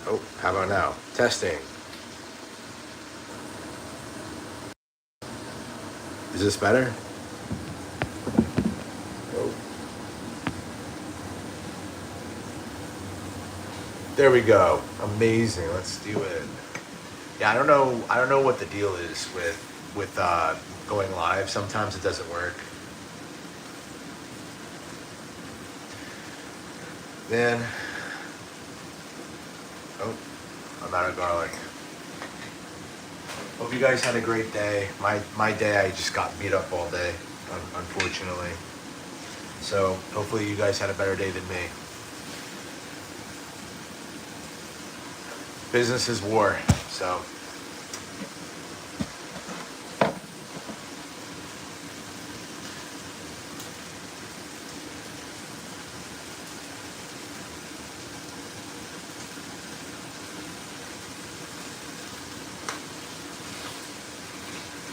Oh, how about now? Testing. Is this better? Oh. There we go. Amazing. Let's do it. Yeah, I don't know. I don't know what the deal is with going live. Sometimes it doesn't work. Then, oh, I'm out of garlic. Hope you guys had a great day. My day, I just got beat up all day, unfortunately. So hopefully you guys had a better day than me. Business is war, so.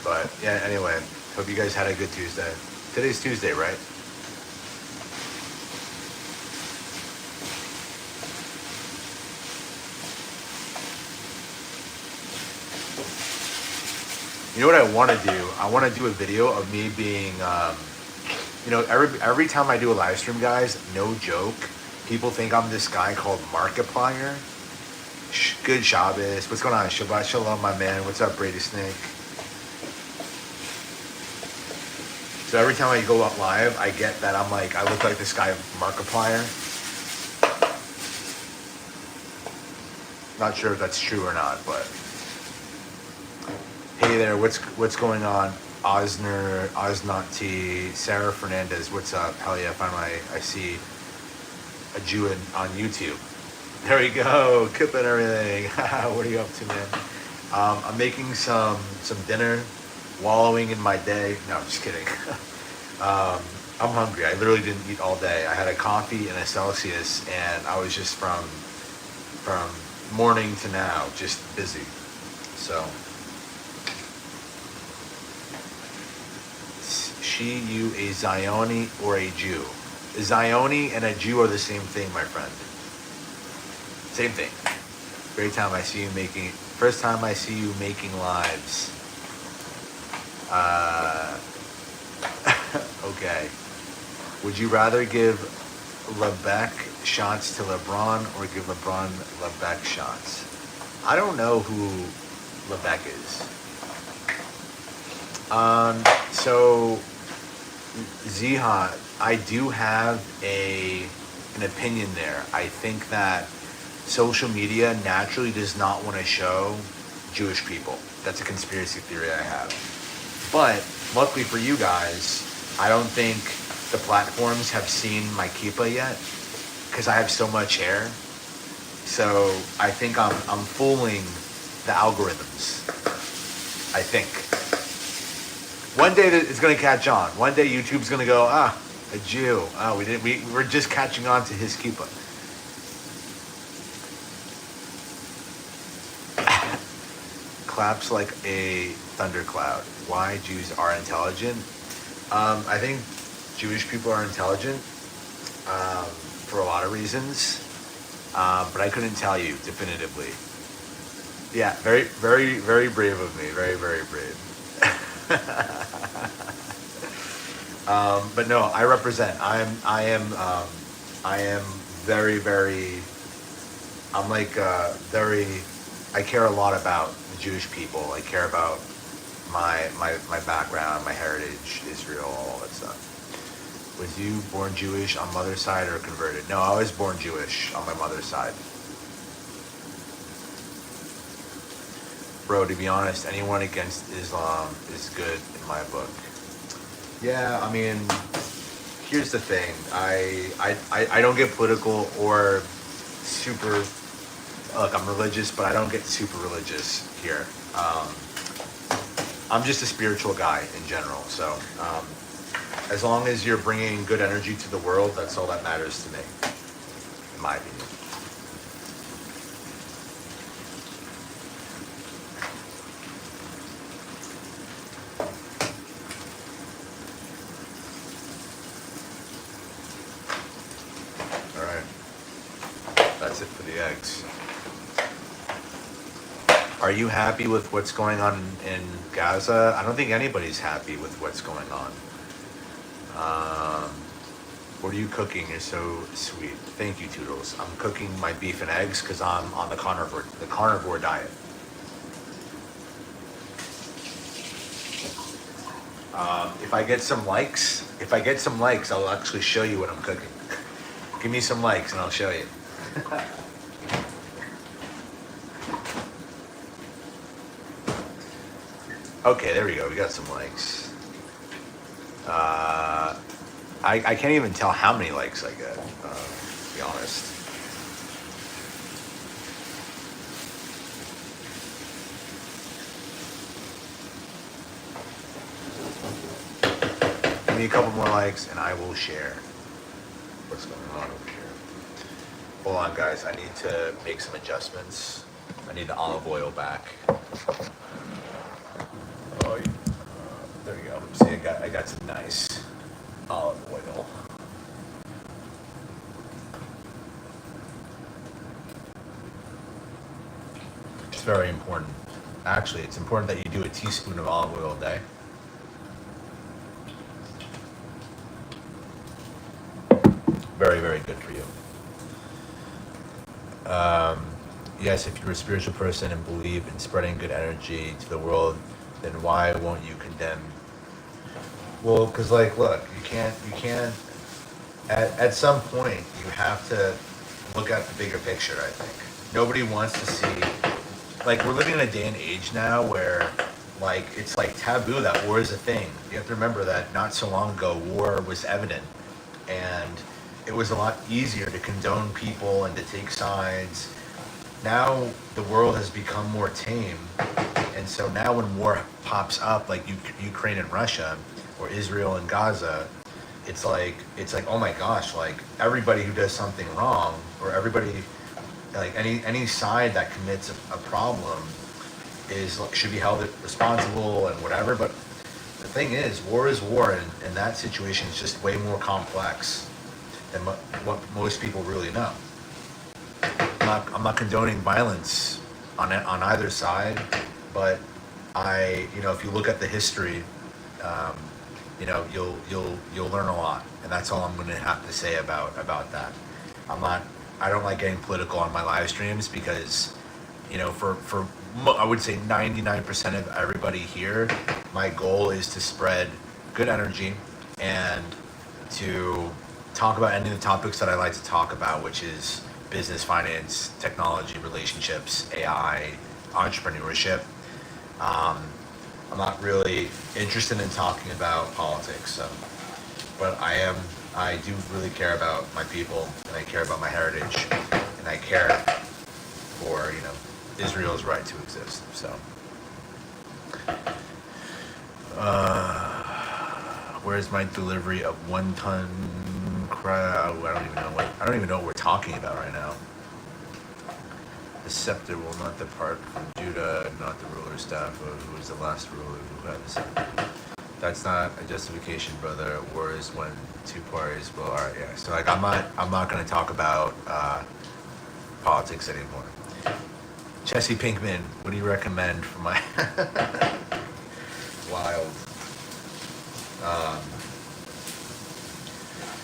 But yeah, anyway, hope you guys had a good Tuesday. Today's Tuesday, right? You know what I want to do? I want to do a video of me being, you know, every time I do a live stream, guys, no joke, people think I'm this guy called Markiplier. Good Shabbos. What's going on? Shabbat Shalom, my man. What's up, Brady Snake? So every time I go up live, I get that I look like this guy Markiplier. Not sure if that's true or not, but hey there, what's going on? Osnot T, Sarah Fernandez, what's up? Hell yeah, finally I see a Jew on YouTube. There we go, Kip and everything. What are you up to, man? I'm making some dinner, wallowing in my day. No, I'm just kidding. I'm hungry. I literally didn't eat all day. I had a coffee and a Celsius, and I was just from morning to now, just busy. So, she, you, a Zioni or a Jew? A Zioni and a Jew are the same thing, my friend. Same thing. First time I see you making lives. Okay. Would you rather give Lebec shots to LeBron or give LeBron Lebec shots? I don't know who Lebec is. So Ziha, I do have an opinion there. I think that social media naturally does not want to show Jewish people. That's a conspiracy theory I have. But luckily for you guys, I don't think the platforms have seen my kippah yet because I have so much hair. So I think I'm fooling the algorithms. I think. One day it's going to catch on. One day YouTube's going to go, a Jew. We're just catching on to his kippah. Claps like a thundercloud. Why Jews are intelligent? I think Jewish people are intelligent for a lot of reasons, but I couldn't tell you definitively. Yeah, very, very, very brave of me. Very, very brave. But no, I represent. I am very, very. I'm like very. I care a lot about the Jewish people. I care about my background, my heritage, Israel, all that stuff. Was you born Jewish on mother's side or converted? No, I was born Jewish on my mother's side. Bro, to be honest, anyone against Islam is good in my book. Yeah, I mean, here's the thing. I don't get political or super. Look, I'm religious, but I don't get super religious here. I'm just a spiritual guy in general. So as long as you're bringing good energy to the world, that's all that matters to me, in my opinion. All right. That's it for the eggs. Are you happy with what's going on in Gaza? I don't think anybody's happy with what's going on. What are you cooking? You're so sweet. Thank you, Toodles. I'm cooking my beef and eggs because I'm on the carnivore diet. If I get some likes, I'll actually show you what I'm cooking. Give me some likes and I'll show you. Okay, there we go. We got some likes. I can't even tell how many likes I get, to be honest. Give me a couple more likes and I will share what's going on over here. Hold on, guys. I need to make some adjustments. I need the olive oil back. Oh, See, I got some nice olive oil. It's very important. Actually, it's important that you do a teaspoon of olive oil a day. Very, very good for you. Yes, if you're a spiritual person and believe in spreading good energy to the world, then why won't you condemn? Well, because like, look, you can't. At some point, you have to look at the bigger picture. I think nobody wants to see. Like, we're living in a day and age now where, like, it's like taboo that war is a thing. You have to remember that not so long ago, war was evident, and it was a lot easier to condone people and to take sides. Now the world has become more tame, and so now when war pops up, like Ukraine and Russia, or Israel and Gaza, it's like oh my gosh, like everybody who does something wrong, or everybody, like any side that commits a problem should be held responsible and whatever. But the thing is war, and that situation is just way more complex than what most people really know. I'm not condoning violence on either side, but if you look at the history, you'll learn a lot, and that's all I'm going to have to say about that. I don't like getting political on my live streams because, I would say 99% of everybody here, my goal is to spread good energy and to talk about any of the topics that I like to talk about, which is business, finance, technology, relationships, AI, entrepreneurship. I'm not really interested in talking about politics, but I do really care about my people, and I care about my heritage, and I care for, Israel's right to exist. So, where's my delivery of 1 ton crab? I don't even know what we're talking about right now. The scepter will not depart from Judah, not the ruler's staff, who is the last ruler who had the scepter. That's not a justification, brother. War is when two parties will. All right, yeah. So like, I'm not going to talk about politics anymore. Jesse Pinkman, what do you recommend for my wild?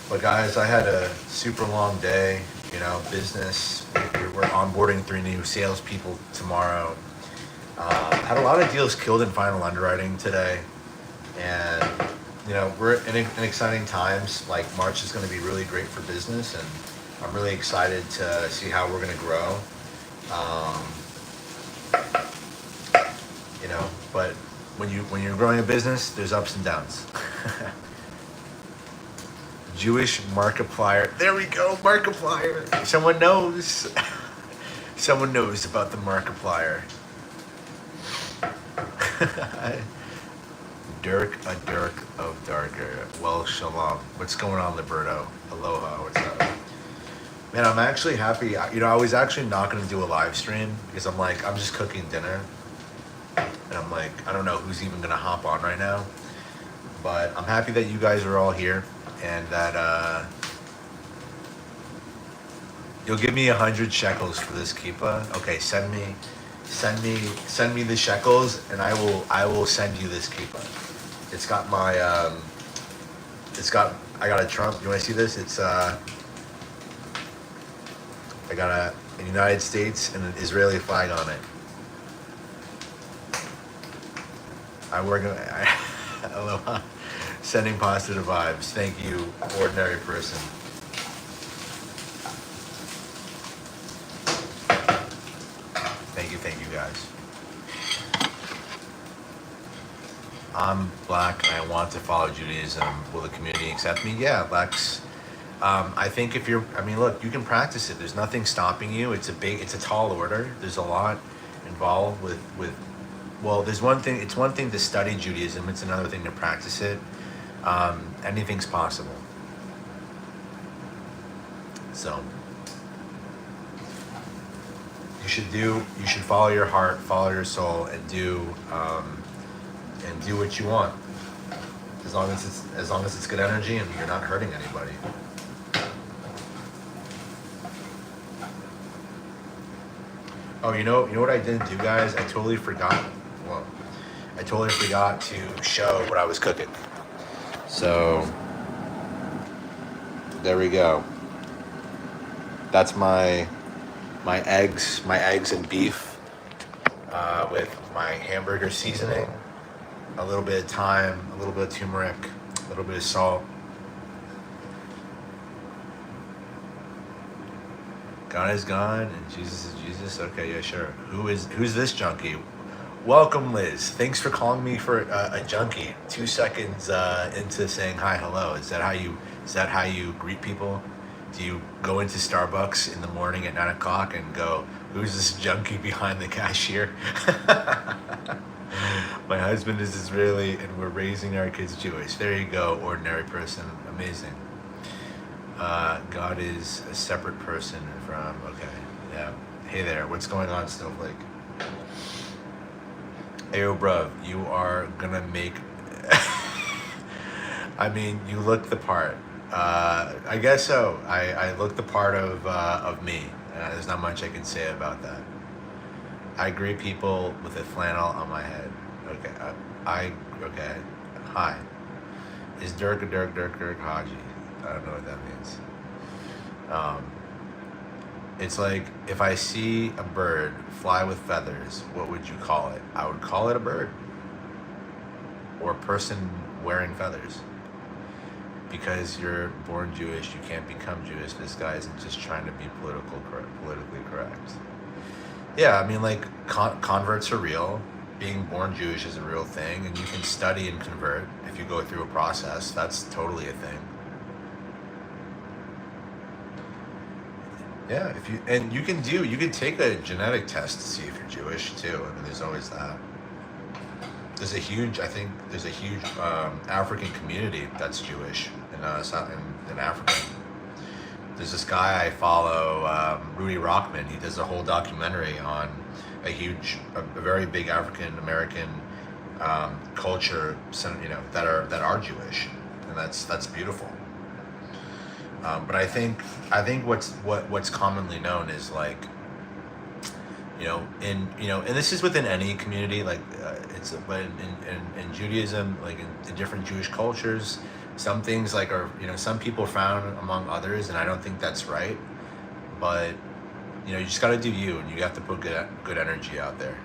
But guys, I had a super long day. Business. We're onboarding 3 new salespeople tomorrow. Had a lot of deals killed in final underwriting today, and we're in exciting times. Like, March is going to be really great for business, and I'm really excited to see how we're going to grow. But when you're growing a business, there's ups and downs. Jewish Markiplier. There we go, Markiplier. Someone knows. Someone knows about the Markiplier. Dirk of Darker. Well, shalom. What's going on, Liberto? Aloha. What's up? Man, I'm actually happy. I was actually not going to do a live stream because I'm just cooking dinner. And I'm like, I don't know who's even going to hop on right now. But I'm happy that you guys are all here. And that you'll give me 100 shekels for this kippah. Okay, send me the shekels, and I will send you this kippah. It's got my I got a Trump. You want to see this? It's I got a United States and an Israeli flag on it. Aloha. Sending positive vibes. Thank you, ordinary person. Thank you guys. I'm black and I want to follow Judaism. Will the community accept me? Yeah, Lex. I think look, you can practice it. There's nothing stopping you. It's a tall order. There's a lot involved with there's one thing. It's one thing to study Judaism. It's another thing to practice it. Anything's possible. So you should follow your heart, follow your soul, and do what you want. as long as it's good energy and you're not hurting anybody. Oh, you know what I didn't do, guys? I totally forgot. Well, I totally forgot to show what I was cooking. So there we go. That's my eggs and beef with my hamburger seasoning, a little bit of thyme, a little bit of turmeric, a little bit of salt. God is God and Jesus is Jesus. Okay, yeah, sure. Who's this junkie? Welcome, Liz. Thanks for calling me for a junkie. 2 seconds into saying hi, hello. Is that how you greet people? Do you go into Starbucks in the morning at 9 o'clock and go, "Who's this junkie behind the cashier?" My husband is Israeli and we're raising our kids Jewish. There you go, ordinary person. Amazing. God is a separate person from, okay, yeah. Hey there, what's going on, Snowflake? Ayo, bruv, you are gonna make, I mean, you look the part. I guess so. I look the part of me. There's not much I can say about that. I greet people with a flannel on my head. Okay, okay. Hi. Is Dirk Haji? I don't know what that means. It's like, if I see a bird fly with feathers, what would you call it? I would call it a bird. Or a person wearing feathers. Because you're born Jewish, you can't become Jewish. This guy isn't just trying to be politically correct. Yeah, I mean, like, converts are real. Being born Jewish is a real thing, and you can study and convert if you go through a process. That's totally a thing. Yeah, you can take a genetic test to see if you're Jewish too. I mean, there's always that. There's a huge African community that's Jewish in Africa. There's this guy I follow, Rudy Rockman. He does a whole documentary on a very big African American culture, that are Jewish, and that's beautiful. But I think what's commonly known is, like, and this is within any community, like, but in Judaism, like in different Jewish cultures, some things, like, are, some people frown among others, and I don't think that's right. But you just got to do you, and you have to put good energy out there.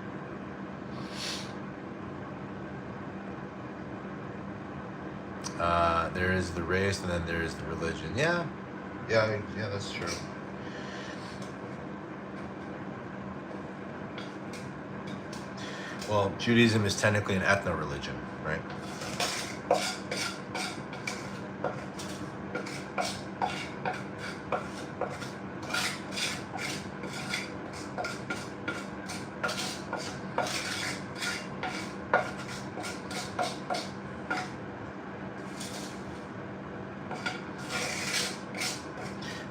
There is the race, and then there is the religion. Yeah, that's true. Well, Judaism is technically an ethno-religion, right?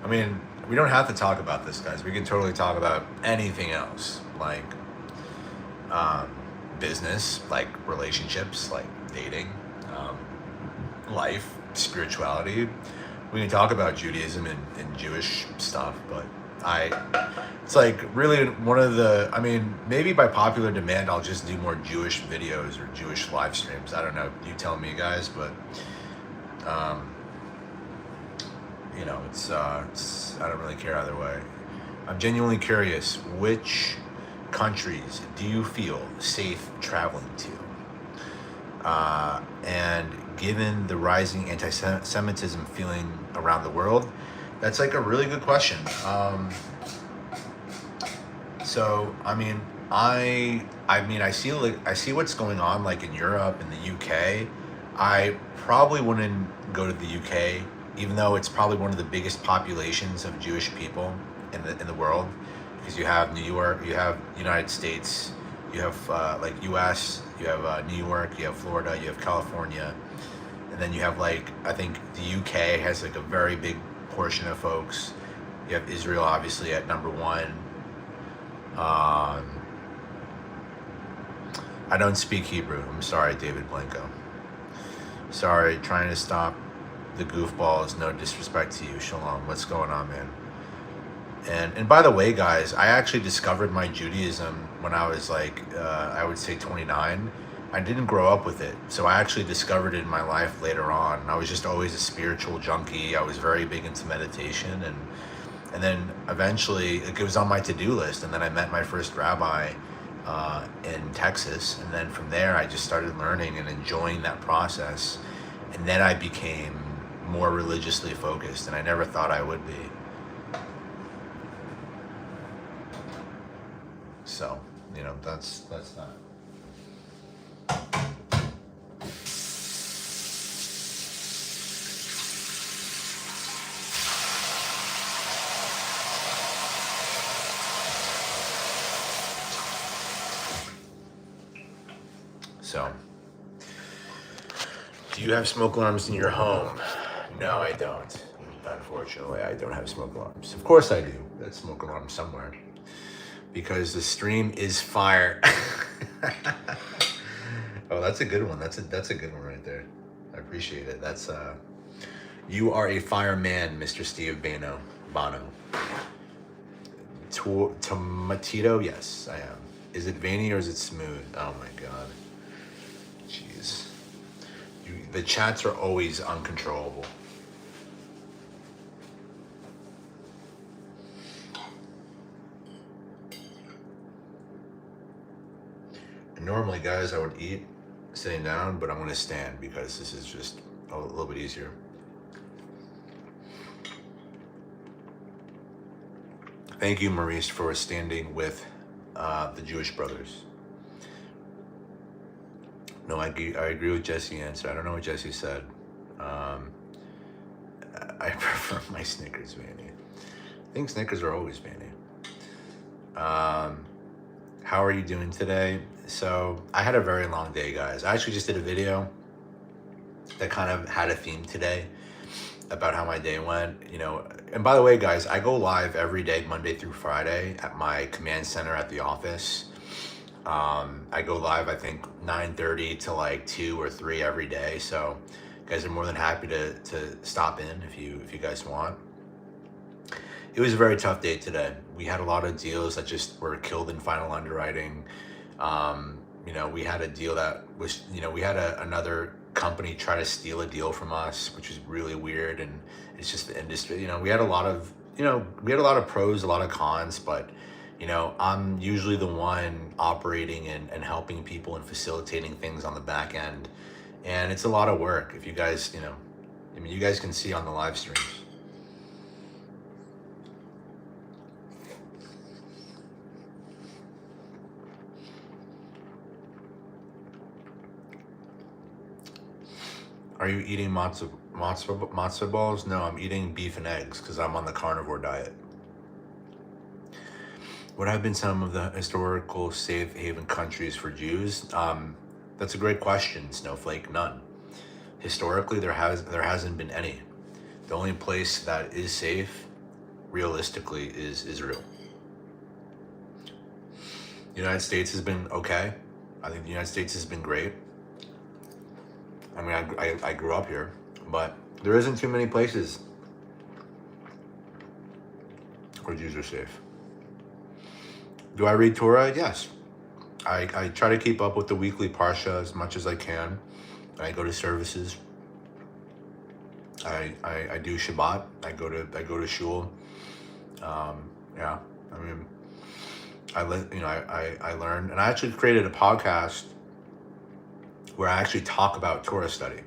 I mean, we don't have to talk about this, guys. We can totally talk about anything else, like business, like relationships, like dating, life, spirituality. We can talk about Judaism and Jewish stuff, but it's like really one of the, I mean, maybe by popular demand, I'll just do more Jewish videos or Jewish live streams. I don't know. You tell me, guys, but it's I don't really care either way. I'm genuinely curious, which countries do you feel safe traveling to? And given the rising anti-Semitism feeling around the world, that's like a really good question. So I mean, I see what's going on, like, in Europe and the UK. I probably wouldn't go to the UK, even though it's probably one of the biggest populations of Jewish people in the world, because you have New York, you have United States, you have like US, you have New York, you have Florida, you have California, and then you have, like, I think the UK has like a very big portion of folks. You have Israel obviously at number one. I don't speak Hebrew. I'm sorry, David Blanco. Sorry, trying to stop the goofballs. No disrespect to you, Shalom. What's going on, man? And by the way, guys, I actually discovered my Judaism when I was like, I would say 29. I didn't grow up with it, so I actually discovered it in my life later on. I was just always a spiritual junkie. I was very big into meditation, and then eventually it was on my to-do list. And then I met my first rabbi in Texas, and then from there I just started learning and enjoying that process. And then I became more religiously focused, and I never thought I would be. So, that's that. So, do you have smoke alarms in your home? No, I don't. Unfortunately, I don't have smoke alarms. Of course I do. That's smoke alarm somewhere. Because the stream is fire. Oh, that's a good one. That's a good one right there. I appreciate it. That's you are a fireman, Mr. Steve Bono. Tomatito, yes, I am. Is it veiny or is it smooth? Oh my god. Jeez. The chats are always uncontrollable. And normally, guys, I would eat sitting down, but I'm going to stand because this is just a little bit easier. Thank you, Maurice, for standing with the Jewish brothers. No, I agree with Jesse's answer. I don't know what Jesse said. I prefer my Snickers veiny. I think Snickers are always veiny. How are you doing today? So I had a very long day, guys. I actually just did a video that kind of had a theme today about how my day went, and by the way, guys, I go live every day, Monday through Friday, at my command center at the office. I go live, I think 9:30 to like 2 or 3 every day. So you guys are more than happy to stop in if you guys want. It was a very tough day today. We had a lot of deals that just were killed in final underwriting. We had a deal that was, we had another company try to steal a deal from us, which was really weird. And it's just the industry, we had a lot of, pros, a lot of cons, but I'm usually the one operating and helping people and facilitating things on the back end. And it's a lot of work. If you guys, you guys can see on the live streams. Are you eating matzo balls? No, I'm eating beef and eggs because I'm on the carnivore diet. What have been some of the historical safe haven countries for Jews? That's a great question, Snowflake. None. Historically, there hasn't been any. The only place that is safe, realistically, is Israel. The United States has been okay. I think the United States has been great. I mean, I grew up here, but there isn't too many places where Jews are safe. Do I read Torah? Yes. I try to keep up with the weekly Parsha as much as I can. I go to services. I do Shabbat. I go to shul. Yeah. I mean, I learn, and I actually created a podcast where I actually talk about Torah study.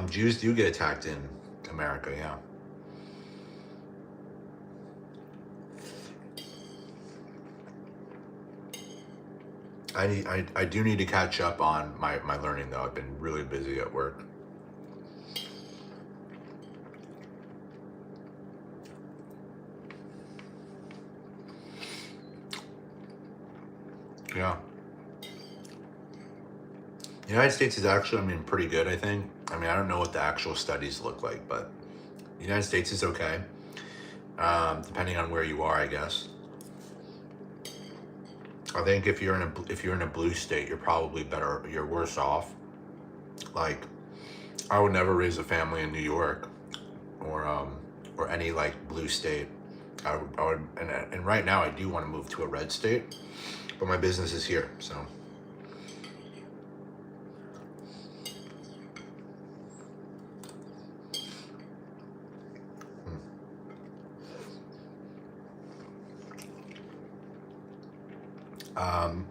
Jews do get attacked in America, yeah. I do need to catch up on my learning, though. I've been really busy at work. Yeah. The United States is actually, pretty good, I think. I don't know what the actual studies look like, but the United States is okay. Depending on where you are, I guess. I think if you're in a blue state, you're probably better. You're worse off. Like, I would never raise a family in New York or any like blue state. I would, and right now I do want to move to a red state, but my business is here, so.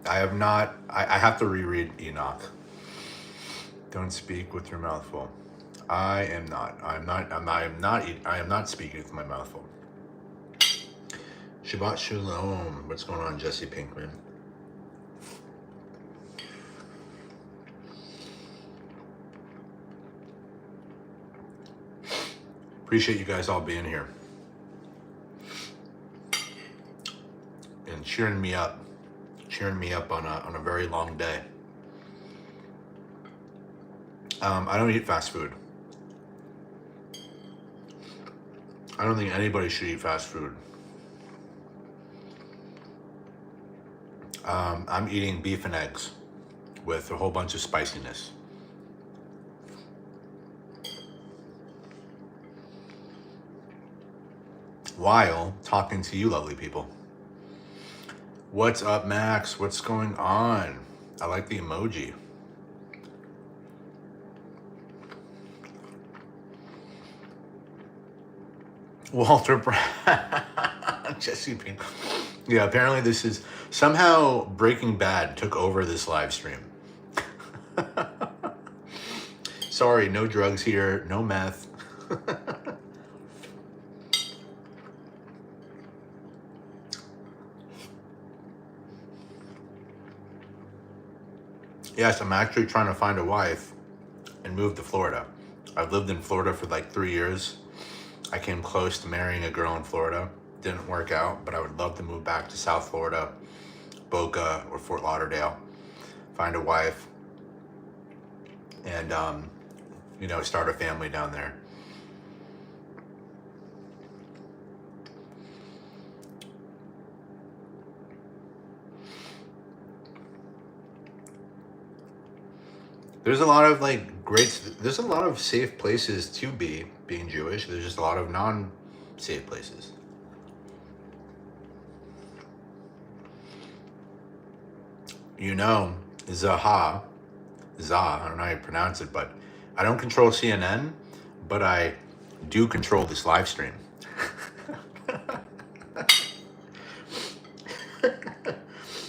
I have not. I have to reread Enoch. Don't speak with your mouth full. I am not. I am not speaking with my mouth full. Shabbat Shalom. What's going on, Jesse Pinkman? Appreciate you guys all being here and cheering me up on a very long day. I don't eat fast food. I don't think anybody should eat fast food. I'm eating beef and eggs with a whole bunch of spiciness. While talking to you lovely people. What's up, Max? What's going on? I like the emoji. Walter Brown. Jesse Pink. Yeah, apparently this is somehow Breaking Bad took over this live stream. Sorry, no drugs here, no meth. Yes, I'm actually trying to find a wife and move to Florida. I've lived in Florida for like 3 years. I came close to marrying a girl in Florida. Didn't work out, but I would love to move back to South Florida, Boca or Fort Lauderdale, find a wife, and start a family down there. There's a lot of there's a lot of safe places to be being Jewish. There's just a lot of non-safe places. Zaha, I don't know how you pronounce it, but I don't control CNN, but I do control this live stream.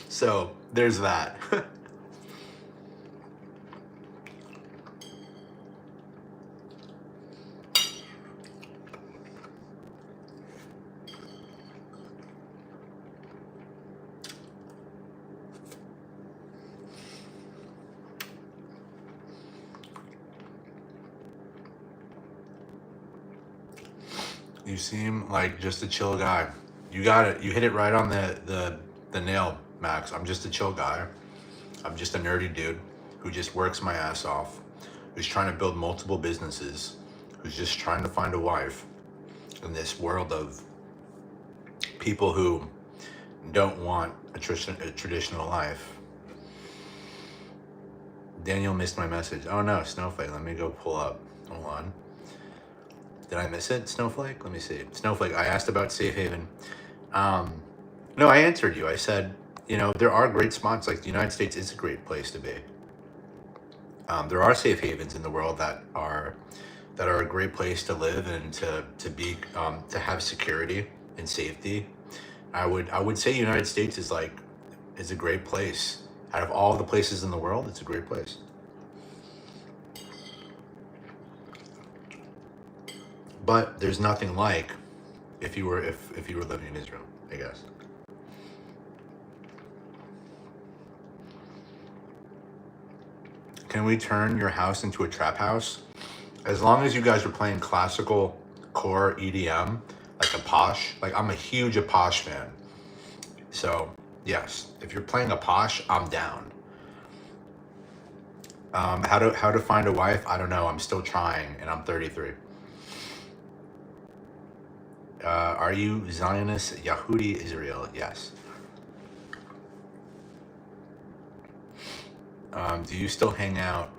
So there's that. You seem like just a chill guy. You got it. You hit it right on the nail, Max. I'm just a chill guy. I'm just a nerdy dude who just works my ass off, who's trying to build multiple businesses, who's just trying to find a wife in this world of people who don't want a traditional life. Daniel missed my message. Oh no, Snowflake. Let me go pull up. Hold on. Did I miss it, Snowflake? Let me see. Snowflake, I asked about Safe Haven. No, I answered you. I said, there are great spots. Like the United States is a great place to be. There are safe havens in the world that are a great place to live and to be to have security and safety. I would say United States is a great place. Out of all the places in the world, it's a great place. But there's nothing like if you were living in Israel, I guess. Can we turn your house into a trap house? As long as you guys are playing classical core EDM, like a posh, I'm a huge Apache fan. So yes, if you're playing Apache, I'm down. How to find a wife? I don't know. I'm still trying, and I'm 33. Are you Zionist, Yehudi, Israel? Yes. Do you still hang out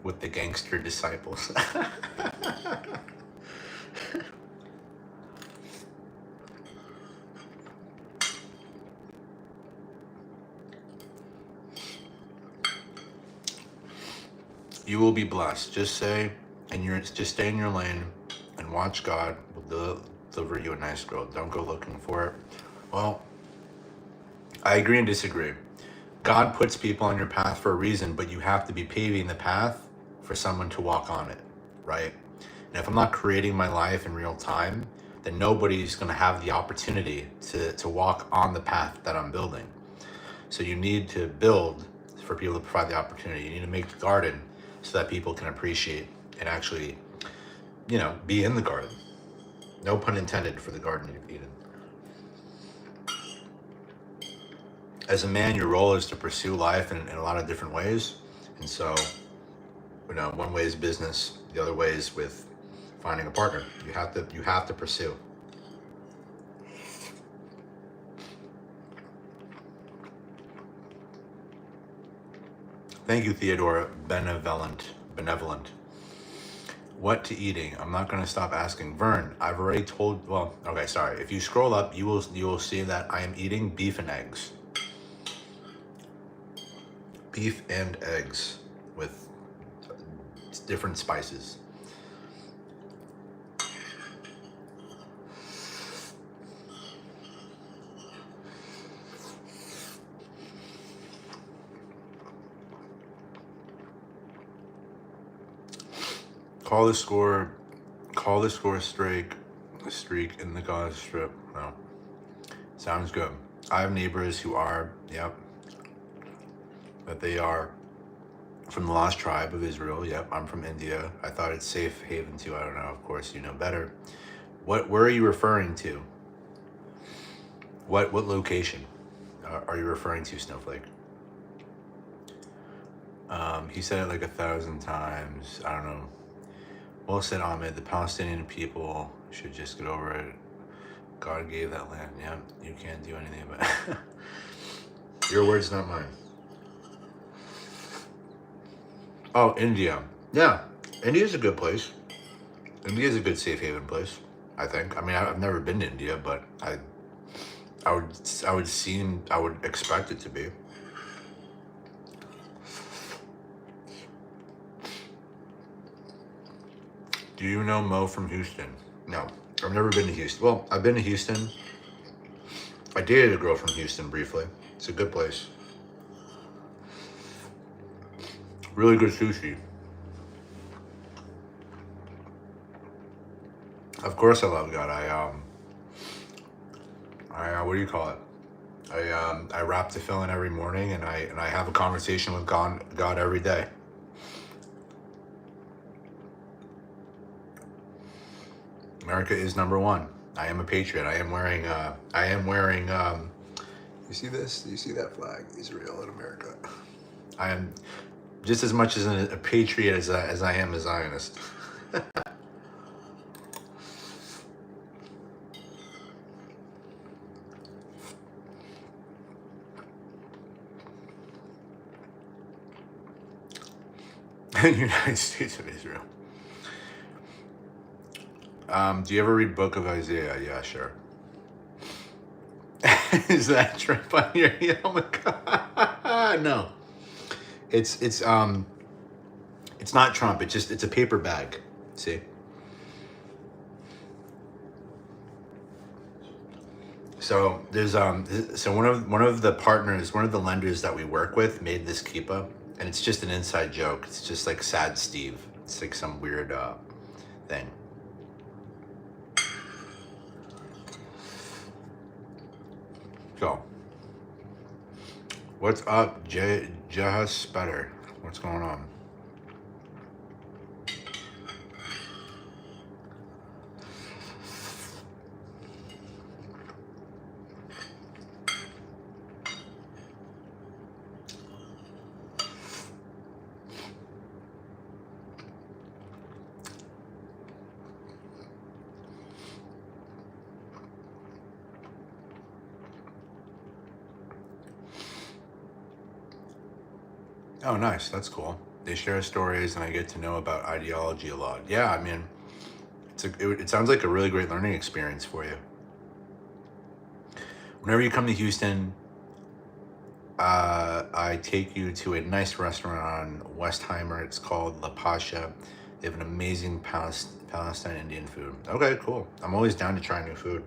with the gangster disciples? You will be blessed. Just stay in your lane and watch God will deliver you a nice girl. Don't go looking for it. Well, I agree and disagree. God puts people on your path for a reason, but you have to be paving the path for someone to walk on it, right? And if I'm not creating my life in real time, then nobody's going to have the opportunity to walk on the path that I'm building. So you need to build for people to provide the opportunity. You need to make the garden so that people can appreciate and actually, be in the garden. No pun intended for the garden you've eaten. As a man, your role is to pursue life in a lot of different ways. And so, one way is business, the other way is with finding a partner. You have to pursue. Thank you, Theodora. Benevolent. What to eating? I'm not going to stop asking. Vern, I've already told. Well, okay, sorry. If you scroll up, you will see that I am eating beef and eggs. Beef and eggs with different spices. Call the score streak in the Gaza Strip. No. Sounds good. I have neighbors who are, that they are from the lost tribe of Israel. Yep, I'm from India. I thought it's safe haven too. I don't know. Of course, you know better. Where are you referring to? What location are you referring to, Snowflake? He said it like 1,000 times. I don't know. Well said, Ahmed. The Palestinian people should just get over it. God gave that land. Yeah, you can't do anything about it. Your words, not mine. Oh, India. Yeah, India's a good place. India's a good safe haven place, I think. I mean, I've never been to India, but I would expect it to be. Do you know Mo from Houston? No, I've never been to Houston. Well, I've been to Houston. I dated a girl from Houston briefly. It's a good place. Really good sushi. Of course I love God. I what do you call it? I rap to fill in every morning, and I have a conversation with God every day. America is number one. I am a patriot. I am wearing you see this? Do you see that flag? Israel and America. I am just as much as a patriot as I am a Zionist. United States of Israel. Do you ever read Book of Isaiah? Yeah, sure. Is that Trump on your heel? Oh my God. No. It's not Trump. It's a paper bag. See? So there's so one of the partners, one of the lenders that we work with made this kippah, and it's just an inside joke. It's just like Sad Steve. It's like some weird thing. So, what's up, Jahas Better? What's going on? Oh, nice. That's cool. They share stories, and I get to know about ideology a lot. Yeah, I mean, it sounds like a really great learning experience for you. Whenever you come to Houston, I take you to a nice restaurant on Westheimer. It's called La Pasha. They have an amazing Palestine Indian food. Okay, cool. I'm always down to try new food.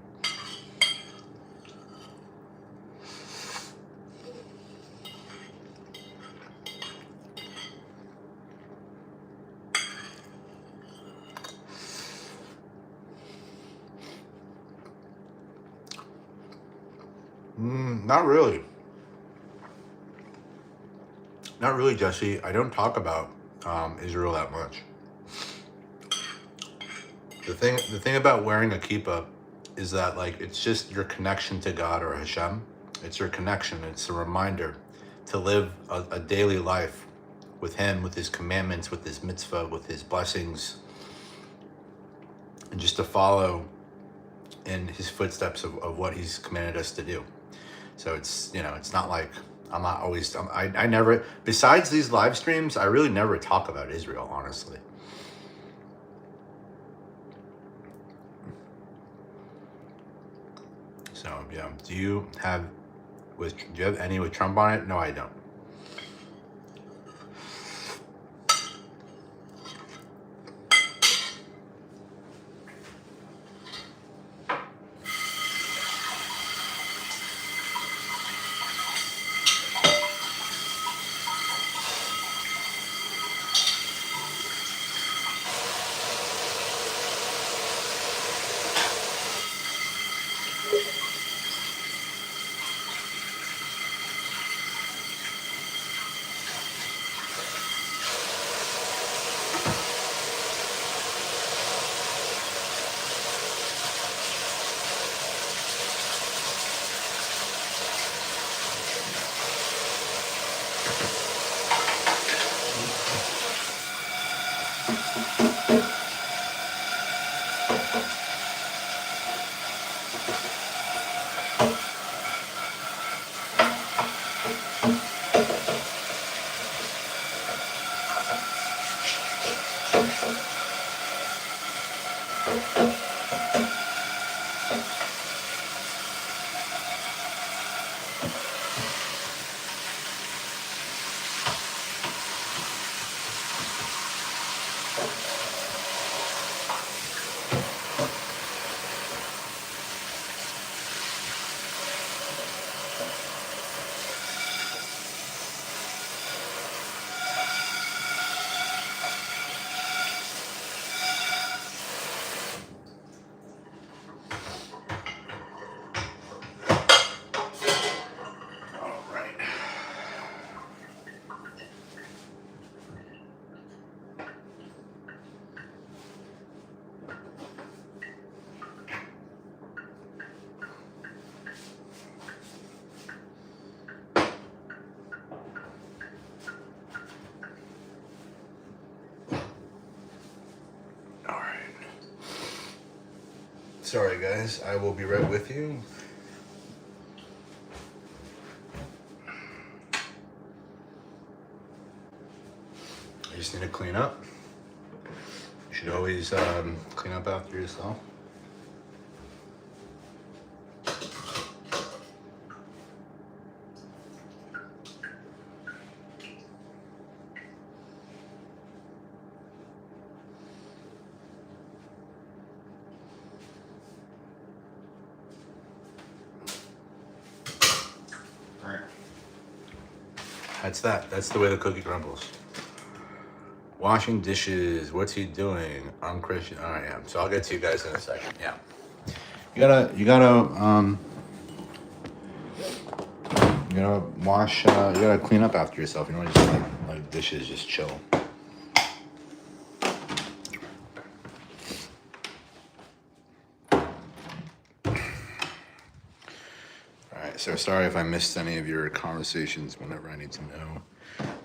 Not really. Not really, Jesse. I don't talk about Israel that much. The thing about wearing a kippah is that, like, it's just your connection to God or Hashem. It's your connection. It's a reminder to live a daily life with Him, with His commandments, with His mitzvah, with His blessings, and just to follow in His footsteps of what He's commanded us to do. So it's, it's not like I'm not always, I never, besides these live streams, I really never talk about Israel, honestly. So yeah, do you have any with Trump on it? No, I don't. Sorry, guys. I will be right with you. I just need to clean up. You should always clean up after yourself. That's the way the cookie crumbles. Washing dishes. What's he doing? I'm Christian. All right, yeah. So I'll get to you guys in a second. Yeah. You gotta wash. You gotta clean up after yourself. You don't just like dishes just chill. So sorry if I missed any of your conversations. Whenever I need to know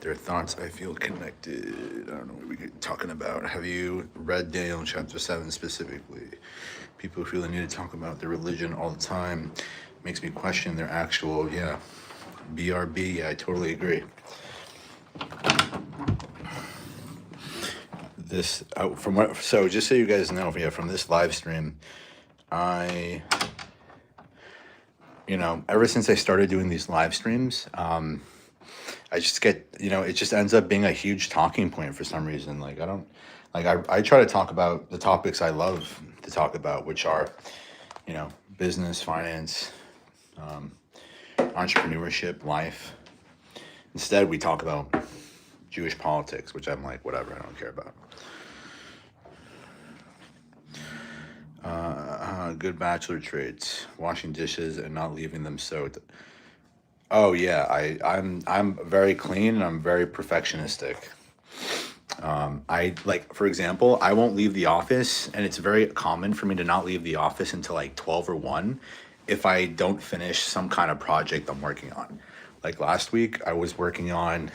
their thoughts, I feel connected. I don't know what we're talking about. Have you read Daniel chapter 7 specifically? People feel the need to talk about their religion all the time. Makes me question their actual, BRB. Yeah, I totally agree. this from what, so just so you guys know, yeah, from this live stream, I, ever since I started doing these live streams, I just get, it just ends up being a huge talking point for some reason. Like, I don't, like, I try to talk about the topics I love to talk about, which are, business, finance, entrepreneurship, life. Instead, we talk about Jewish politics, which I'm like, whatever, I don't care about. Good bachelor traits: washing dishes and not leaving them soaked. Oh yeah, I'm very clean and I'm very perfectionistic. I like, for example, I won't leave the office, and it's very common for me to not leave the office until like 12 or 1 if I don't finish some kind of project I'm working on. Like last week, I was working on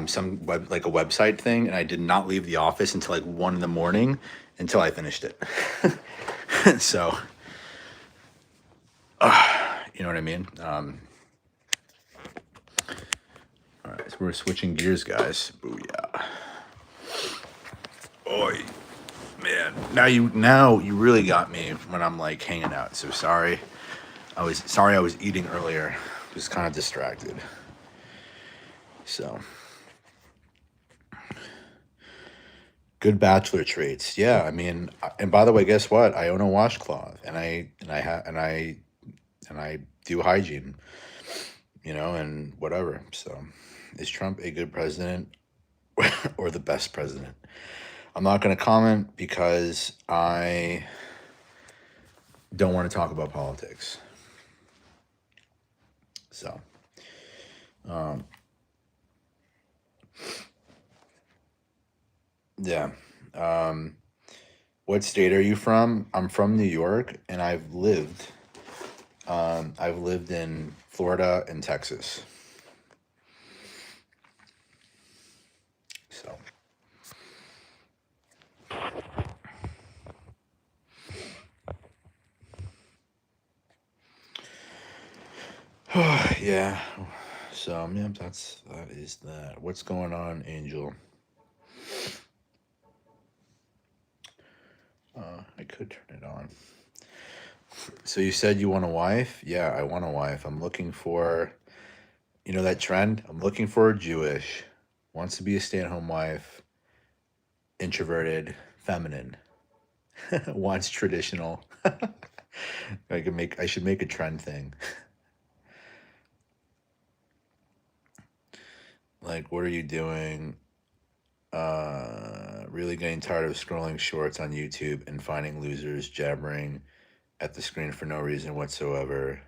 some like a website thing, and I did not leave the office until like 1 in the morning until I finished it. So, you know what I mean? All right, so we're switching gears, guys. Booyah. Oi. Man, now you really got me when I'm like hanging out. So sorry. I was eating earlier. Was kind of distracted. So good bachelor traits. Yeah, I mean, and by the way, guess what? I own a washcloth, and I do hygiene, and whatever. So, is Trump a good president or the best president? I'm not going to comment because I don't want to talk about politics. So, yeah. What state are you from? I'm from New York, and I've lived in Florida and Texas. So, yeah. So, yeah, that is that. What's going on, Angel? I could turn it on. So you said you want a wife? Yeah, I want a wife. I'm looking for, that trend? I'm looking for a Jewish, wants to be a stay-at-home wife, introverted, feminine, wants traditional. I should make a trend thing. Like, what are you doing? Really getting tired of scrolling shorts on YouTube and finding losers jabbering at the screen for no reason whatsoever.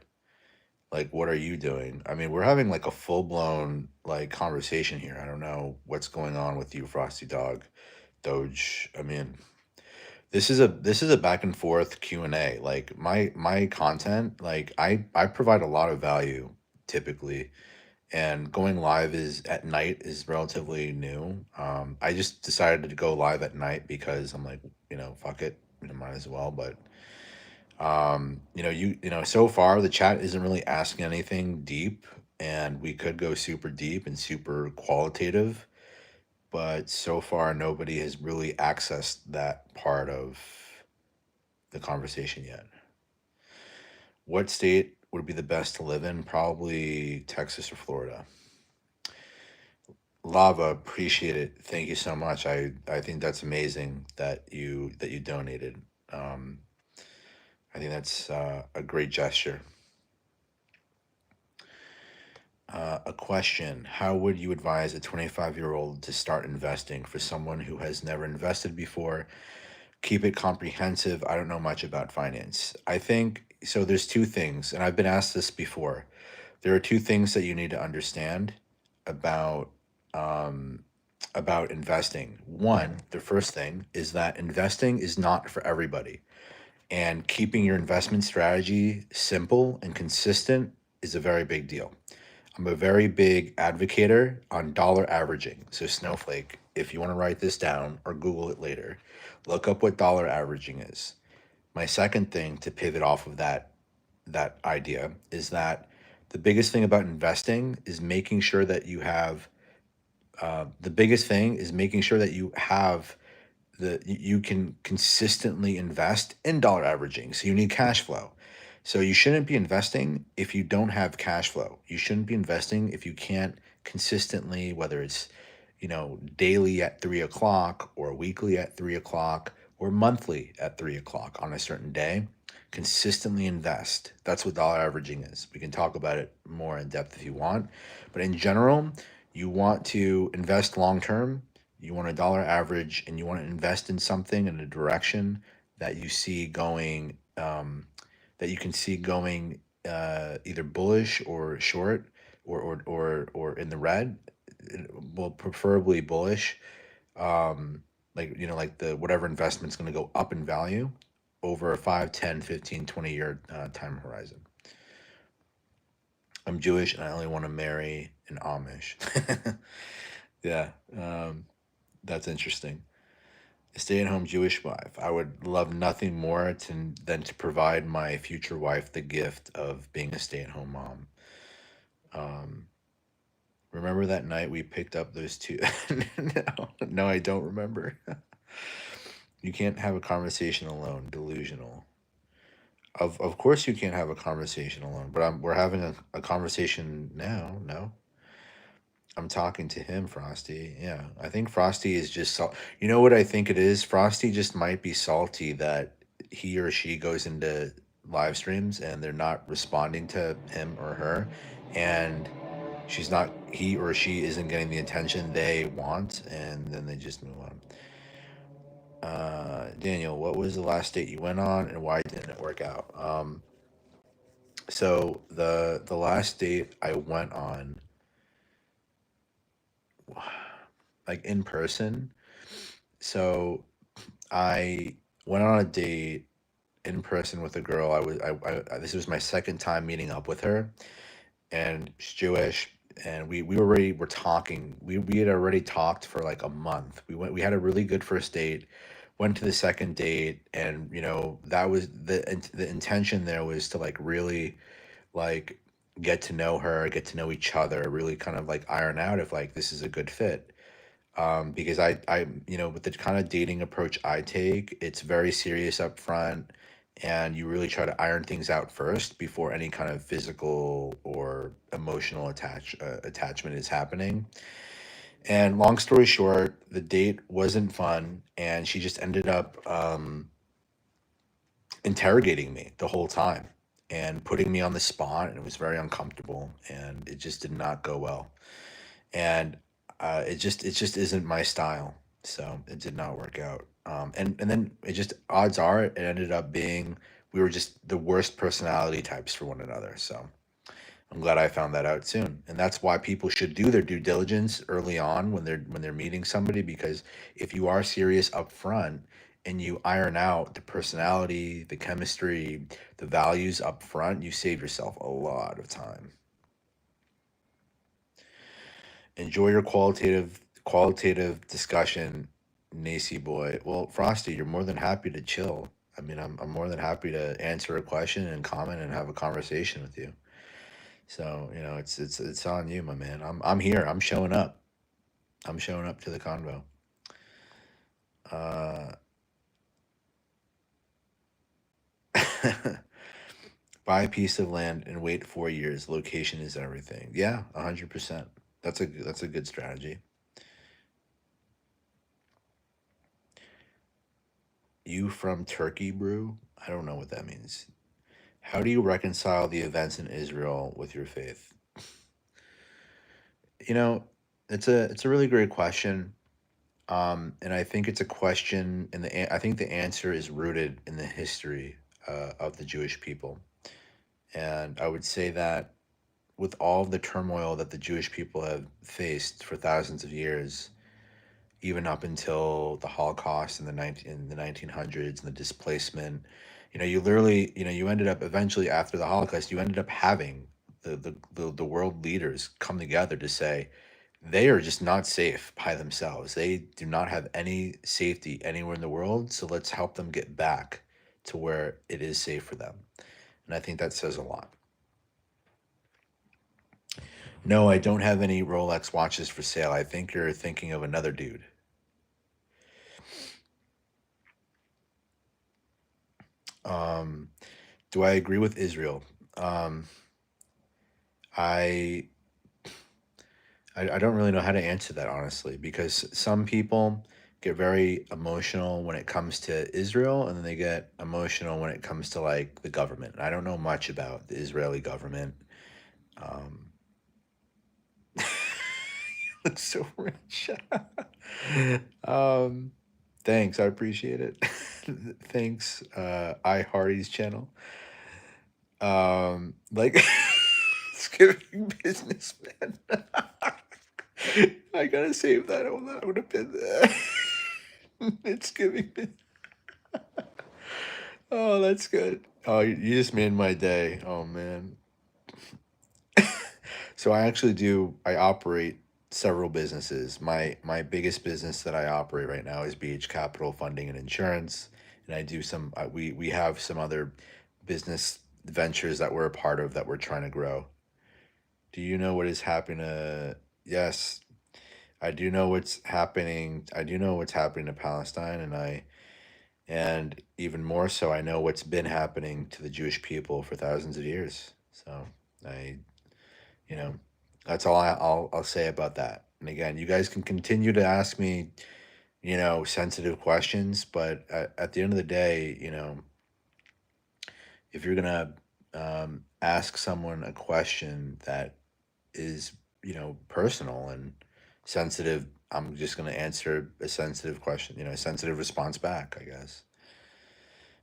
Like, what are you doing? I mean, we're having like a full-blown like conversation here. I don't know what's going on with you, Frosty Dog, Doge. I mean, this is a back and forth Q&A. Like my content, like I provide a lot of value typically, and going live is at night is relatively new. I just decided to go live at night because I'm like, fuck it, might as well. But so far the chat isn't really asking anything deep, and we could go super deep and super qualitative, but so far nobody has really accessed that part of the conversation yet. What state would be the best to live in? Probably Texas or Florida. Lava, appreciate it. Thank you so much. I think that's amazing that you donated. Um, I think that's a great gesture. A question: how would you advise a 25-year-old to start investing for someone who has never invested before? Keep it comprehensive. I don't know much about finance. I think so. There's two things, and I've been asked this before. There are two things that you need to understand about um, about investing. One, the first thing is that investing is not for everybody, and keeping your investment strategy simple and consistent is a very big deal. I'm a very big advocator on dollar averaging. So Snowflake, if you want to write this down or Google it later, look up what dollar averaging is. My second thing to pivot off of that idea is that the biggest thing about investing is making sure that you have The biggest thing is making sure that you can consistently invest in dollar averaging. So you need cash flow. So you shouldn't be investing if you don't have cash flow. You shouldn't be investing if you can't consistently, whether it's, daily at 3 o'clock or weekly at 3 o'clock or monthly at 3 o'clock on a certain day, consistently invest. That's what dollar averaging is. We can talk about it more in depth if you want. But in general, you want to invest long term, you want a dollar average, and you want to invest in something in a direction that you see going, that you can see going either bullish or short, or in the red. Well, preferably bullish. Like, like the whatever investment's going to go up in value over a 5, 10, 15, 20 year time horizon. I'm Jewish and I only want to marry an Amish. Yeah, that's interesting. A stay-at-home Jewish wife. I would love nothing more than to provide my future wife the gift of being a stay-at-home mom. Um, Remember that night we picked up those two? No, no, I don't remember. You can't have a conversation alone. Delusional. Of course you can't have a conversation alone, but we're having a conversation now. No, I'm talking to him, Frosty. Yeah, I think Frosty is just You know what I think it is? Frosty just might be salty that he or she goes into live streams and they're not responding to him or her, and he or she isn't getting the attention they want, and then they just move on. Daniel, what was the last date you went on, and why didn't it work out? So the last date I went on, like in person. So I went on a date in person with a girl. This was my second time meeting up with her, and she's Jewish. And we already were talking. We had already talked for like a month. We had a really good first date. Went to the second date, and that was the intention there was to like really like get to know her, get to know each other, really kind of like iron out if like this is a good fit. Because with the kind of dating approach I take, it's very serious up front, and you really try to iron things out first before any kind of physical or emotional attachment is happening. And long story short, the date wasn't fun, and she just ended up interrogating me the whole time and putting me on the spot, and it was very uncomfortable, and it just did not go well. And it just isn't my style, so it did not work out. And then it just odds are it ended up being we were just the worst personality types for one another. So I'm glad I found that out soon, and that's why people should do their due diligence early on when they're meeting somebody, because if you are serious up front and you iron out the personality, the chemistry, the values up front, you save yourself a lot of time. Enjoy your qualitative discussion, Nacy boy. Well, Frosty, you're more than happy to chill. I mean, I'm more than happy to answer a question and comment and have a conversation with you. So it's on you, my man. I'm here. I'm showing up. I'm showing up to the convo. Uh, buy a piece of land and wait 4 years. Location is everything. Yeah, 100%. That's a good strategy. You from Turkey, brew? I don't know what that means. How do you reconcile the events in Israel with your faith? You know, it's a really great question, and I think it's a question, and I think the answer is rooted in the history of the Jewish people. And I would say that with all of the turmoil that the Jewish people have faced for thousands of years, even up until the Holocaust in the 1900s and the displacement. You literally, you ended up eventually after the Holocaust, you ended up having the world leaders come together to say they are just not safe by themselves. They do not have any safety anywhere in the world, so let's help them get back to where it is safe for them. And I think that says a lot. No, I don't have any Rolex watches for sale. I think you're thinking of another dude. Um, do I agree with Israel? Um, I, I don't really know how to answer that honestly, because some people get very emotional when it comes to Israel, and then they get emotional when it comes to like the government. I don't know much about the Israeli government. Um, Looks so rich. um, Thanks, I appreciate it. Thanks, I Hardy's channel. Like it's giving businessman. I gotta save that. Hold on, I would have been there. It's giving. Oh, that's good. Oh, you just made my day. Oh man. So I actually do. I operate several businesses. My biggest business that I operate right now is BH Capital Funding and Insurance, and I do some. We have some other business ventures that we're a part of that we're trying to grow. Do you know what is happening to? Yes, I do know what's happening. I do know what's happening to Palestine, and even more so, I know what's been happening to the Jewish people for thousands of years. So I you know, that's all I'll say about that. And again, you guys can continue to ask me, sensitive questions, but at the end of the day, if you're gonna ask someone a question that is, personal and sensitive, I'm just gonna answer a sensitive question, a sensitive response back, I guess.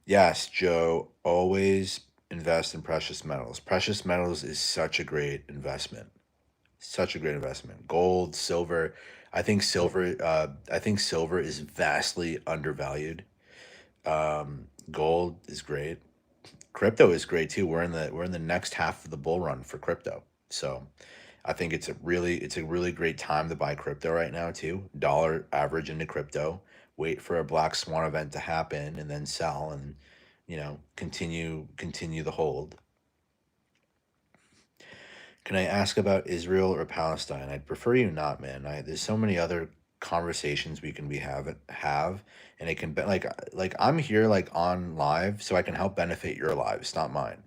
Yes, Joe, always invest in precious metals. Precious metals is such a great investment. Such a great investment. Gold, silver. I think silver is vastly undervalued. Gold is great. Crypto is great too. We're in the next half of the bull run for crypto. So I think it's a really great time to buy crypto right now too. Dollar average into crypto. Wait for a black swan event to happen and then sell and continue the hold. Can I ask about Israel or Palestine? I'd prefer you not, man. There's so many other conversations we can have, and it can be like I'm here like on live, so I can help benefit your lives, not mine.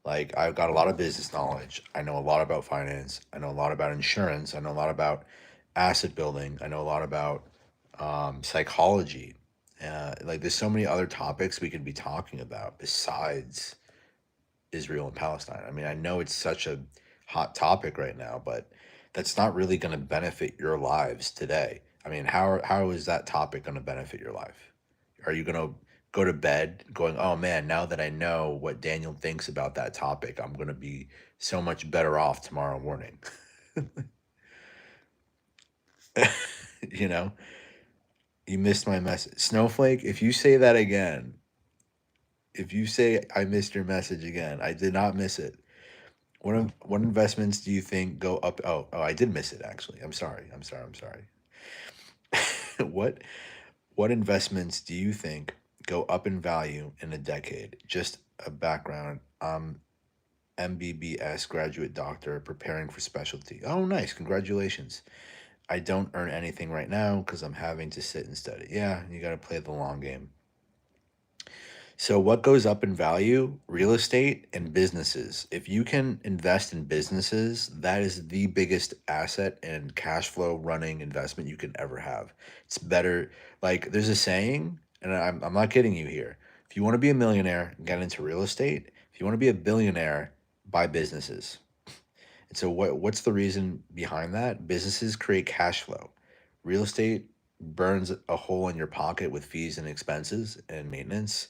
Like I've got a lot of business knowledge. I know a lot about finance. I know a lot about insurance. I know a lot about asset building. I know a lot about psychology. Like there's so many other topics we could be talking about besides Israel and Palestine. I mean, I know it's such a hot topic right now, but that's not really going to benefit your lives today. I mean, how is that topic going to benefit your life? Are you going to go to bed going, "Oh man, now that I know what Daniel thinks about that topic, I'm going to be so much better off tomorrow morning." you know, you missed my message. Snowflake, if you say that again, if you say I missed your message again, I did not miss it. What investments do you think go up? Oh, I did miss it actually. I'm sorry. I'm sorry. I'm sorry. what what investments do you think go up in value in a decade? Just a background. MBBS graduate doctor preparing for specialty. Oh, nice. Congratulations. I don't earn anything right now because I'm having to sit and study. Yeah, you got to play the long game. So, what goes up in value? Real estate and businesses. If you can invest in businesses, that is the biggest asset and cash flow running investment you can ever have. It's better. Like, there's a saying, and I'm not kidding you here. If you want to be a millionaire, get into real estate. If you want to be a billionaire, buy businesses. And so, what's the reason behind that? Businesses create cash flow. Real estate burns a hole in your pocket with fees and expenses and maintenance.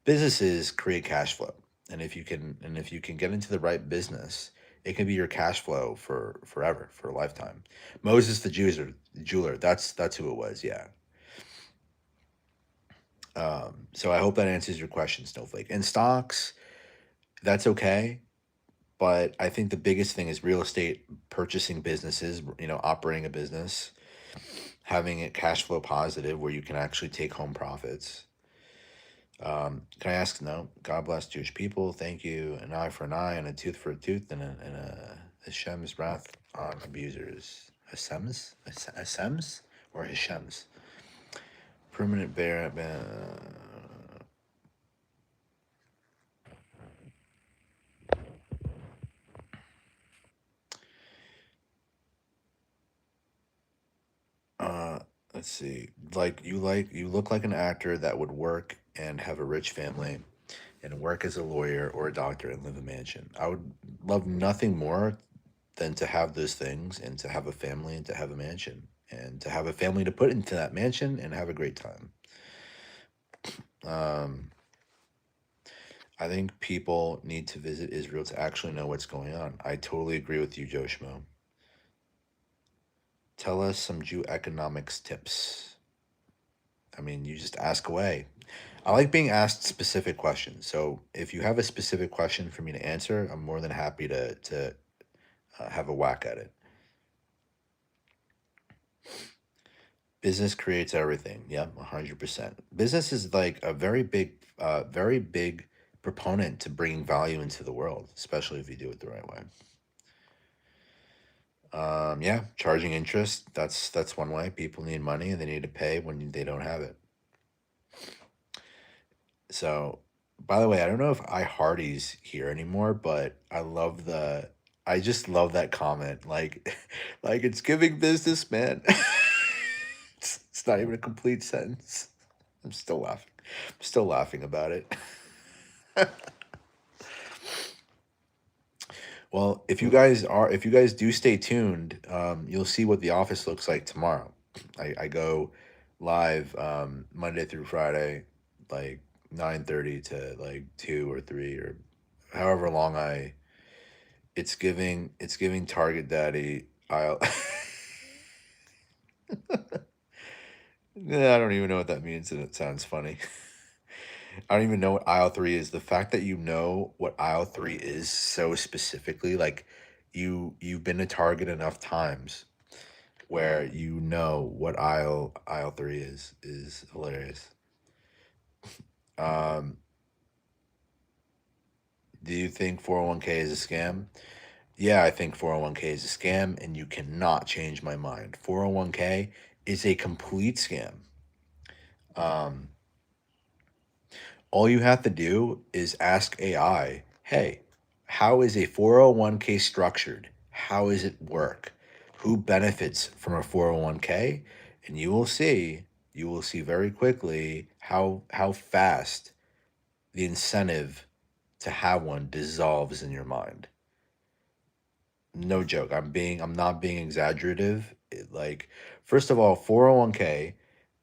Businesses create cash flow, and if you can get into the right business, it can be your cash flow for forever, for a lifetime. Moses the jeweler, that's who it was. Yeah. So I hope that answers your question, Snowflake. And stocks, that's okay. But I think the biggest thing is real estate, purchasing businesses, operating a business, having it cash flow positive where you can actually take home profits. Can I ask? No. God bless Jewish people. Thank you. An eye for an eye and a tooth for a tooth and a Hashem's wrath. on abusers. Hassems or Hashems? Permanent bear. Uh, let's see. You look like an actor that would work and have a rich family, and work as a lawyer or a doctor and live in a mansion. I would love nothing more than to have those things and to have a family and to have a mansion and to have a family to put into that mansion and have a great time. Um, I think people need to visit Israel to actually know what's going on. I totally agree with you, Joe Schmo. Tell us some Jew economics tips. I mean, you just ask away. I like being asked specific questions. So if you have a specific question for me to answer, I'm more than happy to have a whack at it. Business creates everything. Yep, 100%. Business is like a very big proponent to bringing value into the world, especially if you do it the right way. Yeah, charging interest. That's one way. People need money and they need to pay when they don't have it. So, by the way, I don't know if I Hardy's here anymore, but I just love that comment. Like, like it's giving business, man. It's not even a complete sentence. I'm still laughing. I'm still laughing about it. Well, if you guys do stay tuned, you'll see what the office looks like tomorrow. I go live Monday through Friday, like 9:30 to like 2 or 3 or however long I. It's giving Target Daddy. I'll. Yeah, I don't even know what that means, and it sounds funny. I don't even know what aisle three is. The fact that you know what aisle three is so specifically, like you've been to Target enough times where you know what aisle three is hilarious. Um, do you think 401k is a scam? Yeah, I think 401k is a scam, and you cannot change my mind. 401k is a complete scam. Um, all you have to do is ask AI, hey, how is a 401k structured? How does it work? Who benefits from a 401k? And you will see very quickly how fast the incentive to have one dissolves in your mind. No joke. I'm not being exaggerative. Like, first of all, 401k,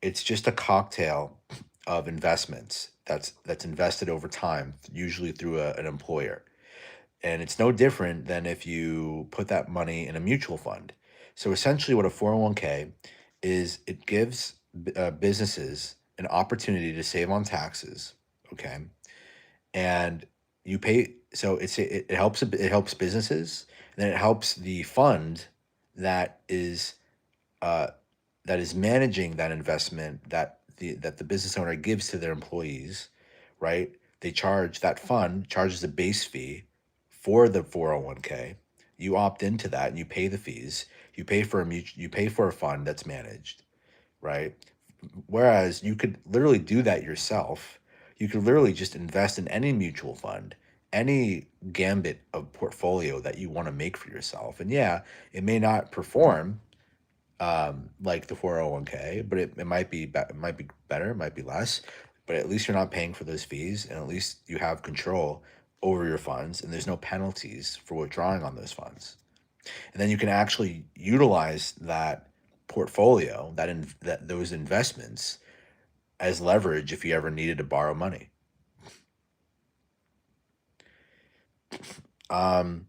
it's just a cocktail of investments that's invested over time, usually through an employer. And it's no different than if you put that money in a mutual fund. So essentially what a 401k is, it gives businesses an opportunity to save on taxes, okay? And you pay, so it helps businesses, and then it helps the fund that is uh, that is managing that investment that the business owner gives to their employees, right? That fund charges a base fee for the 401k. You opt into that and you pay the fees. You pay for a fund that's managed, right? Whereas you could literally do that yourself. You could literally just invest in any mutual fund, any gambit of portfolio that you want to make for yourself. And yeah, it may not perform like the 401k, but it might be better, it might be less, but at least you're not paying for those fees, and at least you have control over your funds, and there's no penalties for withdrawing on those funds. And then you can actually utilize that portfolio, that those investments as leverage if you ever needed to borrow money. Um,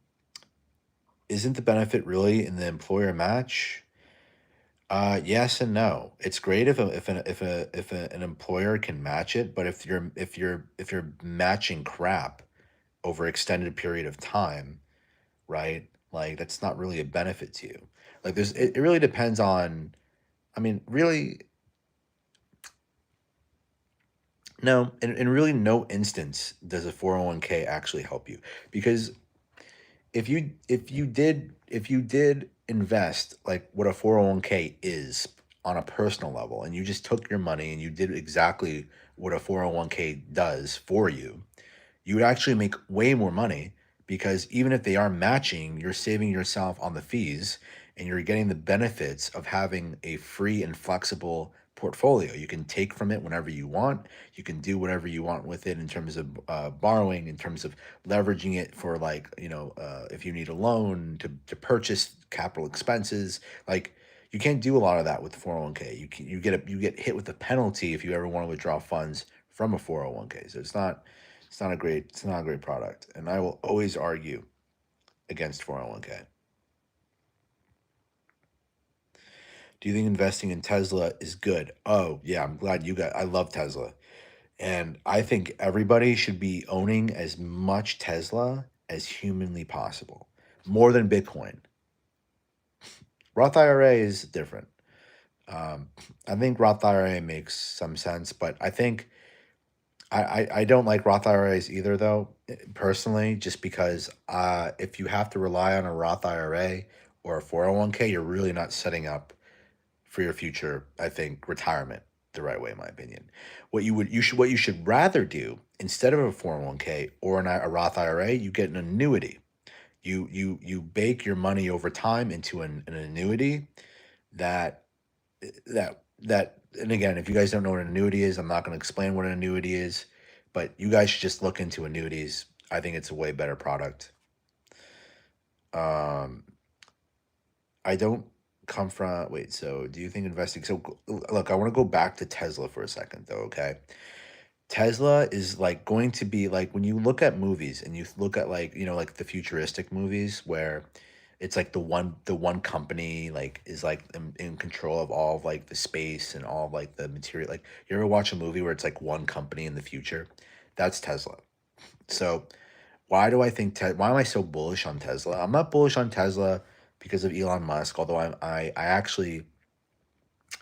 isn't the benefit really in the employer match? Yes and no. It's great if an employer can match it, but if you're matching crap over extended period of time, right? Like that's not really a benefit to you. Like it really depends on. I mean, really, no. In really no instance does a 401k actually help you because if you did invest like what a 401k is on a personal level, and you just took your money and you did exactly what a 401k does for you, you would actually make way more money, because even if they are matching, you're saving yourself on the fees, and you're getting the benefits of having a free and flexible portfolio. You can take from it whenever you want. You can do whatever you want with it in terms of borrowing, in terms of leveraging it for, like, if you need a loan to purchase capital expenses. Like, you can't do a lot of that with the 401k. You get hit with a penalty if you ever want to withdraw funds from a 401k. So it's not a great product, and I will always argue against 401k. Do you think investing in Tesla is good? Oh, yeah, I'm glad you got I love Tesla. And I think everybody should be owning as much Tesla as humanly possible. More than Bitcoin. Roth IRA is different. Um, I think Roth IRA makes some sense, but I think I don't like Roth IRAs either, though, personally, just because if you have to rely on a Roth IRA or a 401k, you're really not setting up for your future, I think, retirement the right way, in my opinion. What you should rather do, instead of a 401k or a Roth IRA, you get an annuity. You bake your money over time into an annuity that and again, if you guys don't know what an annuity is, I'm not going to explain what an annuity is, but you guys should just look into annuities. I think it's a way better product. Um, I don't come from, wait, so do you think investing, so look, I want to go back to Tesla for a second though, okay? Tesla is like going to be like, when you look at movies and you look at, like, like the futuristic movies where it's like the one company like is like in control of all of like the space and all of like the material. Like, you ever watch a movie where it's like one company in the future? That's Tesla. So why am I so bullish on Tesla? I'm not bullish on Tesla because of Elon Musk, although I actually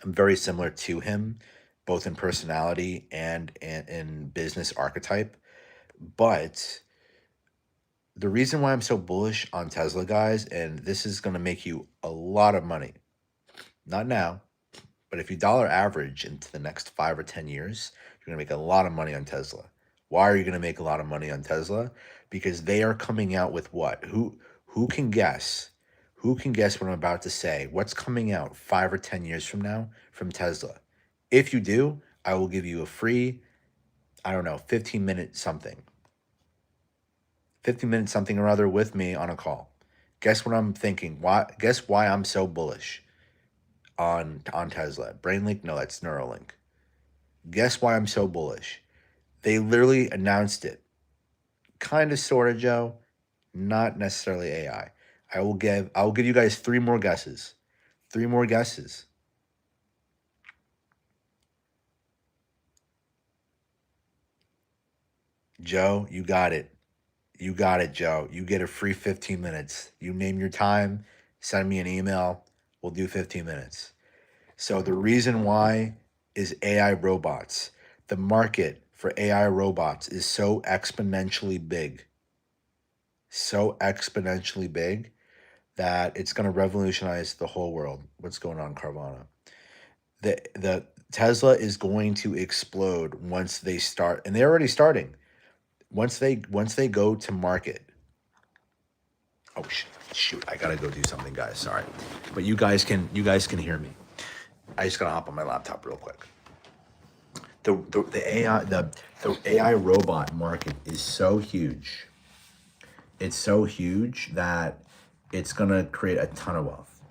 am very similar to him, both in personality and in business archetype. But the reason why I'm so bullish on Tesla, guys, and this is going to make you a lot of money, not now, but if you dollar average into the next 5 or 10 years, you're going to make a lot of money on Tesla. Why are you going to make a lot of money on Tesla? Because they are coming out with what? Who can guess? Who can guess what I'm about to say? What's coming out 5 or 10 years from now from Tesla? If you do, I will give you a free, I don't know, 15-minute something. 15 minutes something or other with me on a call. Guess what I'm thinking? Guess why I'm so bullish on Tesla? Brainlink? No, that's Neuralink. Guess why I'm so bullish? They literally announced it. Kind of, sort of, Joe. Not necessarily AI. I will give you guys three more guesses. Three more guesses. Joe, you got it. You got it, Joe. You get a free 15 minutes. You name your time, send me an email. We'll do 15 minutes. So the reason why is AI robots. The market for AI robots is so exponentially big that it's going to revolutionize the whole world. What's going on, Carvana? The Tesla is going to explode once they start, and they're already starting. Once they go to market. Oh, shoot! I gotta go do something, guys. Sorry, but you guys can hear me. I just gotta hop on my laptop real quick. The AI robot market is so huge. It's so huge that it's gonna create a ton of wealth.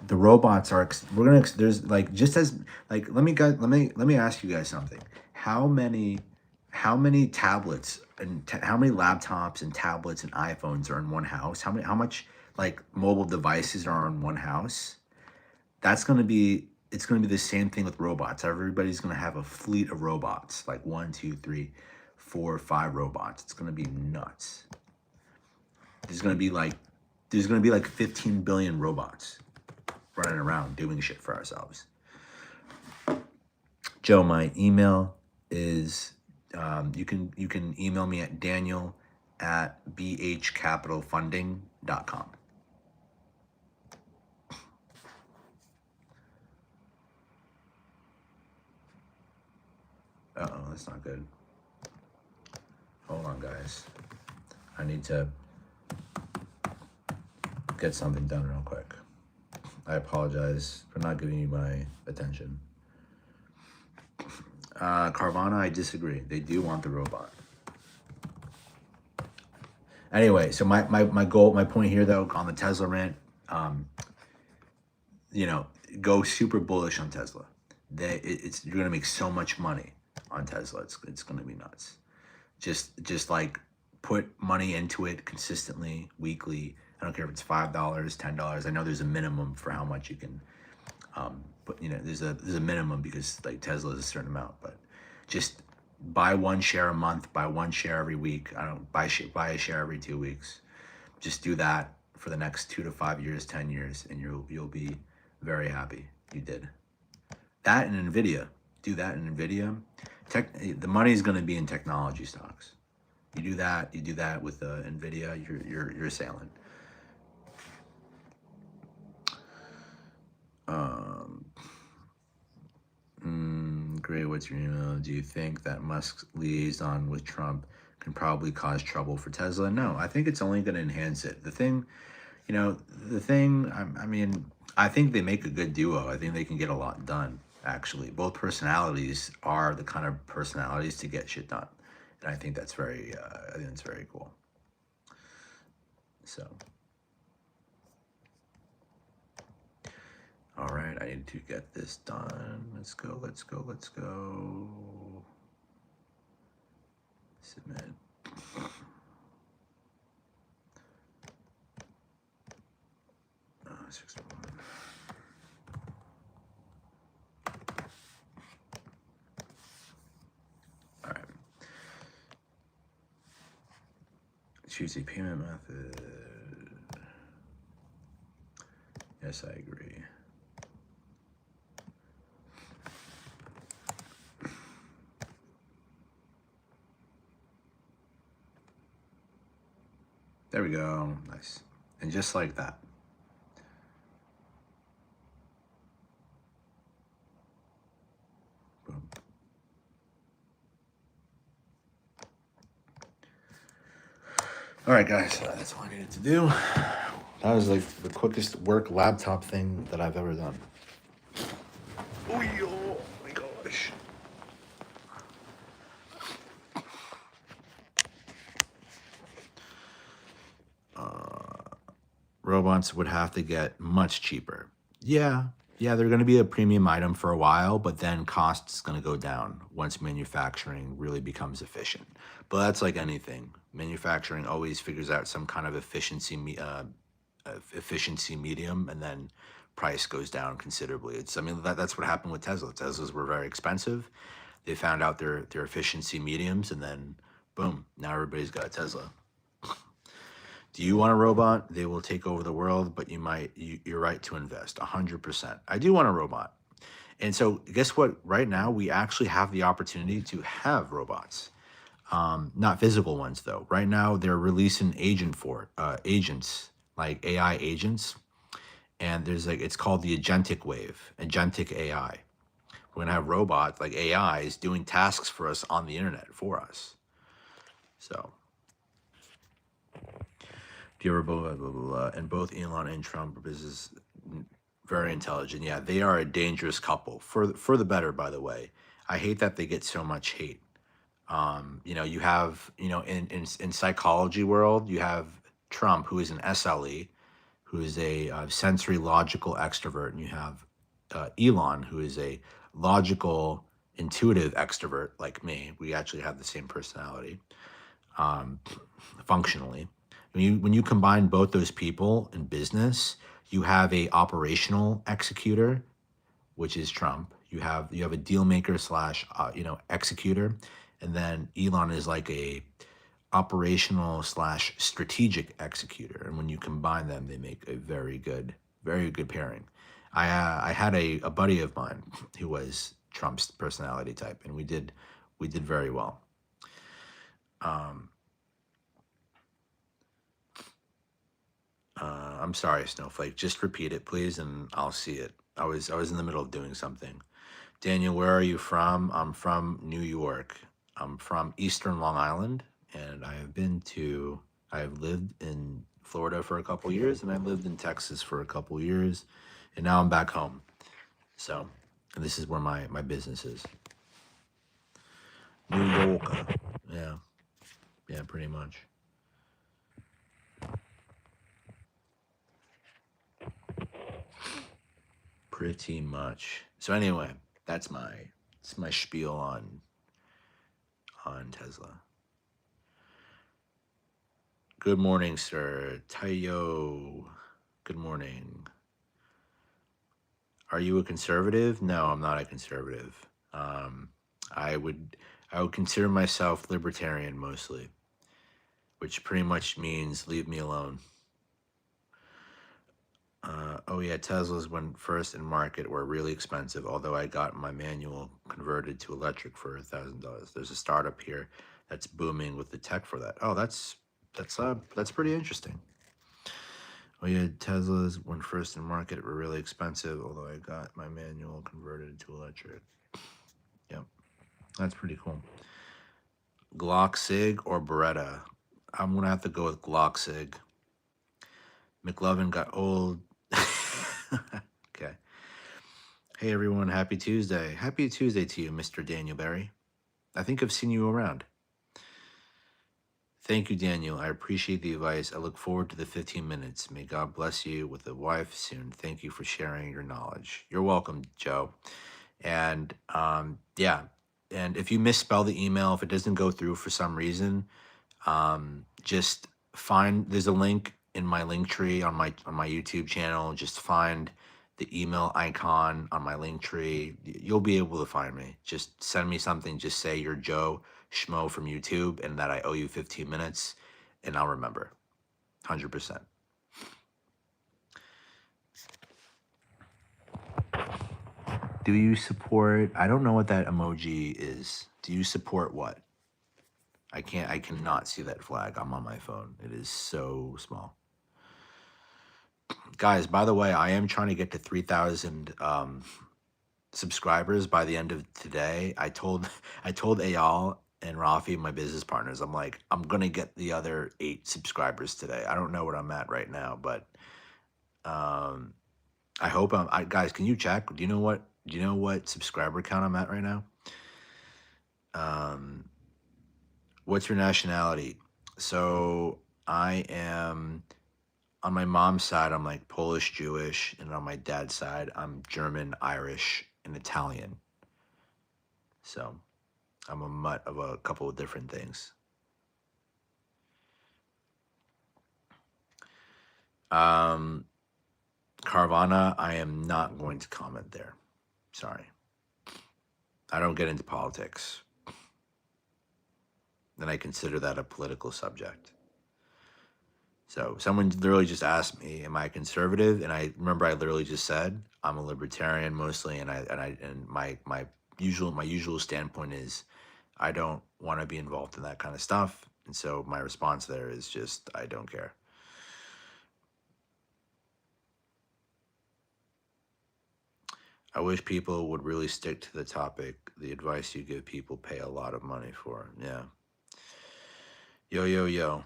The robots are there's like, just as, like, let me ask you guys something. How many tablets and how many laptops and tablets and iPhones are in one house? How much like mobile devices are in one house? It's going to be the same thing with robots. Everybody's going to have a fleet of robots, like one, two, three, four, five robots. It's going to be nuts. There's going to be like there's going to be like 15 billion robots running around doing shit for ourselves. Joe, my email is you can email me at Daniel at bhcapitalfunding.com. Uh-oh, that's not good. Hold on, guys. I need to get something done real quick. I apologize for not giving you my attention. Carvana, I disagree. They do want the robot. Anyway, so my point here, though, on the Tesla rant, go super bullish on Tesla. You're gonna make so much money on Tesla. It's gonna be nuts. Just like put money into it consistently, weekly. I don't care if it's $5, $10. I know there's a minimum for how much you can but there's a minimum because like Tesla is a certain amount, but just buy one share a month, buy one share every week. I don't buy a share every 2 weeks. Just do that for the next 2 to 5 years, 10 years, and you'll be very happy you did. That and Nvidia. Do that in Nvidia. The money is going to be in technology stocks. You do that with Nvidia, you're sailing. Great, what's your email? Do you think that Musk's liaison with Trump can probably cause trouble for Tesla? No, I think it's only going to enhance it. I think they make a good duo. I think they can get a lot done, actually. Both personalities are the kind of personalities to get shit done. And I think that's very cool. So. All right, I need to get this done. Let's go. Submit. Oh, 61. All right. Choose a payment method. Yes, I agree. There we go. Nice. And just like that. Boom. All right, guys. That's all I needed to do. That was like the quickest work laptop thing that I've ever done. Oh my gosh. Robots would have to get much cheaper. Yeah, they're going to be a premium item for a while, but then cost is going to go down once manufacturing really becomes efficient. But that's like anything. Manufacturing always figures out some kind of efficiency medium, and then price goes down considerably. That's what happened with Tesla. Teslas were very expensive. They found out their efficiency mediums, and then boom, now everybody's got a Tesla. Do you want a robot? They will take over the world, but you're right to invest 100%. I do want a robot. And so guess what? Right now, we actually have the opportunity to have robots. Not physical ones, though. Right now, they're releasing agents, like AI agents. And it's called the agentic wave, agentic AI. We're going to have robots, like AIs, doing tasks for us on the internet for us. So. Do you ever blah, blah, blah, blah, and both Elon and Trump are business very intelligent. Yeah, they are a dangerous couple for the better, by the way. I hate that they get so much hate. You have, in psychology world, you have Trump, who is an SLE, who is a sensory logical extrovert, and you have Elon, who is a logical intuitive extrovert like me. We actually have the same personality, functionally. When you combine both those people in business, you have a operational executor, which is Trump. You have a deal maker / executor, and then Elon is like a operational / strategic executor. And when you combine them, they make a very good pairing. I had a buddy of mine who was Trump's personality type, and we did very well. I'm sorry, Snowflake. Just repeat it, please, and I'll see it. I was in the middle of doing something. Daniel, where are you from? I'm from New York. I'm from Eastern Long Island, and I have lived in Florida for a couple years, and I lived in Texas for a couple years, and now I'm back home. So, and this is where my business is. New York. Yeah. Yeah, pretty much. Pretty much. So anyway, it's my spiel on Tesla. Good morning, sir. Tayo. Good morning. Are you a conservative? No, I'm not a conservative. Um, I would I would consider myself libertarian mostly, which pretty much means leave me alone. Oh yeah, Teslas when first in market were really expensive. Although I got my manual converted to electric for $1,000. There's a startup here that's booming with the tech for that. Oh, that's pretty interesting. Oh yeah, Teslas when first in market were really expensive. Although I got my manual converted to electric. Yep, that's pretty cool. Glock Sig or Beretta? I'm gonna have to go with Glock Sig. McLovin got old. Okay. Hey everyone, happy Tuesday. Happy Tuesday to you, Mr. Daniel Berry. I think I've seen you around. Thank you, Daniel. I appreciate the advice. I look forward to the 15 minutes. May God bless you with a wife soon. Thank you for sharing your knowledge. You're welcome, Joe. And yeah, and if you misspell the email, if it doesn't go through for some reason, just find there's a link in my link tree on my YouTube channel. Just find the email icon on my link tree. You'll be able to find me. Just send me something. Just say you're Joe Schmo from YouTube and that I owe you 15 minutes, and I'll remember 100%. Do you support? I don't know what that emoji is. Do you support what? I cannot see that flag. I'm on my phone. It is so small. Guys, by the way, I am trying to get to 3,000 subscribers by the end of today. I told Ayal and Rafi, my business partners, I'm like, I'm gonna get the other 8 subscribers today. I don't know what I'm at right now, but I hope guys, can you check? Do you know what subscriber count I'm at right now? What's your nationality? So I am on my mom's side, I'm like Polish Jewish, and on my dad's side, I'm German, Irish, and Italian. So I'm a mutt of a couple of different things. Carvana, I am not going to comment there. Sorry. I don't get into politics. And I consider that a political subject. So someone literally just asked me, "Am I conservative?" And I remember I literally just said, "I'm a libertarian mostly," and my usual standpoint is, I don't want to be involved in that kind of stuff. And so my response there is just, I don't care. I wish people would really stick to the topic. The advice you give people pay a lot of money for. Yeah. Yo, yo, yo.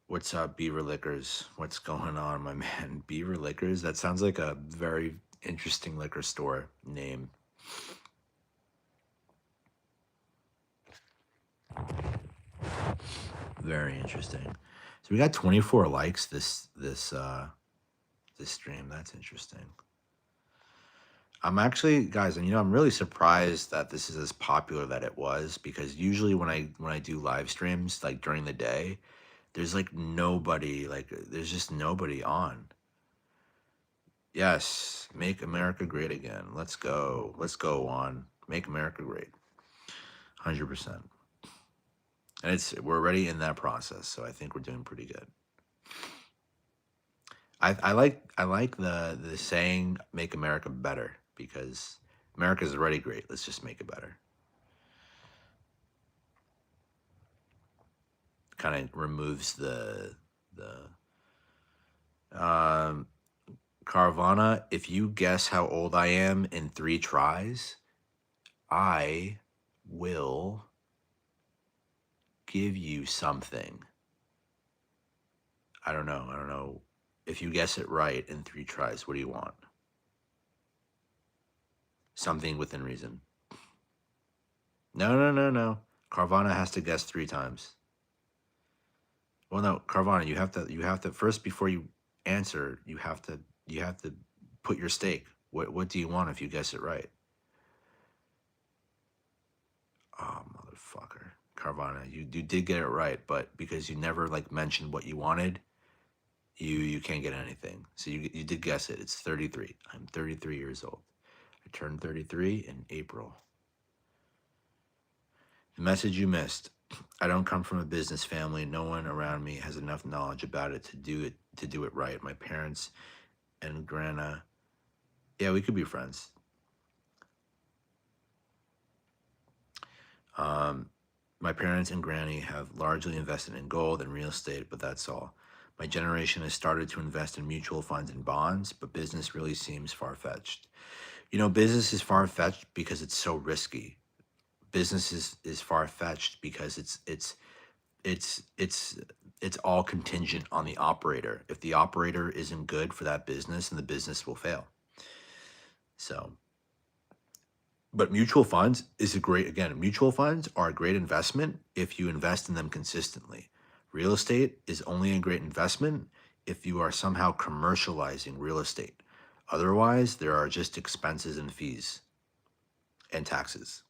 What's up, Beaver Liquors? What's going on, my man? Beaver Liquors? That sounds like a very interesting liquor store name. Very interesting. So we got 24 likes this stream. That's interesting. I'm actually, guys, and I'm really surprised that this is as popular that it was, because usually when I do live streams like during the day, there's like nobody, like there's just nobody on. Yes, make America great again. Let's go. Let's go on. Make America great. 100%. And we're already in that process, so I think we're doing pretty good. I like the saying "Make America better," because America's already great. Let's just make it better. Kind of removes the Um, Carvana, if you guess how old I am in 3 tries, I will give you something. I don't know. I don't know. If you guess it right in 3 tries, what do you want? Something within reason. No, no, no, no. Carvana has to guess 3 times. Well, no, Carvana, you have to first before you answer, you have to put your stake. What do you want if you guess it right? Oh, motherfucker. Carvana, you did get it right, but because you never like mentioned what you wanted, you can't get anything. So you did guess it. It's 33. I'm 33 years old. I turned 33 in April. The message you missed. I don't come from a business family. No one around me has enough knowledge about it to do it right. My parents and grandma. Yeah, we could be friends. Um, my parents and granny have largely invested in gold and real estate, but that's all. My generation has started to invest in mutual funds and bonds, but business really seems far fetched. Business is far fetched because it's so risky. Business is far fetched because it's it's it's all contingent on the operator. If the operator isn't good for that business, then the business will fail. So, but mutual funds are a great investment if you invest in them consistently. Real estate is only a great investment if you are somehow commercializing real estate. Otherwise, there are just expenses and fees and taxes.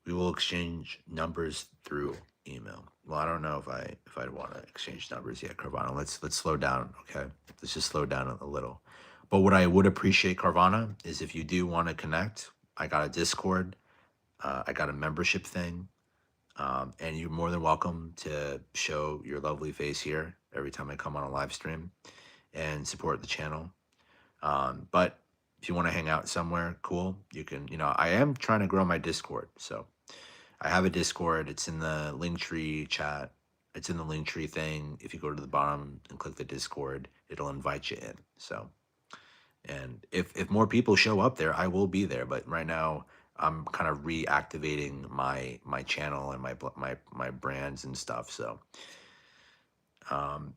We will exchange numbers through email. Well, I don't know if I'd want to exchange numbers yet, Carvana. Let's slow down, okay? Let's just slow down a little. But what I would appreciate, Carvana, is if you do want to connect. I got a Discord. I got a membership thing, and you're more than welcome to show your lovely face here every time I come on a live stream and support the channel. But if you want to hang out somewhere, cool. You can. I am trying to grow my Discord, so I have a Discord. It's in the Linktree chat. It's in the Linktree thing. If you go to the bottom and click the Discord, it'll invite you in. So, and if more people show up there, I will be there. But right now, I'm kind of reactivating my channel and my brands and stuff. So, um,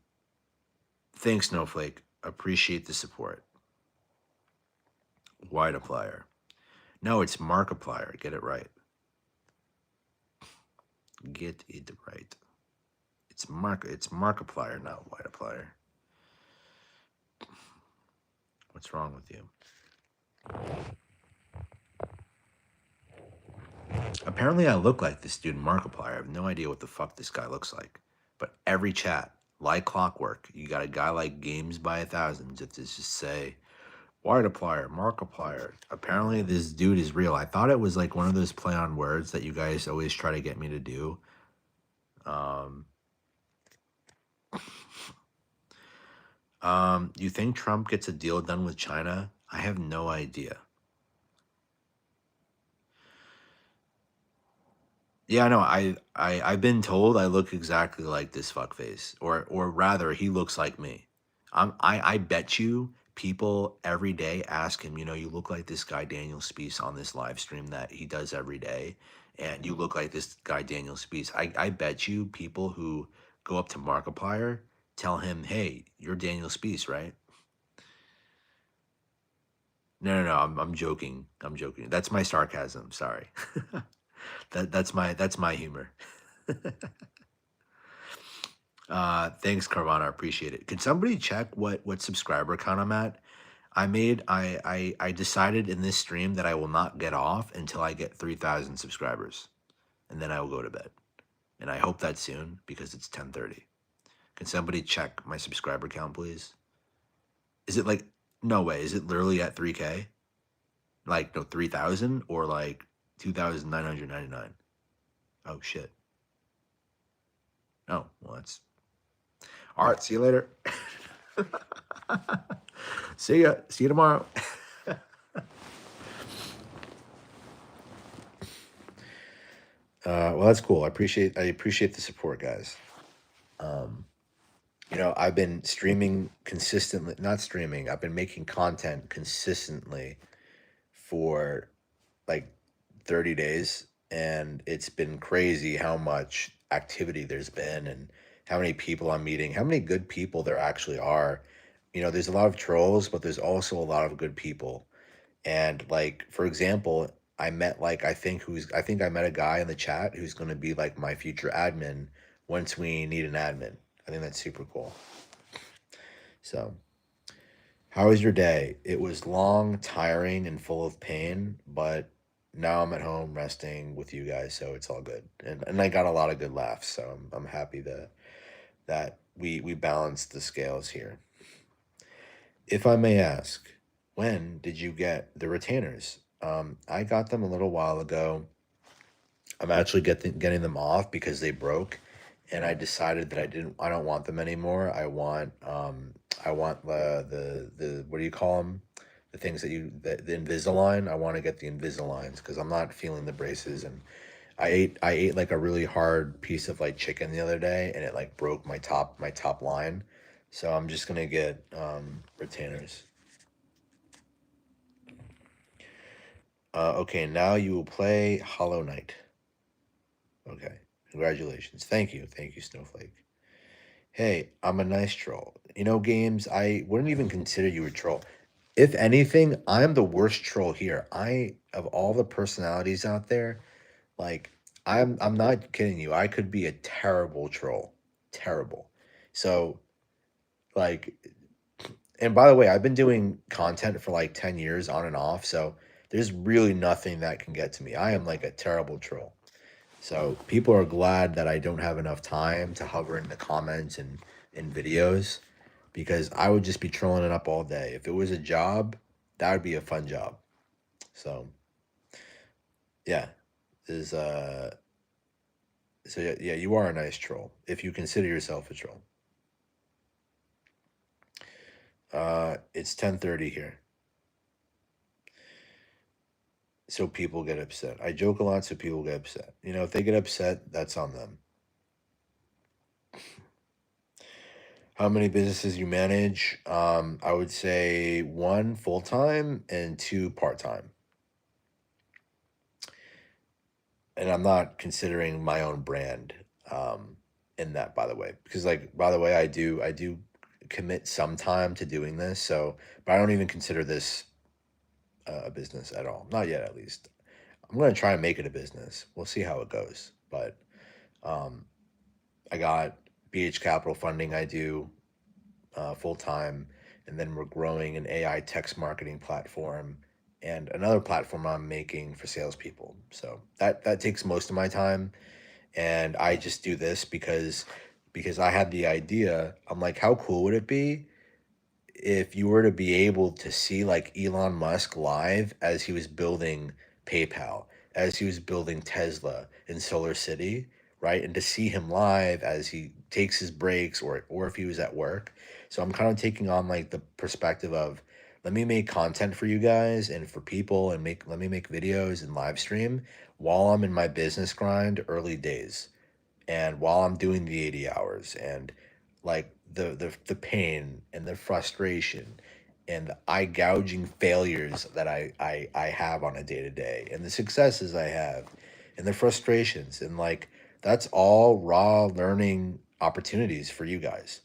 thanks, Snowflake. Appreciate the support. Wideapplier. No, it's Markiplier. Get it right. Get it right. It's Markiplier, not Wideapplier. What's wrong with you? Apparently, I look like this dude Markiplier. I have no idea what the fuck this guy looks like. But every chat, like clockwork, you got a guy like Games by 1,000 that just say, Wideapplier, Markiplier. Apparently, this dude is real. I thought it was like one of those play on words that you guys always try to get me to do. You think Trump gets a deal done with China? I have no idea. Yeah, no, I've been told I look exactly like this fuckface, or rather, he looks like me. I bet you people every day ask him, you look like this guy Daniel Speiss on this live stream that he does every day, and you look like this guy Daniel Speiss. I bet you people who go up to Markiplier tell him, hey, you're Daniel Speiss, right? No, no, no, I'm joking. I'm joking. That's my sarcasm. Sorry. That's my humor. Thanks, Carvana. I appreciate it. Could somebody check what subscriber count I'm at? I decided in this stream that I will not get off until I get 3,000 subscribers, and then I will go to bed. And I hope that soon because it's 10:30. Can somebody check my subscriber count, please? Is it like no way? Is it literally at 3K? Like no 3,000 or like 2,999? Oh shit. Oh well, that's all right. See you later. See ya. See you tomorrow. Well, that's cool. I appreciate the support, guys. I've been streaming consistently, not streaming, I've been making content consistently for like 30 days, and it's been crazy how much activity there's been and how many people I'm meeting, how many good people there actually are. There's a lot of trolls, but there's also a lot of good people. And like, for example, I met like I think I met a guy in the chat who's going to be like my future admin once we need an admin. I think that's super cool. So, how was your day? It was long, tiring, and full of pain, but now I'm at home resting with you guys, so it's all good. And I got a lot of good laughs, so I'm happy that we balanced the scales here. If I may ask, when did you get the retainers? I got them a little while ago. I'm actually getting them off because they broke, and I decided that I don't want them anymore. I want the what do you call them? The things the Invisalign. I want to get the Invisaligns because I'm not feeling the braces, and I ate like a really hard piece of like chicken the other day, and it like broke my top line. So I'm just gonna get retainers. Okay, now you will play Hollow Knight. Okay, congratulations. Thank you, Snowflake. Hey, I'm a nice troll. Games, I wouldn't even consider you a troll. If anything, I'm the worst troll here. Of all the personalities out there, like, I'm not kidding you. I could be a terrible troll. Terrible. So, like, and by the way, I've been doing content for like 10 years on and off, so there's really nothing that can get to me. I am like a terrible troll. So people are glad that I don't have enough time to hover in the comments and in videos because I would just be trolling it up all day. If it was a job, that would be a fun job. So yeah, is so yeah, you are a nice troll if you consider yourself a troll. It's 10:30 here. So people get upset. I joke a lot so people get upset. If they get upset, that's on them. How many businesses you manage? I would say one full time and two part time. And I'm not considering my own brand in that, by the way, because like by the way, I do commit some time to doing this. So, but I don't even consider this a business at all. Not yet, at least. I'm gonna try and make it a business. We'll see how it goes. But um, I got BH Capital funding. I do full time, and then we're growing an AI text marketing platform and another platform I'm making for salespeople. So that takes most of my time, and I just do this because I had the idea. I'm like, how cool would it be if you were to be able to see like Elon Musk live as he was building PayPal, as he was building Tesla in Solar City, right? And to see him live as he takes his breaks or if he was at work. So I'm kind of taking on like the perspective of let me make content for you guys and for people and make let me make videos and live stream while I'm in my business grind early days and while I'm doing the 80 hours and like the pain and the frustration and the eye gouging failures that I have on a day to day and the successes I have and the frustrations and like that's all raw learning opportunities for you guys.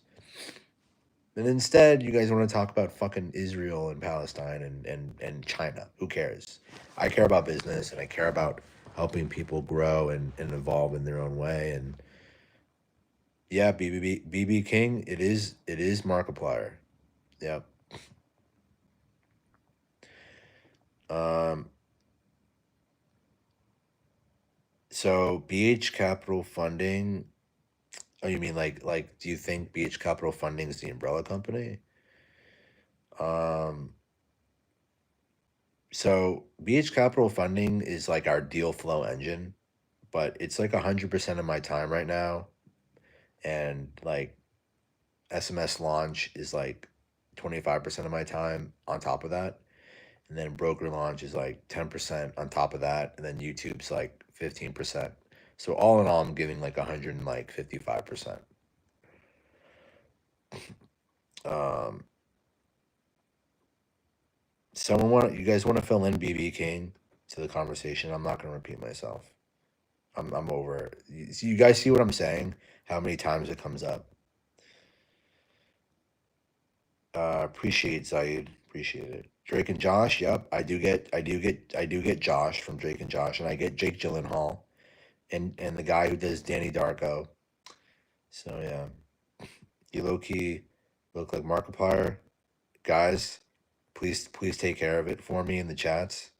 And instead, you guys want to talk about fucking Israel and Palestine and China. Who cares? I care about business and I care about helping people grow and evolve in their own way. And yeah, BB King, it is Markiplier. Yep. Um, so BH Capital Funding. Oh, you mean like? Do you think BH Capital Funding is the umbrella company? Um, so BH Capital Funding is like our deal flow engine, but it's like 100% of my time right now, and like SMS launch is like 25% of my time on top of that. And then broker launch is like 10% on top of that, and then YouTube's like 15%. So all in all, I'm giving like 155%. Um, you guys want to fill in BB King to the conversation? I'm not going to repeat myself. I'm over it. You guys see what I'm saying? How many times it comes up? Appreciate Zaid. Appreciate it. Drake and Josh. Yep, I do get Josh from Drake and Josh, and I get Jake Gyllenhaal, and the guy who does Danny Darko. So yeah, you low key look like Markiplier, guys. Please take care of it for me in the chats.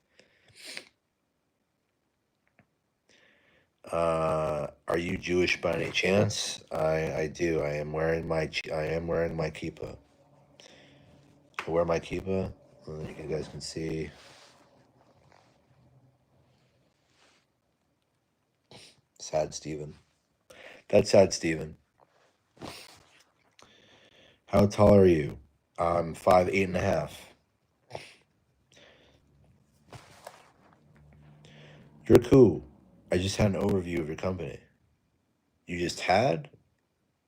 Are you Jewish by any chance? I do. I am wearing my kippah. I wear my kippah. You guys can see. Sad Steven. That's sad Steven. How tall are you? I'm 5'8.5". You're cool. I just had an overview of your company. You just had,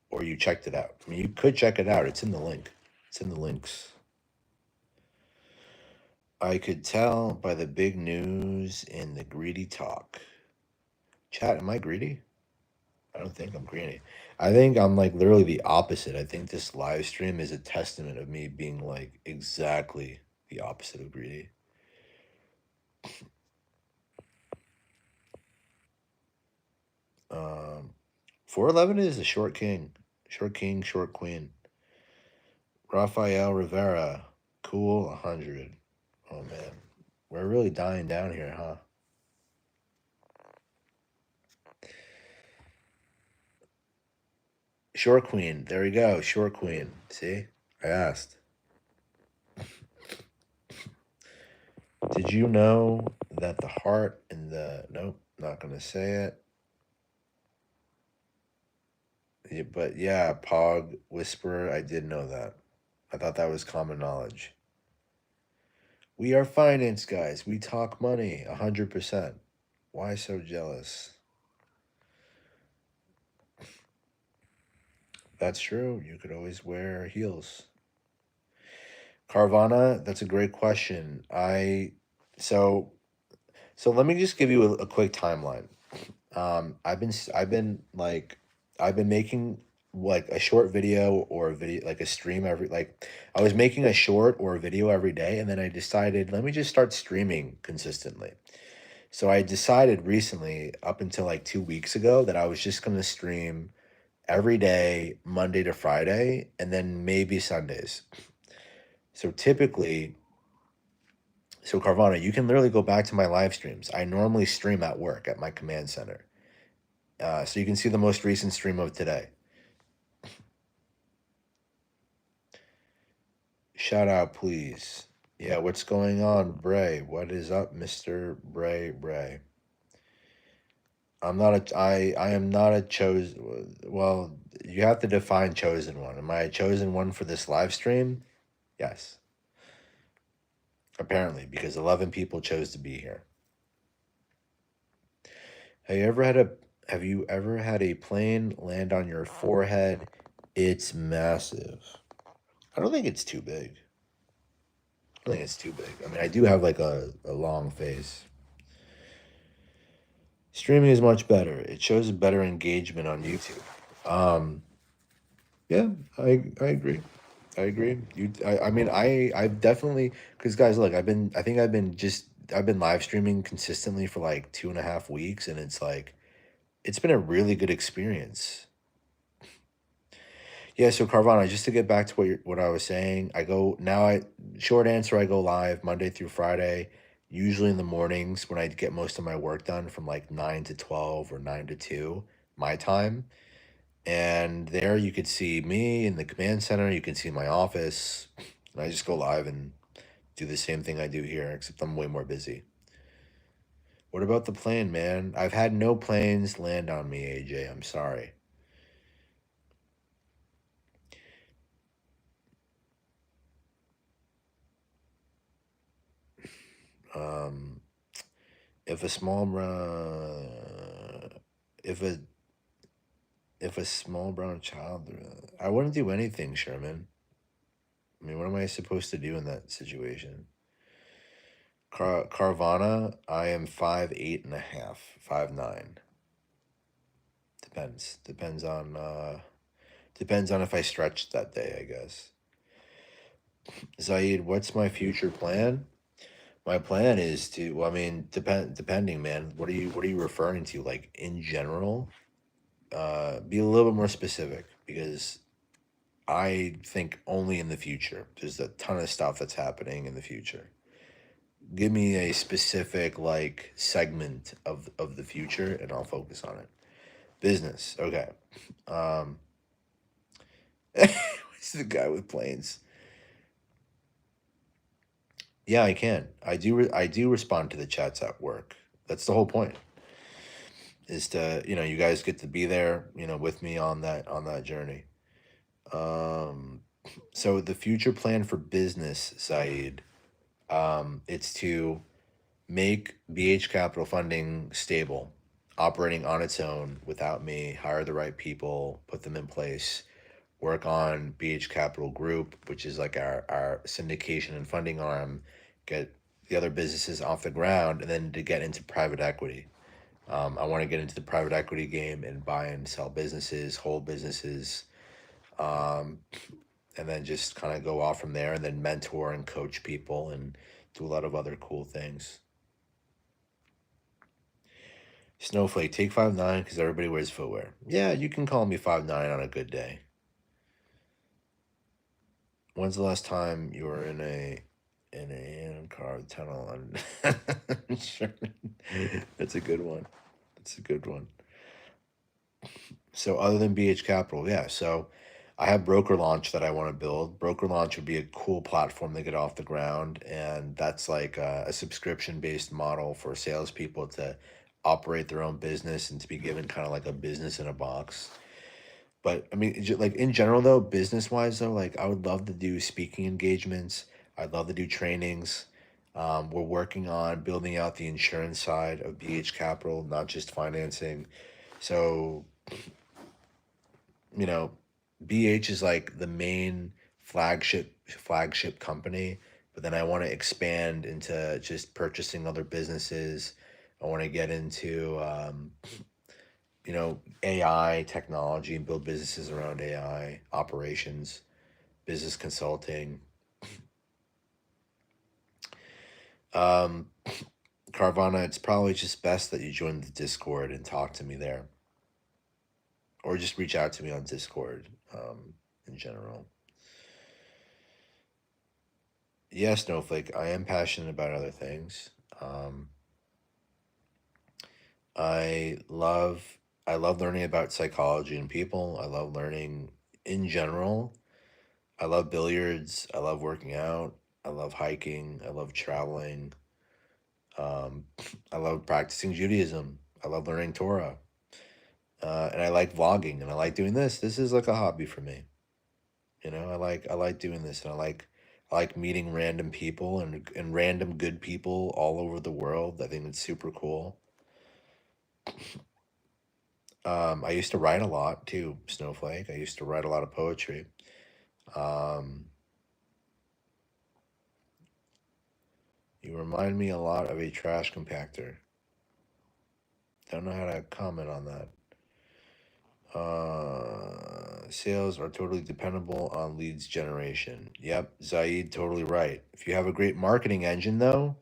or you checked it out? I mean, you could check it out. It's in the link. It's in the links. I could tell by the big news and the greedy talk. Chat, am I greedy? I don't think I'm greedy. I think I'm like literally the opposite. I think this live stream is a testament of me being like exactly the opposite of greedy. Um, 411 is a short king. Short king, short queen. Rafael Rivera, cool 100. Oh man, we're really dying down here, huh? Short queen, there we go. Short queen. See, I asked. Did you know that the heart and the nope, not gonna say it. Yeah, but yeah, Pog Whisperer, I did know that. I thought that was common knowledge. We are finance guys. We talk money 100%. Why so jealous? That's true. You could always wear heels. Carvana, that's a great question. So so let me just give you a quick timeline. I've been like I've been making like a short video or a video like a stream every like I was making a short or a video every day, and then I decided let me just start streaming consistently. So I decided recently up until like 2 weeks ago that I was just going to stream every day Monday to Friday and then maybe Sundays. So typically, so Carvana, you can literally go back to my live streams. I normally stream at work at my command center. So you can see the most recent stream of today. Shout out, please. Yeah, what's going on, Bray? What is up, Mr. Bray? I am not a chosen. Well, you have to define chosen one. Am I a chosen one for this live stream? Yes. Apparently, because 11 people chose to be here. Have you ever had a plane land on your forehead? It's massive. I don't think it's too big. I don't think it's too big. I mean, I do have like a long face. Streaming is much better. It shows better engagement on YouTube. Um, yeah, I agree. I agree. I mean, I've definitely because guys, look, I've been live streaming consistently for like 2.5 weeks, and it's like it's been a really good experience. Yeah, so Carvana, just to get back to what I was saying, I go now. I short answer, I go live Monday through Friday, usually in the mornings when I get most of my work done from like 9 to 12 or 9 to 2 my time. And there you could see me in the command center. You can see my office. And I just go live and do the same thing I do here, except I'm way more busy. What about the plane, man? I've had no planes land on me, AJ. I'm sorry. Um, if a small if a If a small brown child, I wouldn't do anything, Sherman. I mean, what am I supposed to do in that situation? Carvana, I am 5'8.5", 5'9". Depends on if I stretched that day, I guess. Zaid, what's my future plan? My plan is to, well, I mean, depending, man. What are you referring to? Like in general? Be a little bit more specific because I think only in the future. There's a ton of stuff that's happening in the future. Give me a specific like segment of the future and I'll focus on it. Business, okay. Um, who's the guy with planes? Yeah, I can. I do respond to the chats at work. That's the whole point. Is to, you guys get to be there, with me on that journey. Um, so the future plan for business, Saeed, it's to make BH Capital Funding stable, operating on its own without me, hire the right people, put them in place, work on BH Capital Group, which is like our syndication and funding arm, get the other businesses off the ground, and then to get into private equity. I want to get into the private equity game and buy and sell businesses, hold businesses, um, and then just kind of go off from there and then mentor and coach people and do a lot of other cool things. Snowflake, take 5'9" because everybody wears footwear. Yeah, you can call me 5'9" on a good day. When's the last time you were in a hand-carved tunnel on That's a good one. That's a good one. So other than BH Capital, yeah. So I have Broker Launch that I want to build. Broker Launch would be a cool platform to get off the ground, and that's like a subscription-based model for salespeople to operate their own business and to be given kind of like a business in a box. But I mean, like in general though, business-wise though, like I would love to do speaking engagements. I'd love to do trainings. We're working on building out the insurance side of BH Capital, not just financing. So you know, BH is like the main flagship company, but then I want to expand into just purchasing other businesses. I want to get into AI technology and build businesses around AI operations, business consulting. Um, Carvana, it's probably just best that you join the Discord and talk to me there, or just reach out to me on Discord in general. Yeah, Snowflake, I am passionate about other things. Um, I love I love learning about psychology and people. I love learning in general. I love billiards. I love working out. I love hiking. I love traveling. Um, I love practicing Judaism. I love learning Torah. And I like vlogging and I like doing this. This is like a hobby for me. I like doing this and I like meeting random people and random good people all over the world. I think it's super cool. I used to write a lot too, Snowflake. I used to write a lot of poetry. Um, you remind me a lot of a trash compactor. Don't know how to comment on that. Sales are totally dependable on leads generation. Yep, Zaid, totally right. If you have a great marketing engine, though,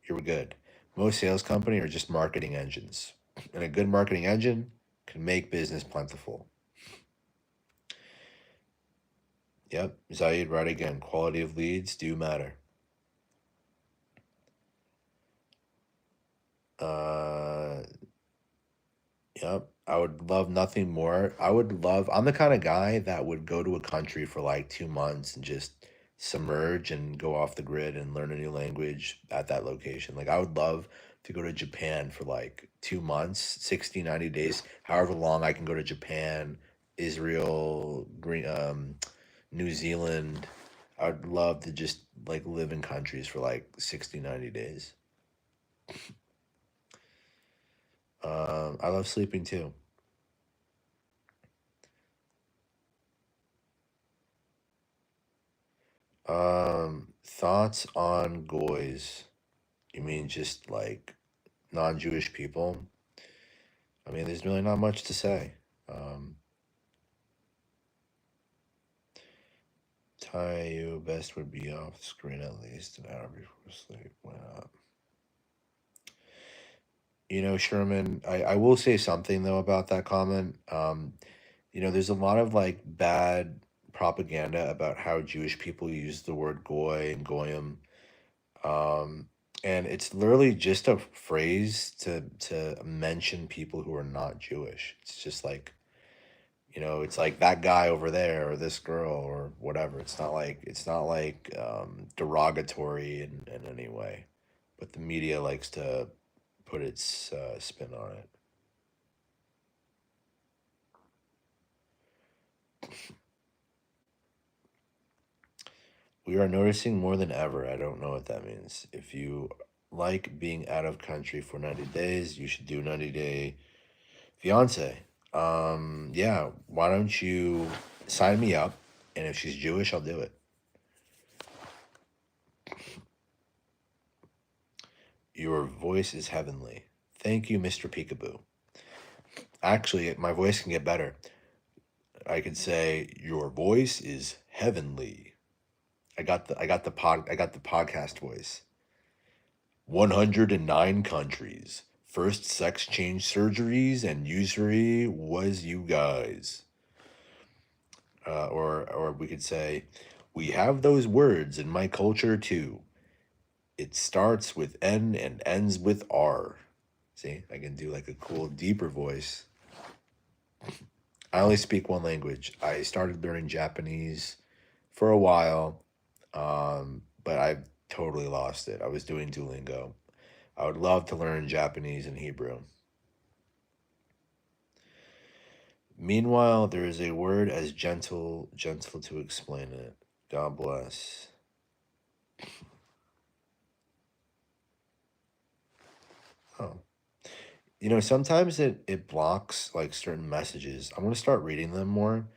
you're good. Most sales company are just marketing engines, and a good marketing engine can make business plentiful. Yep, Zaid, right again. Quality of leads do matter. Uh, Yep. I would love nothing more. I'm the kind of guy that would go to a country for like 2 months and just submerge and go off the grid and learn a new language at that location. Like, I would love to go to Japan for like 2 months, 60, 90 days, however long I can go to Japan, Israel, New Zealand. I would love to just like live in countries for like 60, 90 days. I love sleeping too. Thoughts on goys? You mean just like non-Jewish people? I mean, there's really not much to say. Um, you best would be off screen at least an hour before sleep. Why not? You know, Sherman, I will say something though about that comment. You know, there's a lot of like bad propaganda about how Jewish people use the word goy and goyim. Um, and it's literally just a phrase to mention people who are not Jewish. It's just like, you know, it's like that guy over there or this girl or whatever. It's not like derogatory in any way, but the media likes to put its spin on it. We are noticing more than ever. I don't know what that means. If you like being out of country for 90 days, you should do 90-day fiance. Yeah, why don't you sign me up? And if she's Jewish, I'll do it. Your voice is heavenly. Thank you, Mr. Peekaboo. Actually, my voice can get better. I could say your voice is heavenly. I got the podcast voice. 109 countries. First sex change surgeries and usury was you guys. Or we could say, we have those words in my culture too. It starts with N and ends with R. See, I can do like a cool, deeper voice. I only speak one language. I started learning Japanese for a while, but I've totally lost it. I was doing Duolingo. I would love to learn Japanese and Hebrew. Meanwhile, there is a word as gentle to explain it. God bless. Oh. You know, sometimes it blocks like certain messages. I'm gonna start reading them more.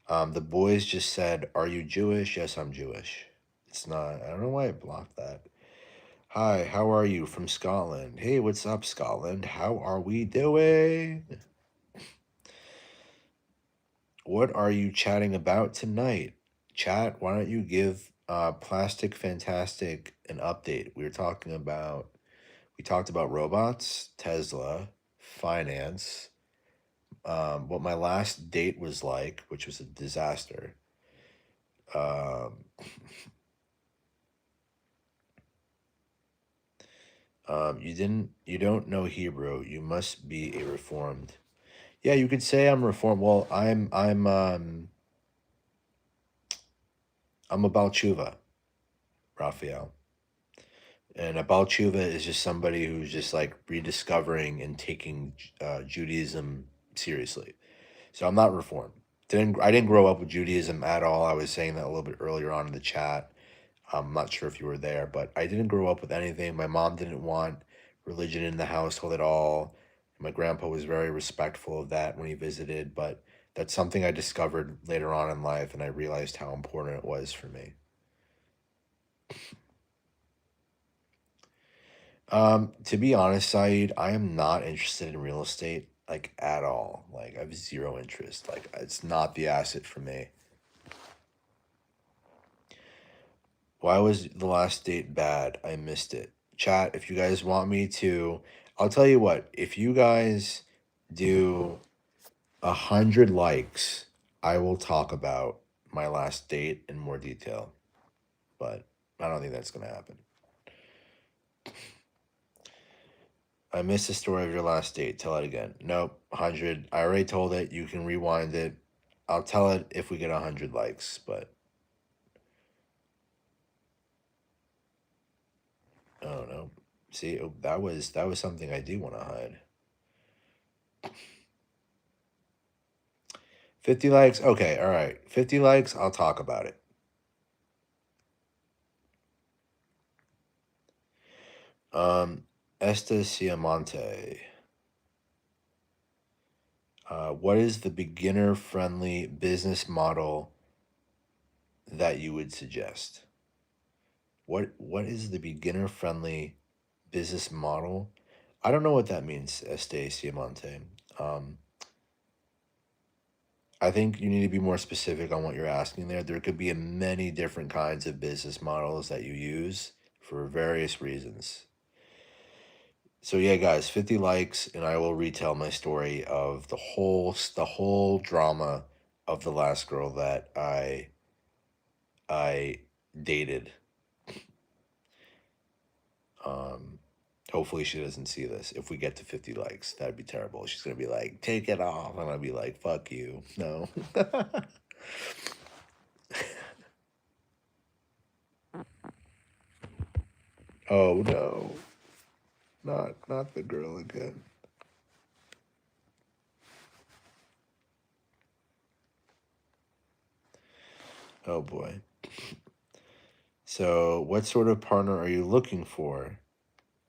The boys just said, "Are you Jewish?" Yes, I'm Jewish. It's not. I don't know why it blocked that. Hi, how are you from Scotland? Hey, what's up, Scotland? How are we doing? What are you chatting about tonight? Chat, why don't you give Plastic Fantastic an update? We talked about robots, Tesla, finance, what my last date was like, which was a disaster. Um, you don't know Hebrew. You must be a reformed. Yeah, you could say I'm reformed. Well, I'm a Baal Tshuva, Raphael. And a Baal Tshuva is just somebody who's just like rediscovering and taking Judaism seriously. So I'm not reformed. I didn't grow up with Judaism at all. I was saying that a little bit earlier on in the chat. I'm not sure if you were there, but I didn't grow up with anything. My mom didn't want religion in the household at all. My grandpa was very respectful of that when he visited, but that's something I discovered later on in life, and I realized how important it was for me. To be honest, Saeed, I am not interested in real estate like at all. Like I have zero interest. Like it's not the asset for me. Why was the last date bad? I missed it. Chat, if you guys want me to, I'll tell you what, if you guys do 100 likes, I will talk about my last date in more detail. But I don't think that's gonna happen. I missed the story of your last date. Tell it again. Nope, 100. I already told it. You can rewind it. I'll tell it if we get 100 likes, but I don't know. See, that was something I do want to hide. 50 likes. Okay, all right. 50 likes, I'll talk about it. Esta Siamonte. What is the beginner friendly business model that you would suggest? what is the beginner friendly business model? I don't know what that means, Este Monte. Um, I think you need to be more specific on what you're asking there. There could be many different kinds of business models that you use for various reasons. So yeah, guys, 50 likes and I will retell my story of the whole drama of the last girl that I dated. Um Hopefully she doesn't see this. If we get to 50 likes, that'd be terrible. She's going to be like, "Take it off." And I'll be like, "Fuck you." No. Oh no. Not the girl again. Oh boy. So, what sort of partner are you looking for?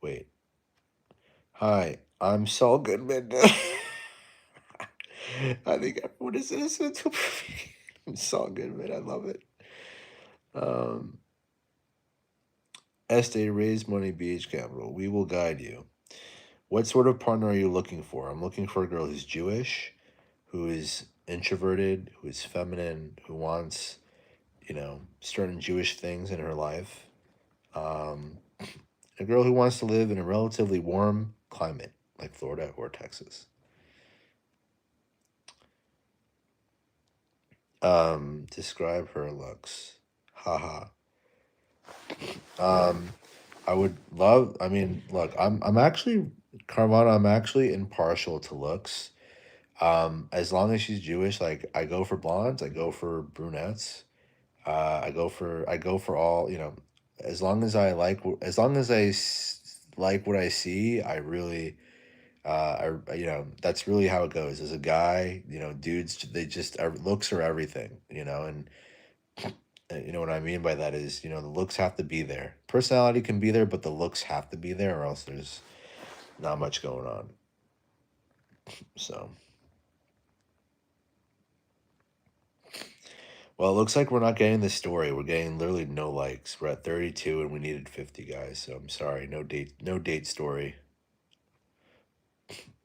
Wait. Hi, I'm Saul Goodman. I think everyone is innocent until proven. I'm Saul Goodman. I love it. Um, Este, raise money, BH Capital. We will guide you. What sort of partner are you looking for? I'm looking for a girl who's Jewish, who is introverted, who is feminine, who wants, certain Jewish things in her life. Um, a girl who wants to live in a relatively warm climate like Florida or Texas. Describe her looks. Haha. Um, I would love. I mean, look, I'm actually Carvana. I'm actually impartial to looks. As long as she's Jewish, like I go for blondes, I go for brunettes. I go for all. As long as as long as like what I see, I really. That's really how it goes. As a guy, dudes, they just looks are everything. And you know what I mean by that is, the looks have to be there. Personality can be there, but the looks have to be there, or else there's not much going on. So, well, it looks like we're not getting this story. We're getting literally no likes. We're at 32 and we needed 50 guys. So I'm sorry, no date story.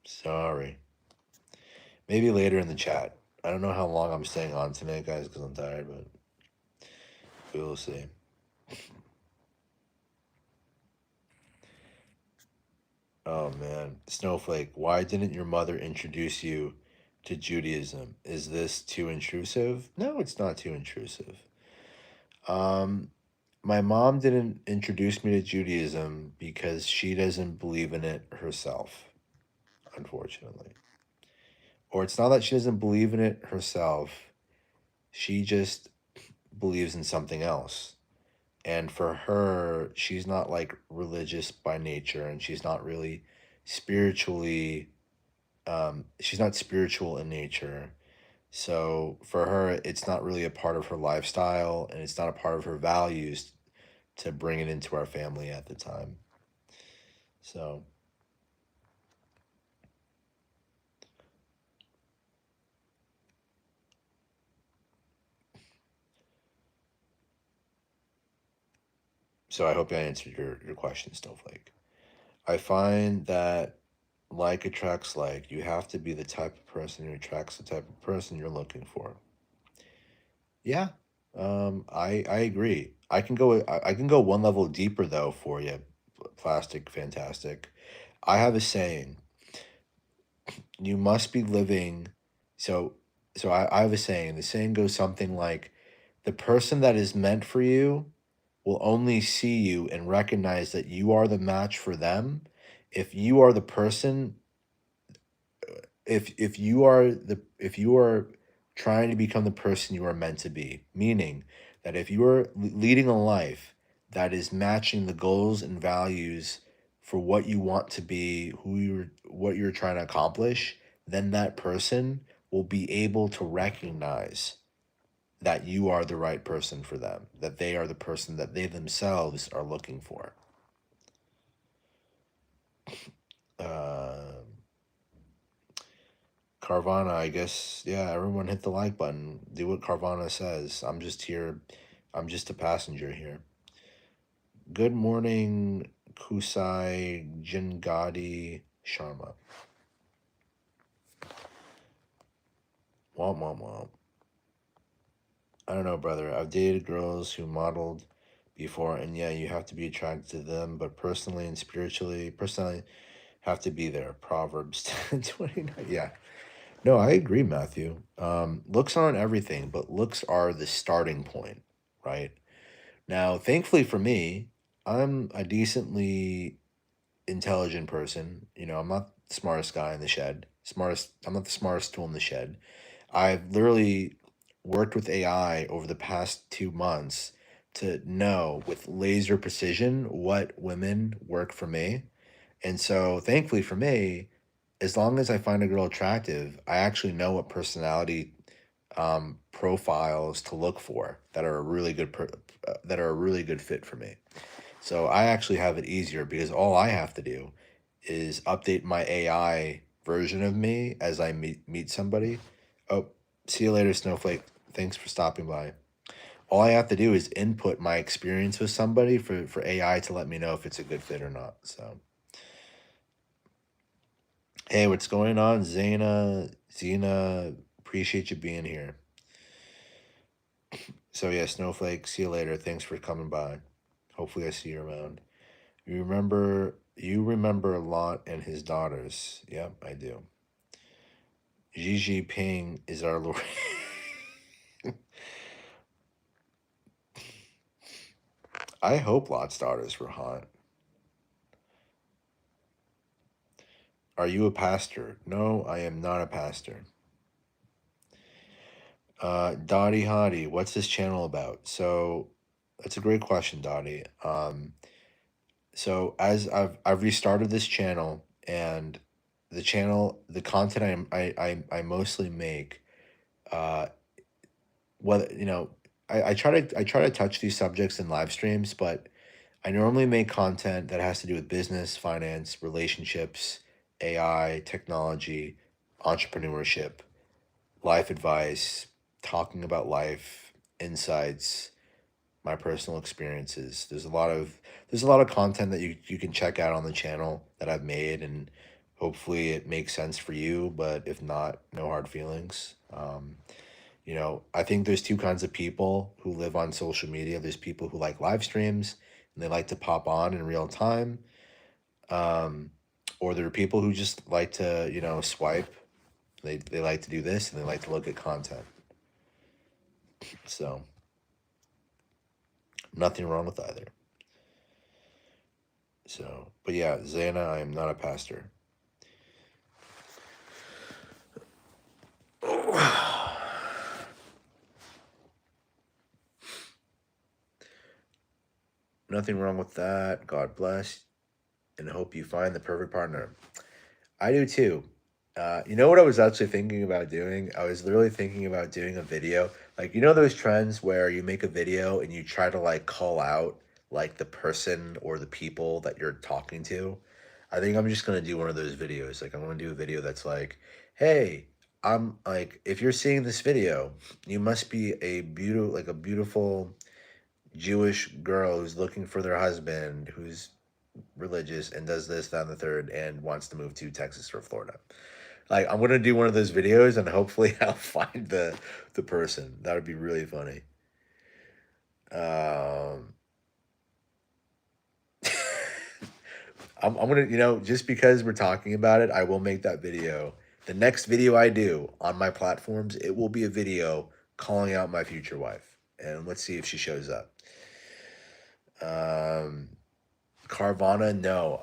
Sorry. Maybe later in the chat. I don't know how long I'm staying on tonight, guys, because I'm tired, but we will see. Oh man, Snowflake, why didn't your mother introduce you to Judaism? Is this too intrusive? No, it's not too intrusive. Um, my mom didn't introduce me to Judaism because she doesn't believe in it herself, unfortunately. Or it's not that she doesn't believe in it herself, she just believes in something else. And for her, she's not like religious by nature and she's not really spiritually she's not spiritual in nature. So for her, it's not really a part of her lifestyle and it's not a part of her values to bring it into our family at the time. So, so I hope I answered your question, Snowflake. I find that like attracts like. You have to be the type of person who attracts the type of person you're looking for. Yeah, I agree. I can go one level deeper though for you, plastic fantastic. I have a saying. You must be living. So so I have a saying. The saying goes something like, the person that is meant for you will only see you and recognize that you are the match for them if you are the person if you are trying to become the person you are meant to be, meaning that if you are leading a life that is matching the goals and values for what you want to be, what you're trying to accomplish, then that person will be able to recognize that you are the right person for them, that they are the person that they themselves are looking for. Uh, Carvana, I guess, yeah, everyone hit the like button. Do what Carvana says. I'm just here. I'm just a passenger here. Good morning, Kusai Jingadi Sharma. Womp womp womp. I don't know, brother. I've dated girls who modeled before, and yeah, you have to be attracted to them, but personally and personally, have to be there. Proverbs 10:29. Yeah. No, I agree, Matthew. Looks aren't everything, but looks are the starting point, right? Now, thankfully for me, I'm a decently intelligent person. You know, I'm not the smartest guy in the shed. I'm not the smartest tool in the shed. I've literally worked with AI over the past 2 months to know with laser precision what women work for me. And so, thankfully for me, as long as I find a girl attractive, I actually know what personality profiles to look for that are a that are a really good fit for me. So I actually have it easier because all I have to do is update my AI version of me as I meet somebody. Oh, see you later, Snowflake. Thanks for stopping by. All I have to do is input my experience with somebody for AI to let me know if it's a good fit or not. So, hey, what's going on, Zena? Appreciate you being here. So yeah, Snowflake. See you later. Thanks for coming by. Hopefully, I see you around. You remember Lot and his daughters. Yep, I do. Xi Jinping is our Lord. I hope Lot's daughters were hot. Are you a pastor? No, I am not a pastor. Dottie Hottie, what's this channel about? So that's a great question, Dottie. So as I've restarted this channel, and the content I mostly make, uh, what you know, I try to touch these subjects in live streams, but I normally make content that has to do with business, finance, relationships, AI, technology, entrepreneurship, life advice, talking about life, insights, my personal experiences. There's a lot of content that you can check out on the channel that I've made, and hopefully it makes sense for you, but if not, no hard feelings. I think there's two kinds of people who live on social media. There's people who like live streams and they like to pop on in real time. Um, or there are people who just like to, swipe. They like to do this and they like to look at content. So, nothing wrong with either. So, but yeah, Zana, I am not a pastor. Nothing wrong with that. God bless and hope you find the perfect partner. I do too. You know what I was actually thinking about doing? I was literally thinking about doing a video. Like, those trends where you make a video and you try to like call out like the person or the people that you're talking to. I think I'm just gonna do one of those videos. Like, I'm gonna do a video that's like, hey, I'm like, if you're seeing this video, you must be a beautiful Jewish girl who's looking for their husband, who's religious and does this, that, and the third, and wants to move to Texas or Florida. Like, I'm gonna do one of those videos, and hopefully, I'll find the person. That would be really funny. Um, I'm gonna, just because we're talking about it, I will make that video. The next video I do on my platforms, it will be a video calling out my future wife, and let's see if she shows up. Um, Carvana, no,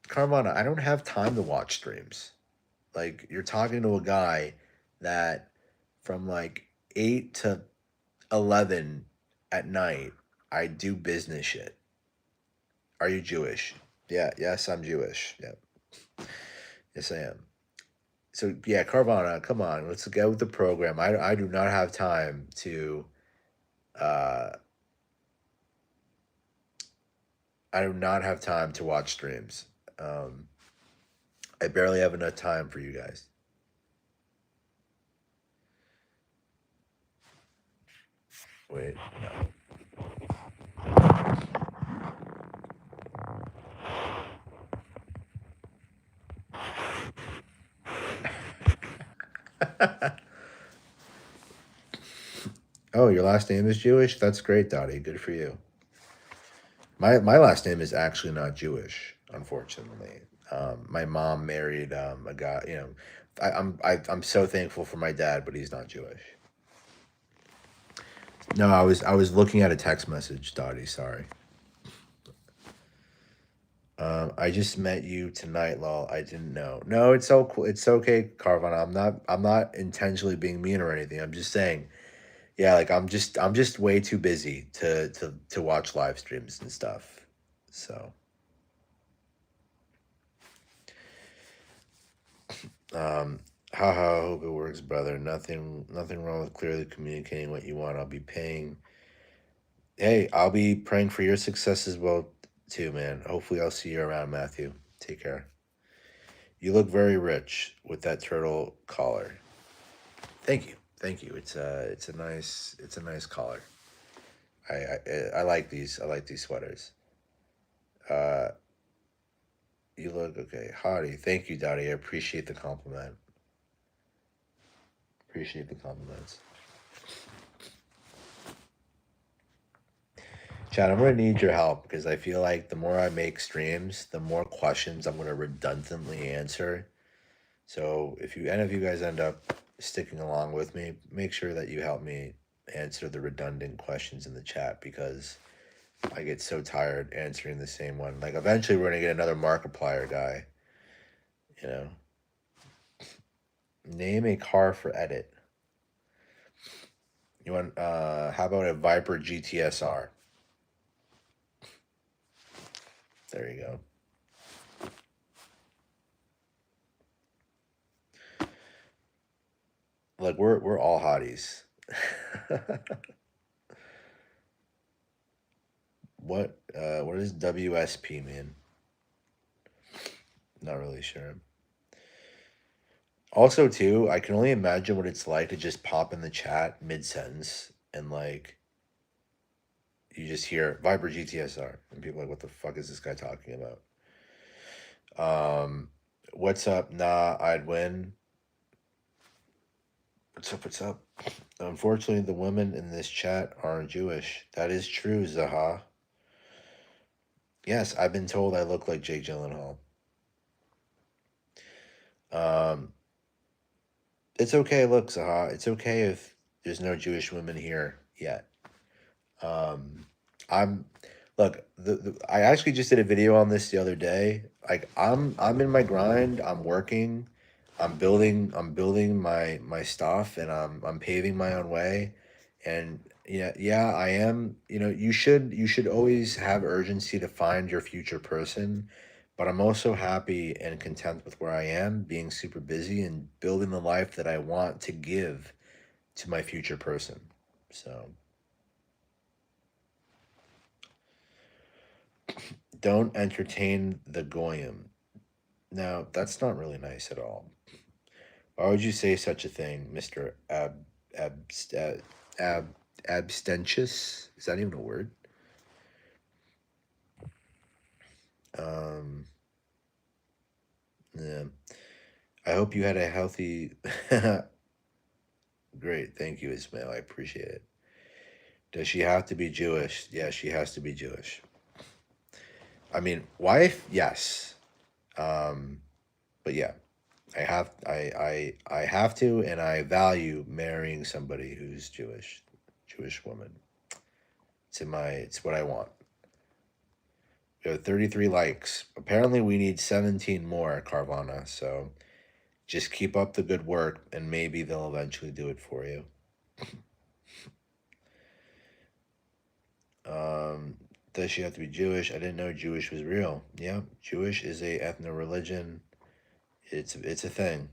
Carvana, I don't have time to watch streams. Like, you're talking to a guy that from like 8 to 11 at night, I do business shit. Are you Jewish? Yeah, yes, I'm Jewish. Yeah, yes, I am. So, yeah, Carvana, come on, let's go with the program. I do not have time to, uh, I do not have time to watch streams. Um, I barely have enough time for you guys. Wait, no. Oh, your last name is Jewish? That's great, Dottie. Good for you. My last name is actually not Jewish, unfortunately. My mom married a guy. I'm so thankful for my dad, but he's not Jewish. No, I was looking at a text message, Dottie. Sorry. I just met you tonight, lol. I didn't know. No, it's so cool. It's okay, Carvana. I'm not intentionally being mean or anything. I'm just saying. Yeah, like I'm just way too busy to watch live streams and stuff. So, um, haha, I hope it works, brother. Nothing wrong with clearly communicating what you want. I'll be paying. Hey, I'll be praying for your success as well, too, man. Hopefully, I'll see you around, Matthew. Take care. You look very rich with that turtle collar. Thank you, thank you. It's a nice collar. I like these. I like these sweaters. Uh, you look okay, hottie. Thank you, Dottie. I appreciate the compliment. Appreciate the compliments. Chad, I'm gonna need your help because I feel like the more I make streams, the more questions I'm gonna redundantly answer. So if any of you guys end up sticking along with me, make sure that you help me answer the redundant questions in the chat because I get so tired answering the same one. Like eventually we're gonna get another Markiplier guy, you know. Name a car for edit. You want how about a Viper GTSR? There you go. Like we're all hotties. What does WSP mean? Not really sure. Also, too, I can only imagine what it's like to just pop in the chat mid sentence and like you just hear Viper GTSR and people are like, what the fuck is this guy talking about? Um, what's up? Nah, I'd win. What's up? What's up? Unfortunately, the women in this chat aren't Jewish. That is true, Zaha. Yes, I've been told I look like Jake Gyllenhaal. Um, it's okay. Look, Zaha, it's okay if there's no Jewish women here yet. Um, I'm look. I actually just did a video on this the other day. Like I'm in my grind. I'm working. I'm building my stuff, and I'm paving my own way. And yeah, I am. You should always have urgency to find your future person. But I'm also happy and content with where I am, being super busy and building the life that I want to give to my future person. So don't entertain the goyim. Now, that's not really nice at all. Why would you say such a thing, Mister Ab Ab Abstentious? Is that even a word? Um, yeah. I hope you had a healthy. Great, thank you, Ismail. I appreciate it. Does she have to be Jewish? Yeah, she has to be Jewish. I mean, wife, yes. Um, but yeah, I have to, and I value marrying somebody who's Jewish woman. It's what I want. We have 33 likes. Apparently, we need 17 more, Carvana. So just keep up the good work, and maybe they'll eventually do it for you. Um, does she have to be Jewish? I didn't know Jewish was real. Yeah, Jewish is a ethno religion. It's a thing.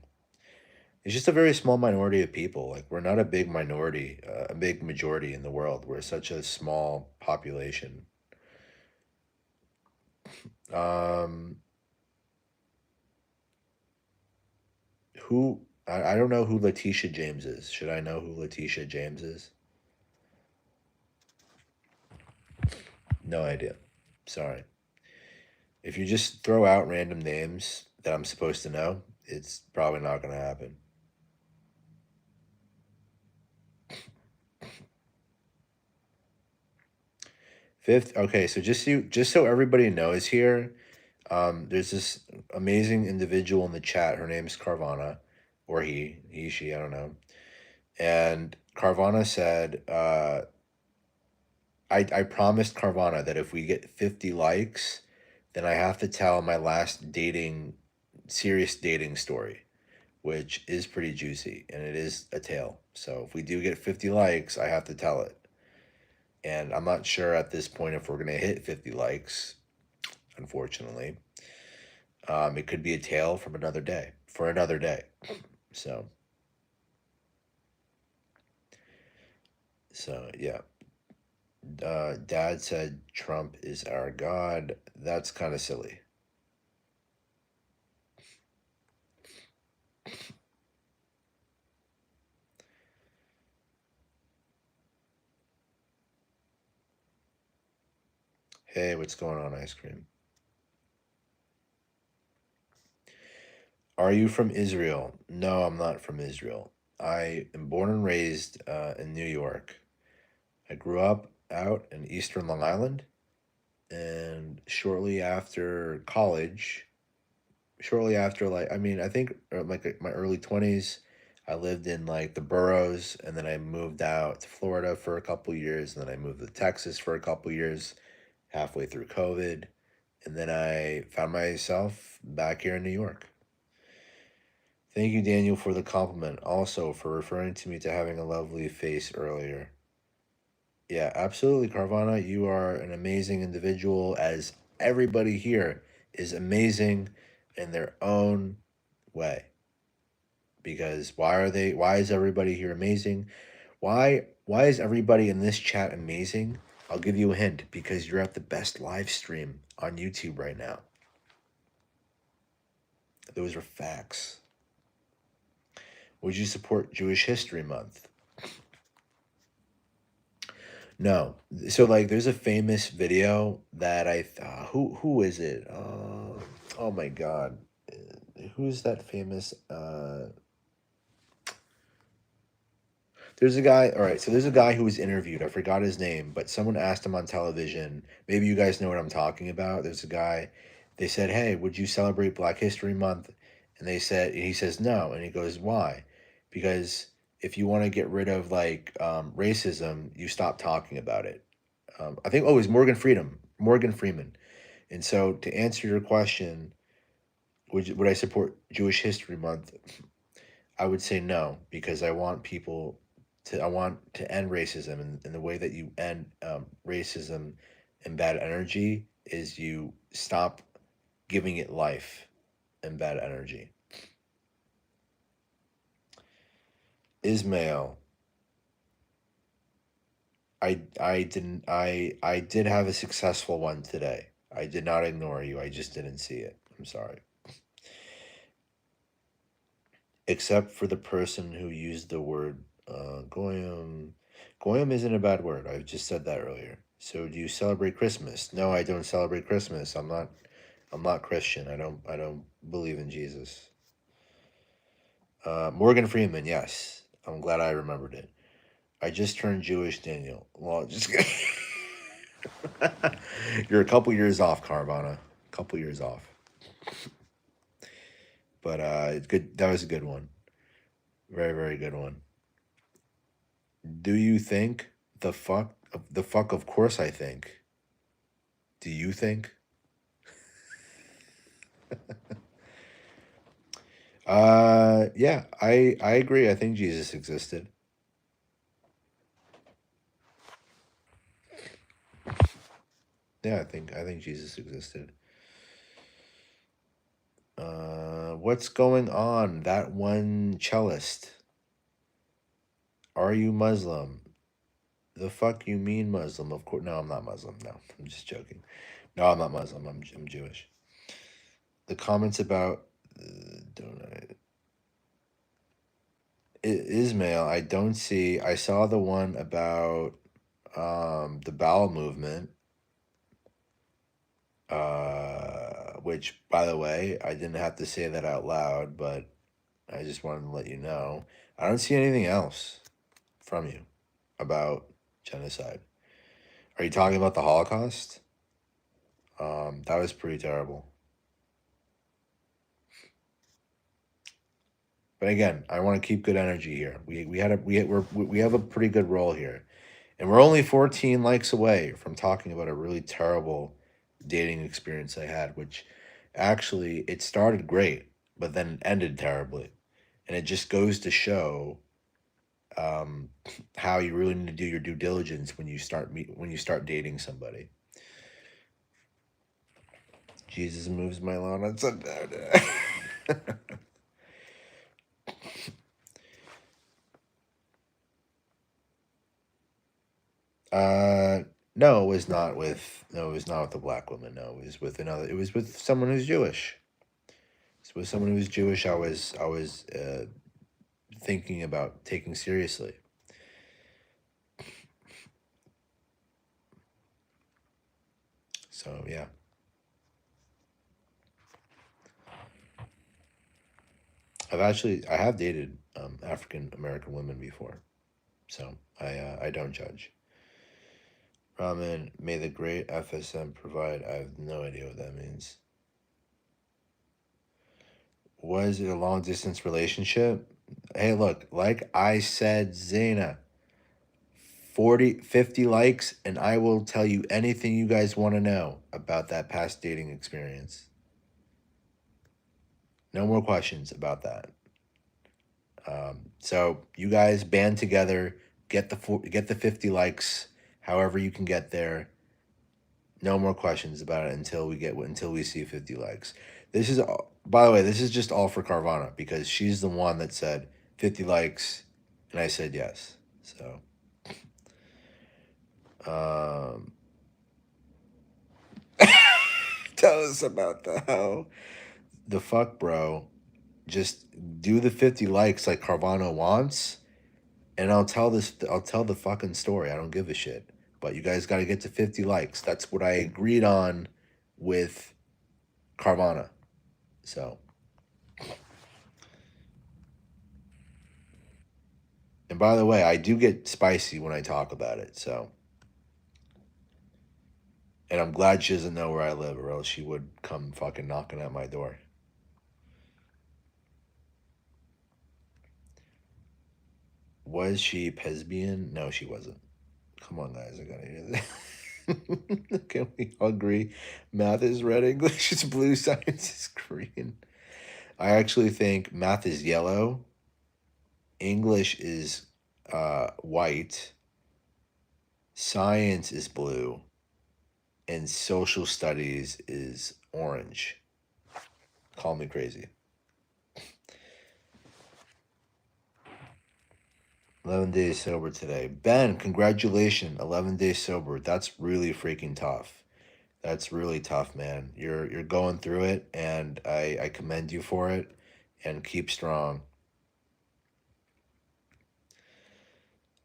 It's just a very small minority of people. Like we're not a big minority, a big majority in the world. We're such a small population. Um, who I don't know who Letitia James is. Should I know who Letitia James is? No idea. Sorry. If you just throw out random names that I'm supposed to know, it's probably not going to happen. Fifth. Okay, so just so everybody knows here, there's this amazing individual in the chat. Her name's Carvana, or she, I don't know. And Carvana said, I promised Carvana that if we get 50 likes, then I have to tell my last serious dating story, which is pretty juicy and it is a tale. So if we do get 50 likes, I have to tell it. And I'm not sure at this point if we're going to hit 50 likes, unfortunately. It could be a tale from another day, for another day. So, yeah. Dad said Trump is our God. That's kind of silly. Hey, what's going on, ice cream? Are you from Israel? No, I'm not from Israel. I am born and raised in New York. I grew up out in Eastern Long Island, and shortly after, like, I mean, I think like my early 20s, I lived in like the boroughs, and then I moved out to Florida for a couple years, and then I moved to Texas for a couple years, halfway through COVID, and then I found myself back here in New York. Thank you, Daniel, for the compliment. Also, for referring to me to having a lovely face earlier. Yeah, absolutely, Carvana. You are an amazing individual, as everybody here is amazing in their own way. Because why is everybody here amazing? Why is everybody in this chat amazing? I'll give you a hint, because you're at the best live stream on YouTube right now. Those are facts. Would you support Jewish History Month? No. So like there's a famous video that who is it? Oh my god. Who's that famous there's a guy, all right, so there's a guy who was interviewed. I forgot his name, but someone asked him on television. Maybe you guys know what I'm talking about. There's a guy, they said, "Hey, would you celebrate Black History Month?" And he says no, and he goes, "Why?" Because if you want to get rid of like racism, you stop talking about it. I think, oh, it was Morgan Freeman. And so to answer your question, would I support Jewish History Month? I would say no, because I want to end racism, and the way that you end racism and bad energy is you stop giving it life and bad energy. Ismail, I did have a successful one today. I did not ignore you. I just didn't see it. I'm sorry. Except for the person who used the word goyim. Goyim isn't a bad word. I just said that earlier. So do you celebrate Christmas? No, I don't celebrate Christmas. I'm not Christian. I don't believe in Jesus. Morgan Freeman, yes. I'm glad I remembered it. I just turned Jewish, Daniel. Well, just you're a couple years off, Carvana. A couple years off. But it's good. That was a good one. Very, very good one. Do you think the fuck? The fuck, of course I think. Do you think? Yeah, I agree. I think Jesus existed. Yeah, I think Jesus existed. What's going on? That one cellist. Are you Muslim? The fuck you mean Muslim? Of course. No, I'm not Muslim. No, I'm just joking. No, I'm not Muslim. I'm Jewish. The comments about donut. Ismail, I don't see. I saw the one about the bowel movement, which, by the way, I didn't have to say that out loud, but I just wanted to let you know. I don't see anything else from you about genocide. Are you talking about the Holocaust? That was pretty terrible. But again, I want to keep good energy here. We have a pretty good role here, and we're only 14 likes away from talking about a really terrible dating experience I had, which actually it started great, but then it ended terribly, and it just goes to show um, how you really need to do your due diligence when you start dating somebody. Jesus moves my lawn on Sunday. uh, no, it was not with. No, it was not with a black woman. No, it was with another. It was with someone who's Jewish. It's with someone who's Jewish. I was thinking about taking seriously. So yeah, I have dated African American women before, so I don't judge. Ramen, may the great FSM provide. I have no idea what that means. Was it a long distance relationship? Hey, look, like I said, Zaina, 50 likes, and I will tell you anything you guys want to know about that past dating experience. No more questions about that. So you guys band together, get the 50 likes, however you can get there. No more questions about it until we see 50 likes. By the way, this is just all for Carvana because she's the one that said 50 likes, and I said yes. So, um, tell us about the fuck, bro. Just do the 50 likes like Carvana wants, and I'll tell the fucking story. I don't give a shit. But you guys got to get to 50 likes. That's what I agreed on with Carvana. So, and by the way, I do get spicy when I talk about it. So, and I'm glad she doesn't know where I live, or else she would come fucking knocking at my door. Was she Pesbian? No, she wasn't. Come on, guys, I gotta hear this. Can we all agree? Math is red, English is blue, science is green. I actually think math is yellow, English is white, science is blue, and social studies is orange. Call me crazy. 11 days sober today. Ben, congratulations. 11 days sober. That's really freaking tough. That's really tough, man. You're going through it, and I commend you for it, and keep strong.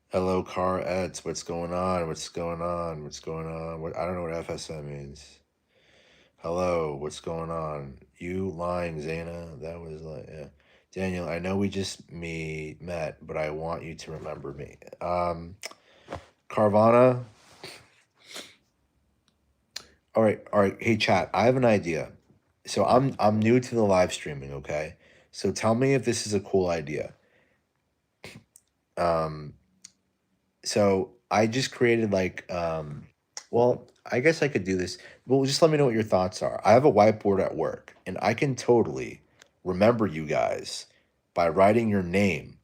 Hello, Car Eds. What's going on? What's going on? What's going on? I don't know what FSM means. Hello, what's going on? You lying, Zaina? That was like, yeah. Daniel, I know we just met, but I want you to remember me. Carvana. All right. Hey, chat. I have an idea. So I'm new to the live streaming. Okay, so tell me if this is a cool idea. Um, so I just created well, I guess I could do this. Well, just let me know what your thoughts are. I have a whiteboard at work, and I can totally remember you guys by writing your name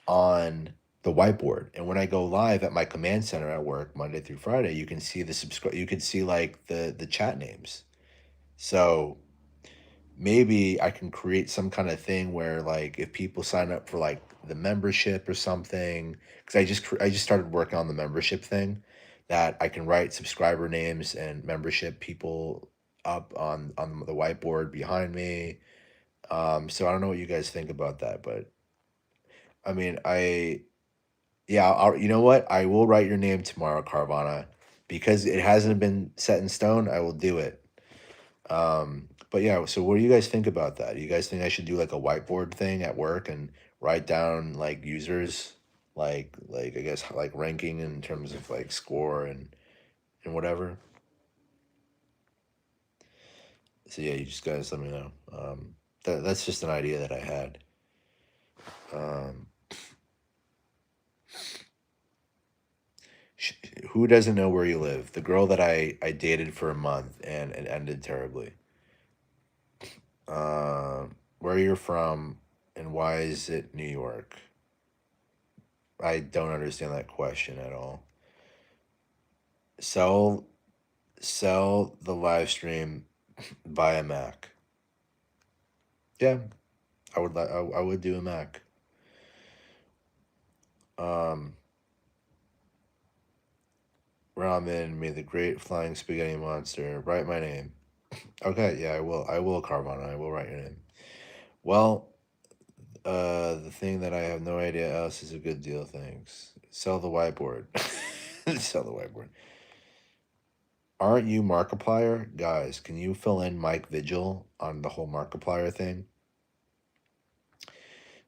on the whiteboard. And when I go live at my command center at work Monday through Friday, you can see you can see like the chat names. So maybe I can create some kind of thing where like if people sign up for like the membership or something, because I just started working on the membership thing, that I can write subscriber names and membership people up on the whiteboard behind me. So I don't know what you guys think about that, but I mean, yeah, you know what? I will write your name tomorrow, Carvana, because it hasn't been set in stone. I will do it. But yeah, so what do you guys think about that? Do you guys think I should do like a whiteboard thing at work and write down like users, like I guess like ranking in terms of like score and and whatever. So yeah, you just guys let me know. That's just an idea that I had. Um, who doesn't know where you live? The girl that I dated for a month and it ended terribly. Where you're from and why is it New York? I don't understand that question at all. Sell sell the live stream via Mac. Yeah, I would do a Mac. Um, Ramen, may the great flying spaghetti monster write my name. Okay, yeah, I will. I will, Carvana. I will write your name. Well, the thing that I have no idea else is a good deal. Thanks. Sell the whiteboard. Sell the whiteboard. Aren't you Markiplier? Guys, can you fill in Mike Vigil on the whole Markiplier thing?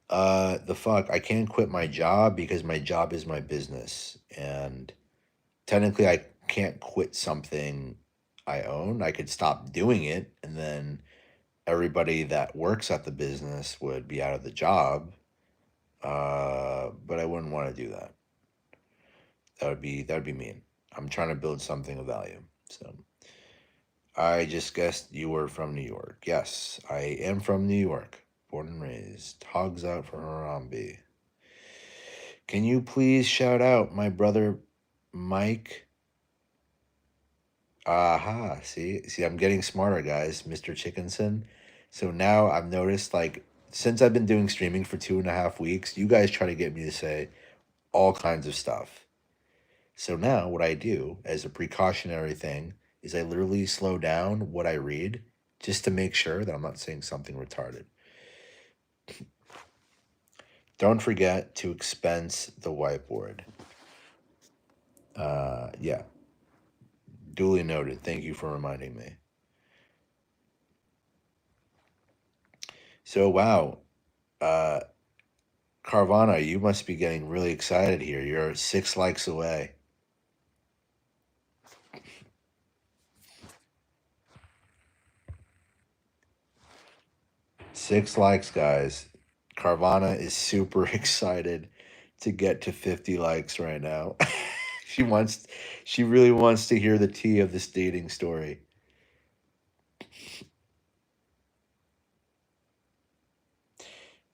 The fuck, I can't quit my job because my job is my business. And technically, I can't quit something I own. I could stop doing it, and then everybody that works at the business would be out of the job. But I wouldn't want to do that. That would be mean. I'm trying to build something of value. So I just guessed you were from New York. Yes, I am from New York, born and raised. Hogs out for Harambe. Can you please shout out my brother Mike? Aha, see, I'm getting smarter, guys, Mr. Chickenson. So now I've noticed, like, since I've been doing streaming for 2.5 weeks, you guys try to get me to say all kinds of stuff. So now what I do as a precautionary thing is I literally slow down what I read just to make sure that I'm not saying something retarded. Don't forget to expense the whiteboard. Yeah, duly noted. Thank you for reminding me. So, wow, uh, Carvana, you must be getting really excited here. You're 6 likes away. 6 likes, guys. Carvana is super excited to get to 50 likes right now. she wants, she really wants to hear the tea of this dating story.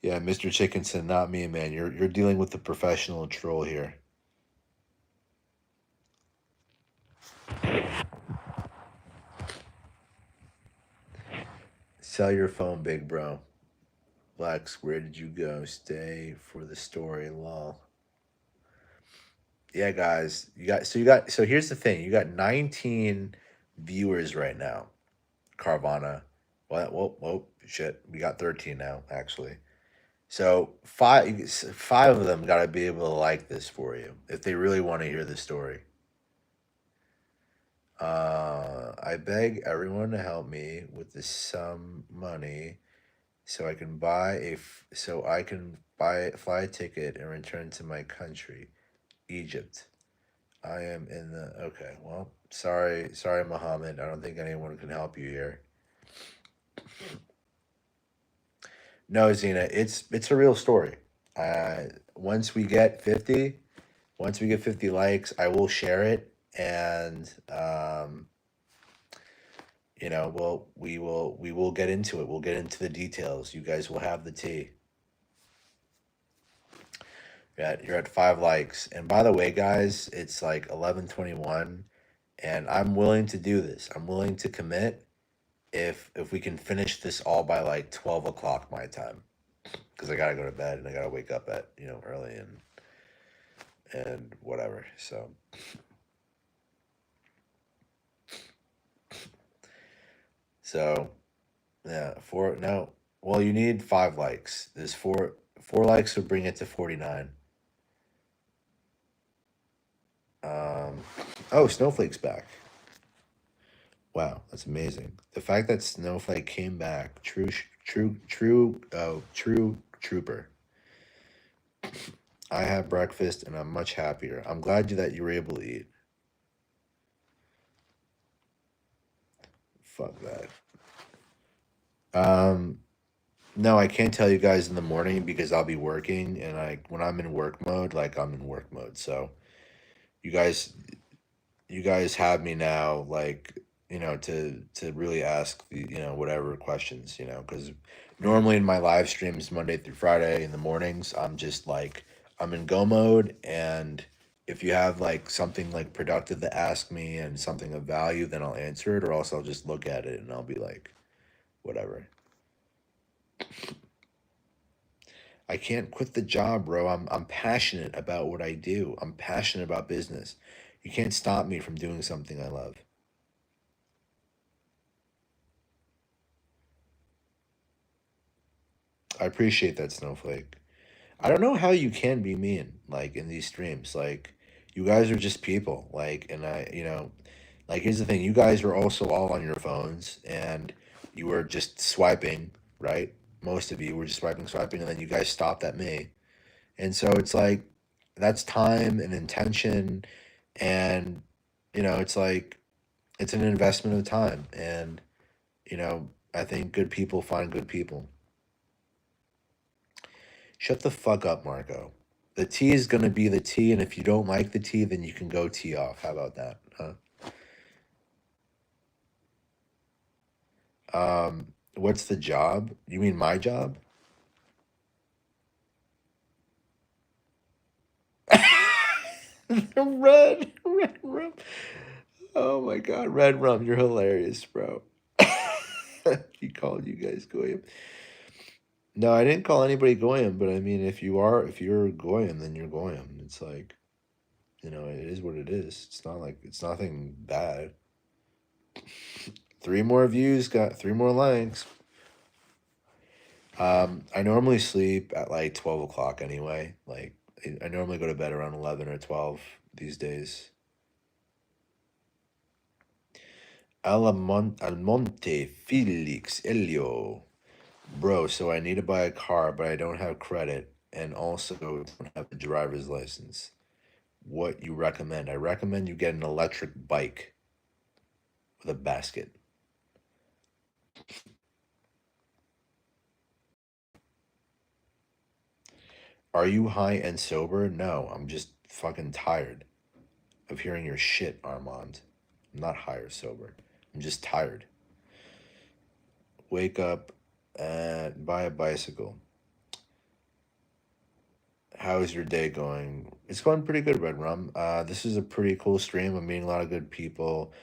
Yeah, Mr. Chickenson, not me, man. You're dealing with the professional troll here. Sell your phone, big bro. Lex, where did you go? Stay for the story, lol. Yeah, guys, so here's the thing. You got 19 viewers right now. Carvana. Whoa, shit. We got 13 now, actually. So five of them got to be able to like this for you if they really want to hear the story. I beg everyone to help me with this some money so I can buy a fly ticket and return to my country, Egypt. I am in the okay. Well, sorry, Muhammad. I don't think anyone can help you here. No, Zena, it's a real story. Uh, once we get 50, once we get 50 likes, I will share it, and we will get into it. We'll get into the details. You guys will have the tea. You're at 5 likes, and by the way, guys, it's like 11:21, and I'm willing to do this. I'm willing to commit if we can finish this all by like 12 o'clock my time, because I gotta go to bed and I gotta wake up at early and whatever. So yeah, four no. Well, you need 5 likes. There's four likes would bring it to 49. Um, oh, Snowflake's back. Wow, that's amazing. The fact that Snowflake came back, true trooper. I had breakfast and I'm much happier. I'm glad that you were able to eat. Fuck that. No, I can't tell you guys in the morning because I'll be working, and when I'm in work mode, like I'm in work mode. So you guys, you guys have me now, like, to really ask the, whatever questions, because normally in my live streams Monday through Friday in the mornings, I'm just like, I'm in go mode, and if you have like something like productive to ask me and something of value, then I'll answer it, or else I'll just look at it and I'll be like, whatever. I can't quit the job, bro. I'm passionate about what I do. I'm passionate about business. You can't stop me from doing something I love. I appreciate that, Snowflake. I don't know how you can be mean, like in these streams. Like, you guys are just people. Like, and like, here's the thing: you guys were also all on your phones, and you were just swiping, right? Most of you were just swiping, and then you guys stopped at me, and so it's like that's time and intention, and it's like it's an investment of time, and I think good people find good people. Shut the fuck up, Marco. The tea is gonna be the tea, and if you don't like the tea, then you can go tea off. How about that? Huh? What's the job? You mean my job? Red rum. Oh my god, red rum, you're hilarious, bro. He called you guys goyim. No, I didn't call anybody goyim, but I mean, if you're goyim, then you're goyim. It's like, it is what it is. It's not like it's nothing bad. 3 more views, got 3 more likes. I normally sleep at like 12 o'clock anyway. Like, I normally go to bed around 11 or 12 these days. Almonte Felix Elio. Bro, so I need to buy a car, but I don't have credit and also don't have a driver's license. What you recommend? I recommend you get an electric bike with a basket. Are you high and sober? No, I'm just fucking tired of hearing your shit, Armand. I'm not high or sober. I'm just tired. Wake up and buy a bicycle. How is your day going? It's going pretty good, Red Rum. This is a pretty cool stream. I'm meeting a lot of good people.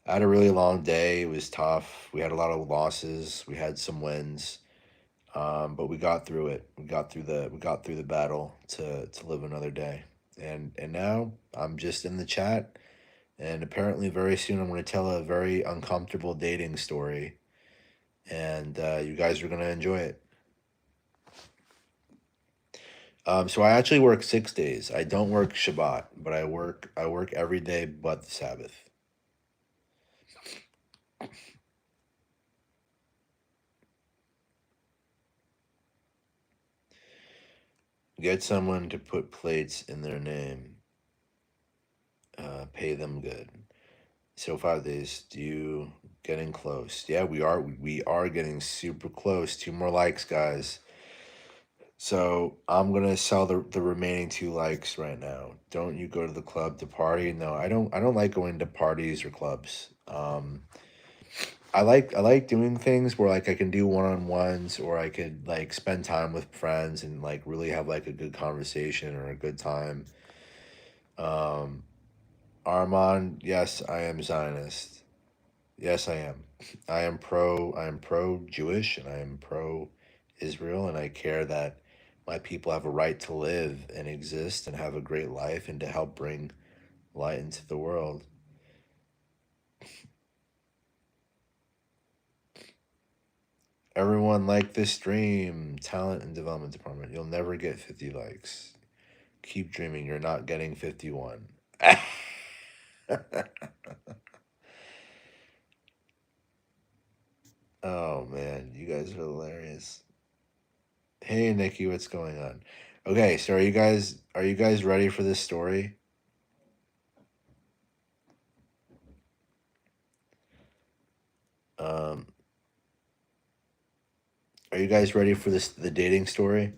I had a really long day. It was tough. We had a lot of losses. We had some wins, but we got through it. We got through the battle to live another day. And now I'm just in the chat. And apparently, very soon, I'm going to tell a very uncomfortable dating story, and you guys are going to enjoy it. So I actually work 6 days. I don't work Shabbat, but I work every day but the Sabbath. Get someone to put plates in their name. Pay them good. So 5 days. Do you getting close? Yeah, we are. We are getting super close. 2 more likes, guys. So I'm gonna sell the remaining 2 likes right now. Don't you go to the club to party? No, I don't like going to parties or clubs. I like doing things where like I can do one-on-ones, or I could like spend time with friends and like really have like a good conversation or a good time. Um, Armand, yes, I am Zionist. Yes, I am. I am pro Jewish, and I am pro Israel, and I care that my people have a right to live and exist and have a great life and to help bring light into the world. Everyone like this stream. Talent and development department. You'll never get 50 likes. Keep dreaming. You're not getting 51. Oh man, you guys are hilarious. Hey Nikki, what's going on? Okay, so are you guys ready for this story? Um, are you guys ready for the dating story?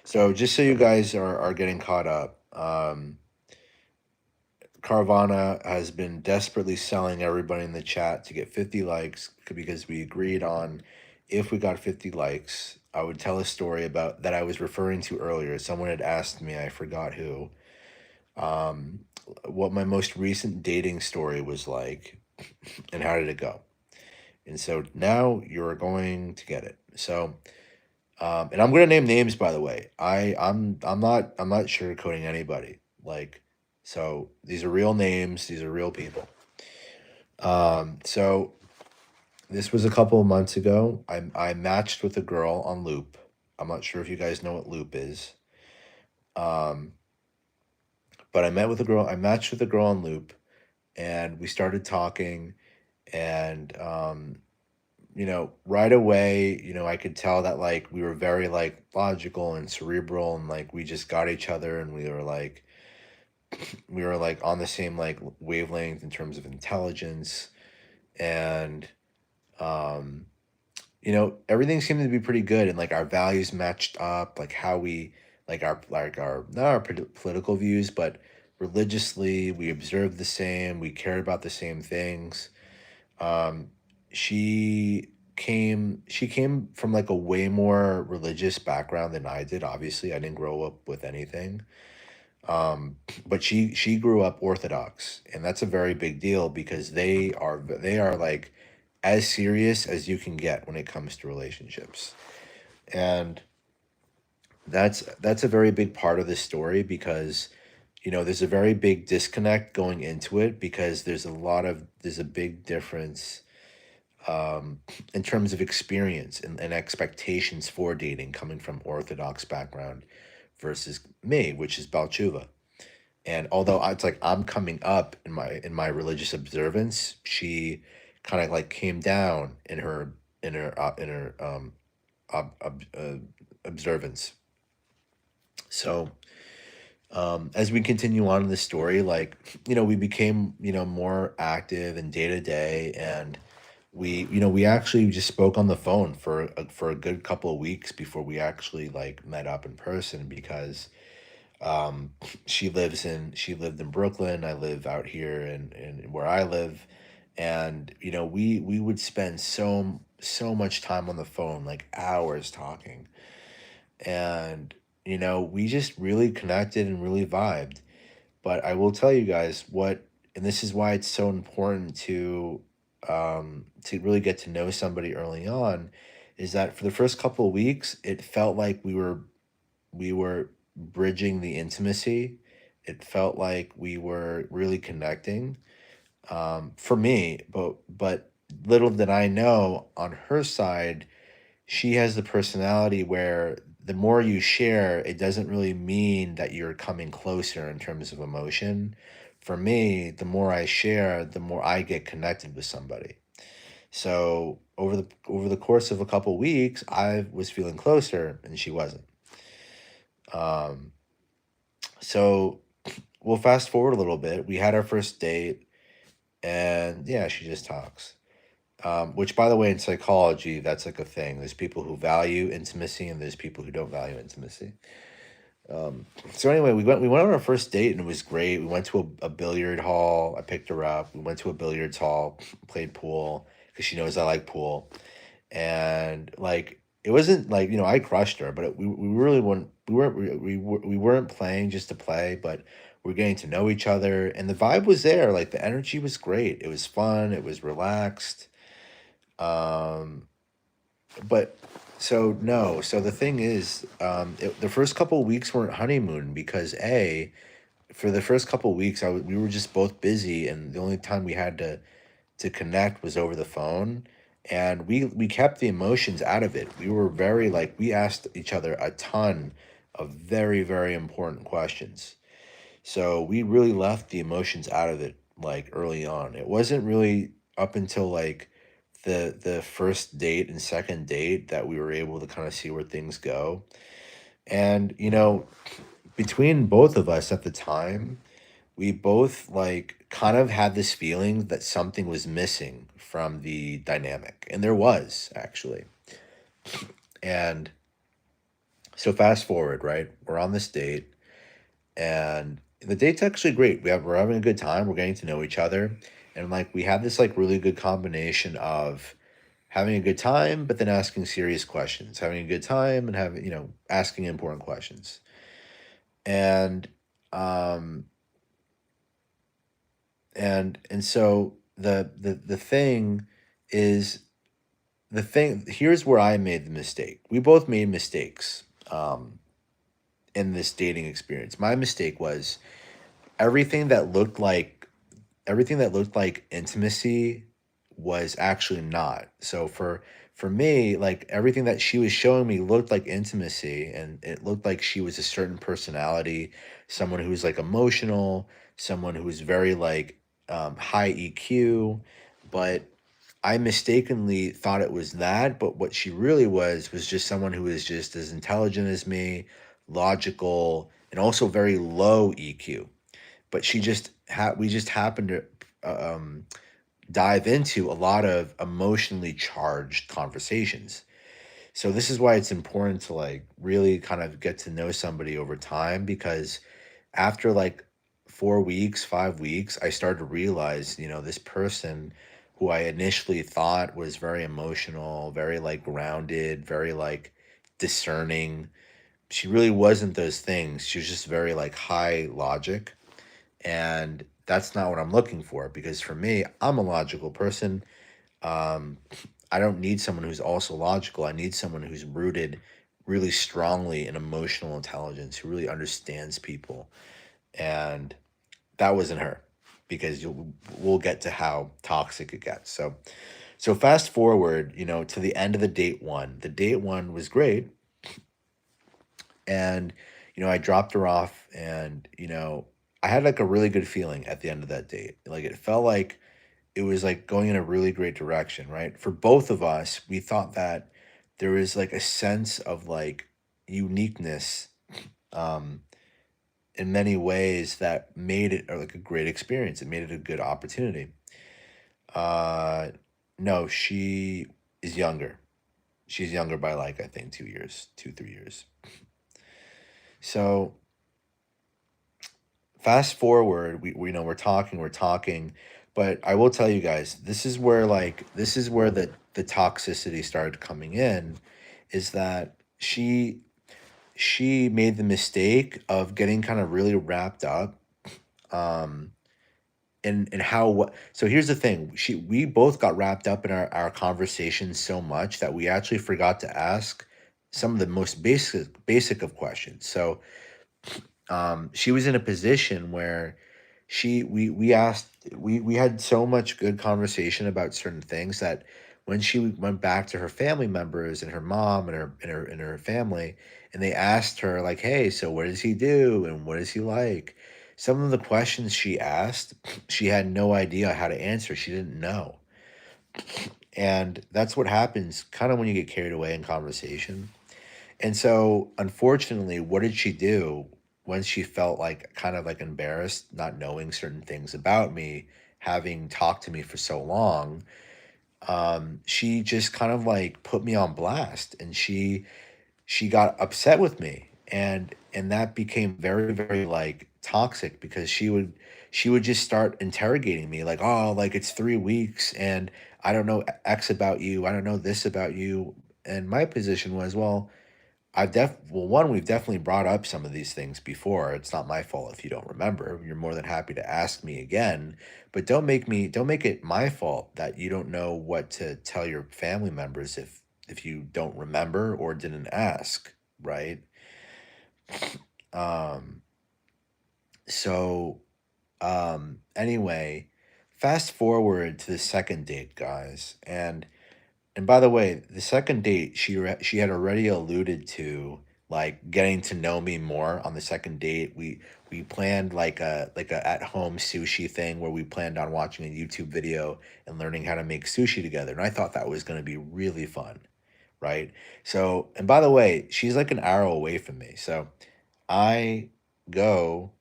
So just so you guys are getting caught up, Carvana has been desperately selling everybody in the chat to get 50 likes because we agreed on if we got 50 likes, I would tell a story about that I was referring to earlier. Someone had asked me, I forgot who, um, what my most recent dating story was like and how did it go. And so now you're going to get it. So, and I'm gonna name names, by the way. I'm not sugarcoating anybody. Like, so these are real names. These are real people. So this was a couple of months ago. I matched with a girl on Loop. I'm not sure if you guys know what Loop is. Um, but I met with a girl. I matched with a girl on Loop, and we started talking. And right away, I could tell that like we were very like logical and cerebral, and like we just got each other, and we were like on the same like wavelength in terms of intelligence, and um, everything seemed to be pretty good, and like our values matched up, like how we like our not our political views, but religiously we observed the same, we cared about the same things. um, she came from like a way more religious background than I did. Obviously, I didn't grow up with anything. But she grew up Orthodox, and that's a very big deal because they are like as serious as you can get when it comes to relationships. And that's a very big part of this story because there's a very big disconnect going into it because there's a big difference um, in terms of experience and expectations for dating coming from Orthodox background versus me, which is Balchuva. And although it's like I'm coming up in my religious observance, she kind of like came down in her observance. So as we continue on in the story, like we became more active and day to day, and we actually just spoke on the phone for a good couple of weeks before we actually like met up in person because um she lived in Brooklyn. I live out here in where I live, and we would spend so much time on the phone, like hours talking, and we just really connected and really vibed. But I will tell you guys and this is why it's so important to really get to know somebody early on, is that for the first couple of weeks, it felt like we were bridging the intimacy. It felt like we were really connecting. For me, but little did I know on her side, she has the personality where the more you share, it doesn't really mean that you're coming closer in terms of emotion. For me, the more I share, the more I get connected with somebody. So over the course of a couple weeks, I was feeling closer and she wasn't. Um, so we'll fast forward a little bit. We had our first date, and yeah, she just talks. Which, by the way, in psychology, that's like a thing. There's people who value intimacy, and there's people who don't value intimacy. So anyway, we went on our first date, and it was great. We went to a billiard hall. I picked her up. We went to a billiards hall, played pool because she knows I like pool, and like it wasn't like I crushed her, but we really we weren't playing just to play, but we're getting to know each other, and the vibe was there. Like the energy was great. It was fun. It was relaxed. Um, but so no. So the thing is, the first couple of weeks weren't honeymoon because for the first couple of weeks we were just both busy, and the only time we had to connect was over the phone, and we kept the emotions out of it. We were very like we asked each other a ton of very very important questions. So we really left the emotions out of it like early on. It wasn't really up until like the first date and second date that we were able to kind of see where things go. And between both of us at the time, we both like kind of had this feeling that something was missing from the dynamic, and there was actually. And so fast forward, right? We're on this date, and the date's actually great. We're having a good time. We're getting to know each other, and like we have this like really good combination of having a good time, but then asking serious questions, having a good time, and having asking important questions. And um and so the thing is the thing here's where I made the mistake. We both made mistakes in this dating experience. My mistake was everything that looked like everything that looked like intimacy was actually not. So for me, like everything that she was showing me looked like intimacy, and it looked like she was a certain personality, someone who was like emotional, someone who was very like high EQ, but I mistakenly thought it was that, but what she really was just someone who was just as intelligent as me, logical, and also very low EQ. But we just happened to dive into a lot of emotionally charged conversations. So this is why it's important to like really kind of get to know somebody over time, because after like 4 weeks, 5 weeks, I started to realize, this person who I initially thought was very emotional, very like grounded, very like discerning, she really wasn't those things. She was just very like high logic, and that's not what I'm looking for, because for me, I'm a logical person. um I don't need someone who's also logical. I need someone who's rooted really strongly in emotional intelligence, who really understands people. And that wasn't her, because we'll get to how toxic it gets. So fast forward, to the end of the date one. The date one was great, and I dropped her off, and I had like a really good feeling at the end of that date. Like it felt like it was like going in a really great direction, right? For both of us, we thought that there was like a sense of like uniqueness um in many ways that made it like a great experience. It made it a good opportunity. uh no, she is younger. She's younger by like I think 2 years, 2 3 years. So fast forward, we're talking, but I will tell you guys, this is where the toxicity started coming in, is that she made the mistake of getting kind of really wrapped up um in how what so here's the thing. We both got wrapped up in our conversation so much that we actually forgot to ask some of the most basic of questions. So she was in a position where we asked we had so much good conversation about certain things that when she went back to her family members and her mom and her family, and they asked her like, hey, so what does he do and what is he like, some of the questions she asked, she had no idea how to answer. She didn't know. And that's what happens kind of when you get carried away in conversation. And so, unfortunately, what did she do when she felt like kind of like embarrassed, not knowing certain things about me, having talked to me for so long? She just kind of like put me on blast, and she got upset with me, and that became very very like toxic, because she would just start interrogating me like, oh, like it's 3 weeks and I don't know X about you, I don't know this about you. And my position was, well, one, we've definitely brought up some of these things before. It's not my fault if you don't remember. You're more than happy to ask me again, but don't make it my fault that you don't know what to tell your family members if you don't remember or didn't ask, right? Um so anyway, fast forward to the second date, guys. And by the way, the second date, she had already alluded to like getting to know me more on the second date. We planned like a at home sushi thing where we planned on watching a YouTube video and learning how to make sushi together. And I thought that was going to be really fun, right? So, and by the way, she's like an hour away from me. So I go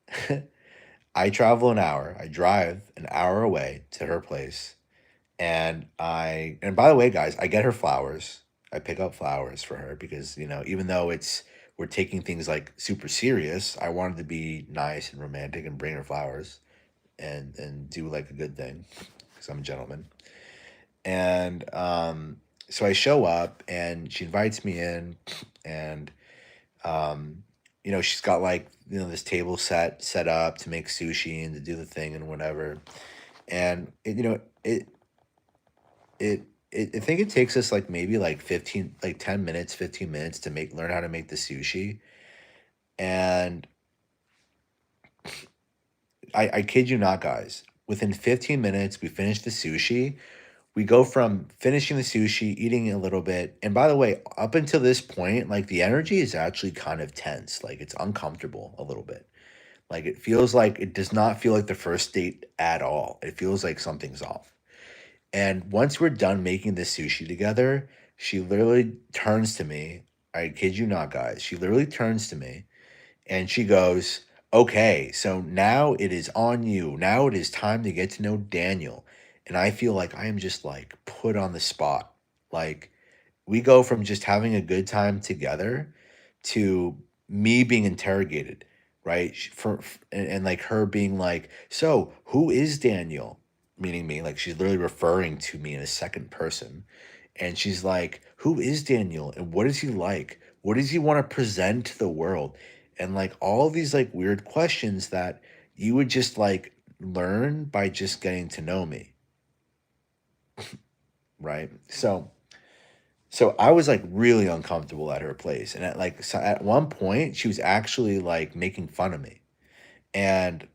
I travel an hour. I drive an hour away to her place. And by the way, guys, I get her flowers. I pick up flowers for her because, even though we're taking things like super serious, I wanted to be nice and romantic and bring her flowers and do like a good thing because I'm a gentleman. And so I show up and she invites me in, and um, she's got like, this table set up to make sushi and to do the thing and whatever. And it I think it takes us like maybe like 15, like 10 minutes, 15 minutes to learn how to make the sushi. And I kid you not, guys. Within 15 minutes, we finish the sushi. We go from finishing the sushi, eating a little bit. And by the way, up until this point, like the energy is actually kind of tense. Like it's uncomfortable a little bit. Like it feels like it does not feel like the first date at all. It feels like something's off. And once we're done making this sushi together, she literally turns to me. I kid you not, guys. She literally turns to me and she goes, "Okay, so now it is on you. Now it is time to get to know Daniel." And I feel like I am just like put on the spot. Like we go from just having a good time together to me being interrogated, right? And like her being like, "So who is Daniel?" Meaning me, like she's literally referring to me in a second person. And she's like, "Who is Daniel? And what is he like? What does he want to present to the world?" And like all these like weird questions that you would just like learn by just getting to know me, right? So I was like really uncomfortable at her place. And at one point she was actually like making fun of me. And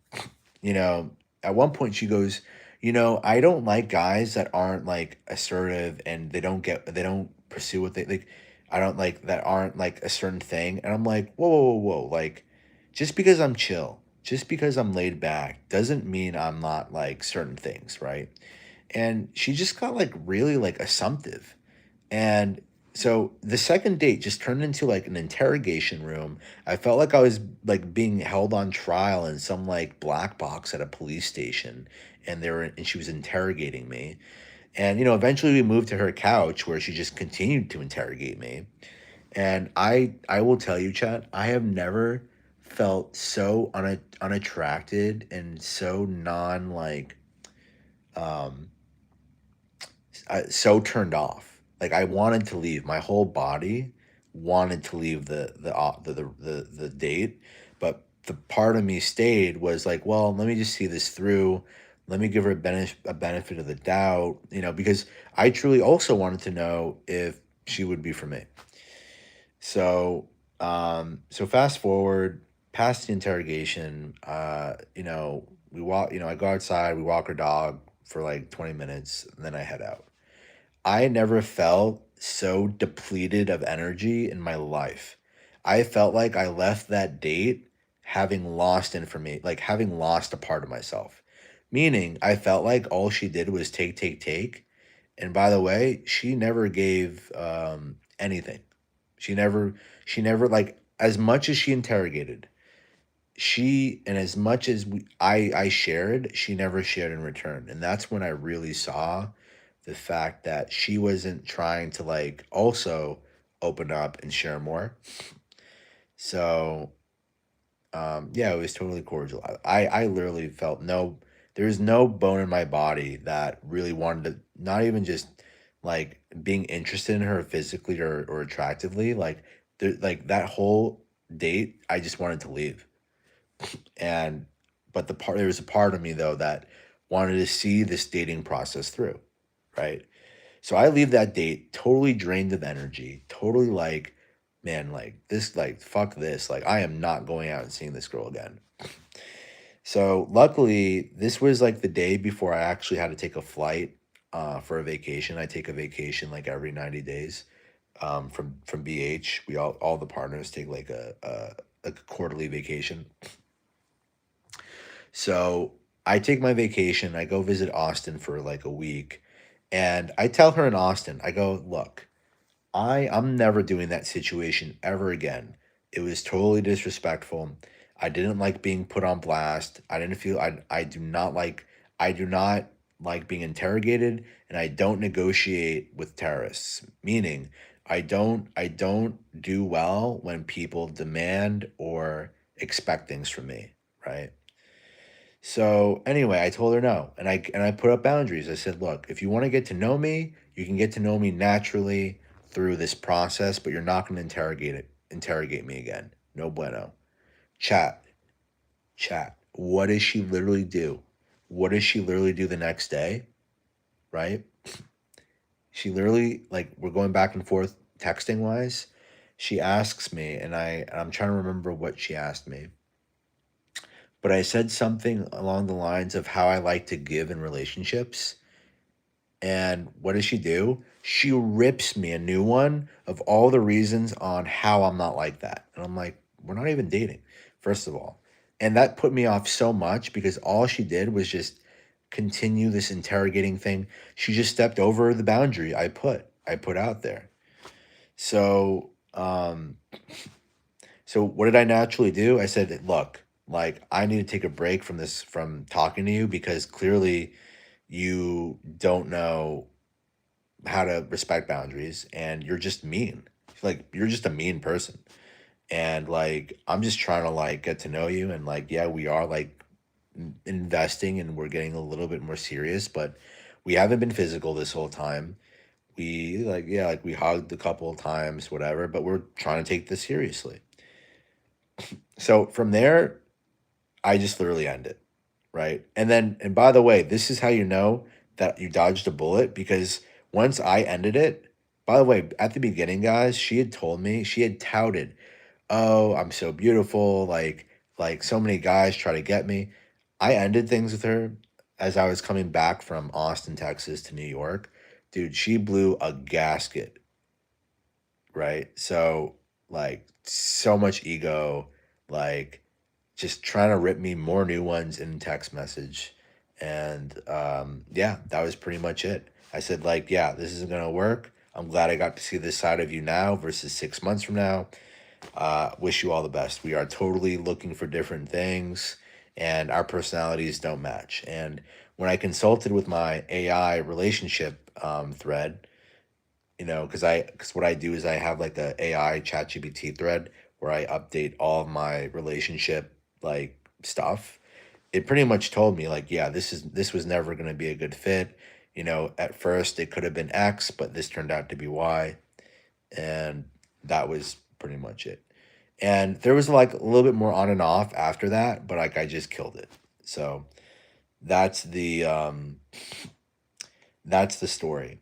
you know, at one point she goes, "I don't like guys that aren't like assertive and they don't pursue what they like. I don't like that aren't like a certain thing." And I'm like, "Whoa, whoa, whoa, whoa. Like just because I'm chill, just because I'm laid back doesn't mean I'm not like certain things, right?" And she just got like really like assumptive. And so the second date just turned into like an interrogation room. I felt like I was like being held on trial in some like black box at a police station, and she was interrogating me. And eventually we moved to her couch where she just continued to interrogate me. And I will tell you, Chat, I have never felt so unattracted and so non like um so turned off. Like I wanted to leave. My whole body wanted to leave the date, but the part of me stayed was like, well, let me just see this through. Let me give her a benefit of the doubt, because I truly also wanted to know if she would be for me. So, so fast forward past the interrogation, we walk, I go outside, we walk our dog for like 20 minutes, and then I head out. I never felt so depleted of energy in my life. I felt like I left that date having lost information, like having lost a part of myself. Meaning, I felt like all she did was take, take, take. And by the way, she never gave anything. She never, like, as much as she interrogated, and as much as I shared, she never shared in return. And that's when I really saw the fact that she wasn't trying to like also open up and share more. So yeah, it was totally cordial. I literally felt there's no bone in my body that really wanted to, not even just like being interested in her physically or attractively, like like that whole date, I just wanted to leave. And but there was a part of me though that wanted to see this dating process through, right? So I leave that date totally drained of energy, totally like, man, like this, like fuck this, like I am not going out and seeing this girl again. So luckily, this was like the day before I actually had to take a flight for a vacation. I take a vacation like every 90 days from BH. We all the partners take like a quarterly vacation. So I take my vacation. I go visit Austin for like a week, and I tell her in Austin, I go, look, I'm never doing that situation ever again. It was totally disrespectful. I didn't like being put on blast. I didn't feel I do not like being interrogated, and I don't negotiate with terrorists. Meaning, I don't do well when people demand or expect things from me, right? So anyway, I told her no, and I put up boundaries. I said, "Look, if you want to get to know me, you can get to know me naturally through this process, but you're not going to interrogate me again. No bueno." Chat, chat. What does she literally do? What does she literally do the next day? Right? She literally, like, we're going back and forth texting wise. She asks me, I'm trying to remember what she asked me, but I said something along the lines of how I like to give in relationships. And what does she do? She rips me a new one of all the reasons on how I'm not like that. And I'm like, we're not even dating, first of all. And that put me off so much because all she did was just continue this interrogating thing. She just stepped over the boundary I put out there. So, so what did I naturally do? I said, look, like I need to take a break from this, from talking to you, because clearly you don't know how to respect boundaries, and you're just mean. Like you're just a mean person. And like I'm just trying to like get to know you, and like yeah, we are like investing and we're getting a little bit more serious, but we haven't been physical this whole time. We like yeah, like we hugged a couple of times, whatever, but we're trying to take this seriously. So from there, I just literally end it, right? And by the way, this is how you know that you dodged a bullet, because once I ended it, by the way, at the beginning, guys, she had told me, she had touted, "Oh, I'm so beautiful, like so many guys try to get me." I ended things with her as I was coming back from Austin, Texas to New York. Dude, she blew a gasket, right? So, like, so much ego, like, just trying to rip me more new ones in text message. And yeah, that was pretty much it. I said, like, yeah, this isn't going to work. I'm glad I got to see this side of you now versus 6 months from now. Wish you all the best. We are totally looking for different things, and our personalities don't match. And when I consulted with my AI relationship thread, because what I do is I have like a AI ChatGPT thread where I update all of my relationship like stuff. It pretty much told me like, yeah, this was never going to be a good fit. At first it could have been X, but this turned out to be Y, and that was pretty much it. And there was like a little bit more on and off after that, but like I just killed it. So that's the story.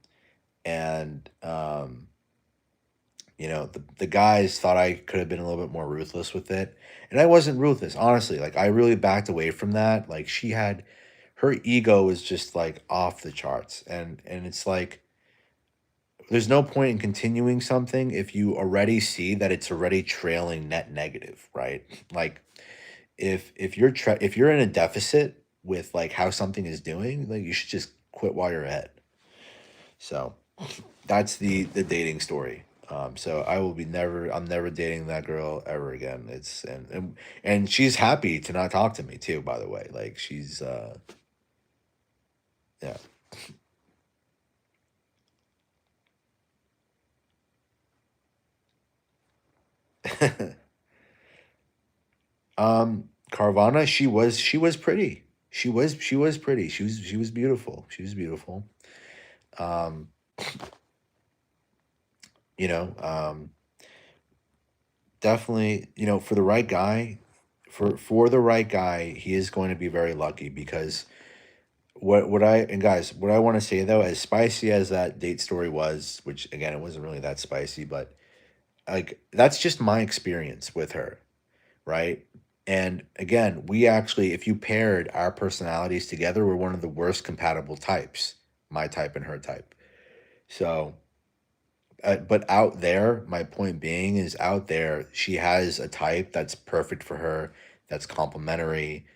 And the guys thought I could have been a little bit more ruthless with it. And I wasn't ruthless, honestly. Like I really backed away from that. Like she had her ego was just like off the charts. And it's like there's no point in continuing something if you already see that it's already trailing net negative, right? Like if you're in a deficit with like how something is doing, like you should just quit while you're ahead. So that's the dating story. So I'm never dating that girl ever again. And she's happy to not talk to me too, by the way. Like she's yeah. Carvana, she was pretty. She was pretty. She was beautiful. She was beautiful. Um, you know, definitely, for the right guy, for the right guy, he is going to be very lucky, because what I want to say though, as spicy as that date story was, which again it wasn't really that spicy, but like that's just my experience with her, right? And again, we actually, if you paired our personalities together, we're one of the worst compatible types, my type and her type. So, but out there, my point being is out there, she has a type that's perfect for her, that's complementary,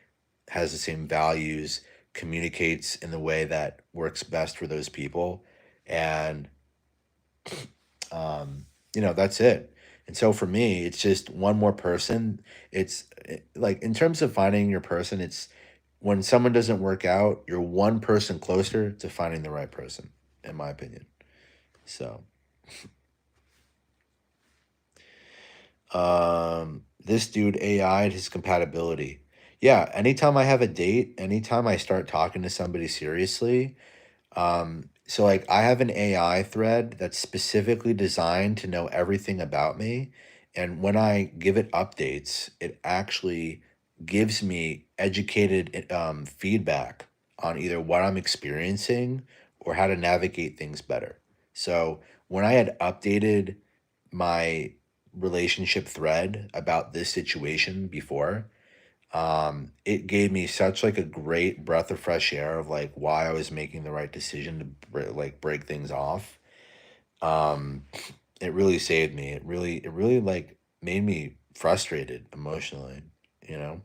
has the same values, communicates in the way that works best for those people. And, that's it. And so for me, it's just one more person. Like in terms of finding your person, it's when someone doesn't work out, you're one person closer to finding the right person, in my opinion. So, this dude AI'd his compatibility. Yeah, anytime I have a date, anytime I start talking to somebody seriously, so like I have an AI thread that's specifically designed to know everything about me. And when I give it updates, it actually gives me educated feedback on either what I'm experiencing or how to navigate things better. So when I had updated my relationship thread about this situation before, it gave me such like a great breath of fresh air of like why I was making the right decision to like break things off. um it really saved me. It really like made me frustrated emotionally, you know.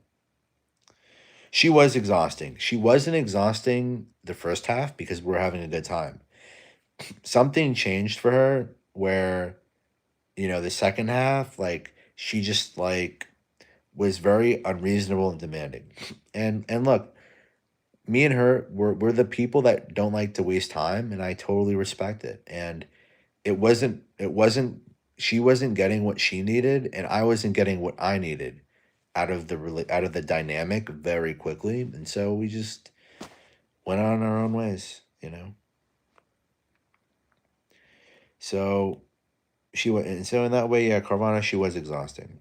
She was exhausting. She wasn't exhausting the first half because we were having a good time. Something changed for her where, you know, the second half, like she just like was very unreasonable and demanding. And look, me and her, we're the people that don't like to waste time, and I totally respect it. And it wasn't she wasn't getting what she needed, and I wasn't getting what I needed out of the dynamic very quickly, and so we just went on our own ways, you know. So she went, and so in that way, yeah, Carvana, she was exhausting.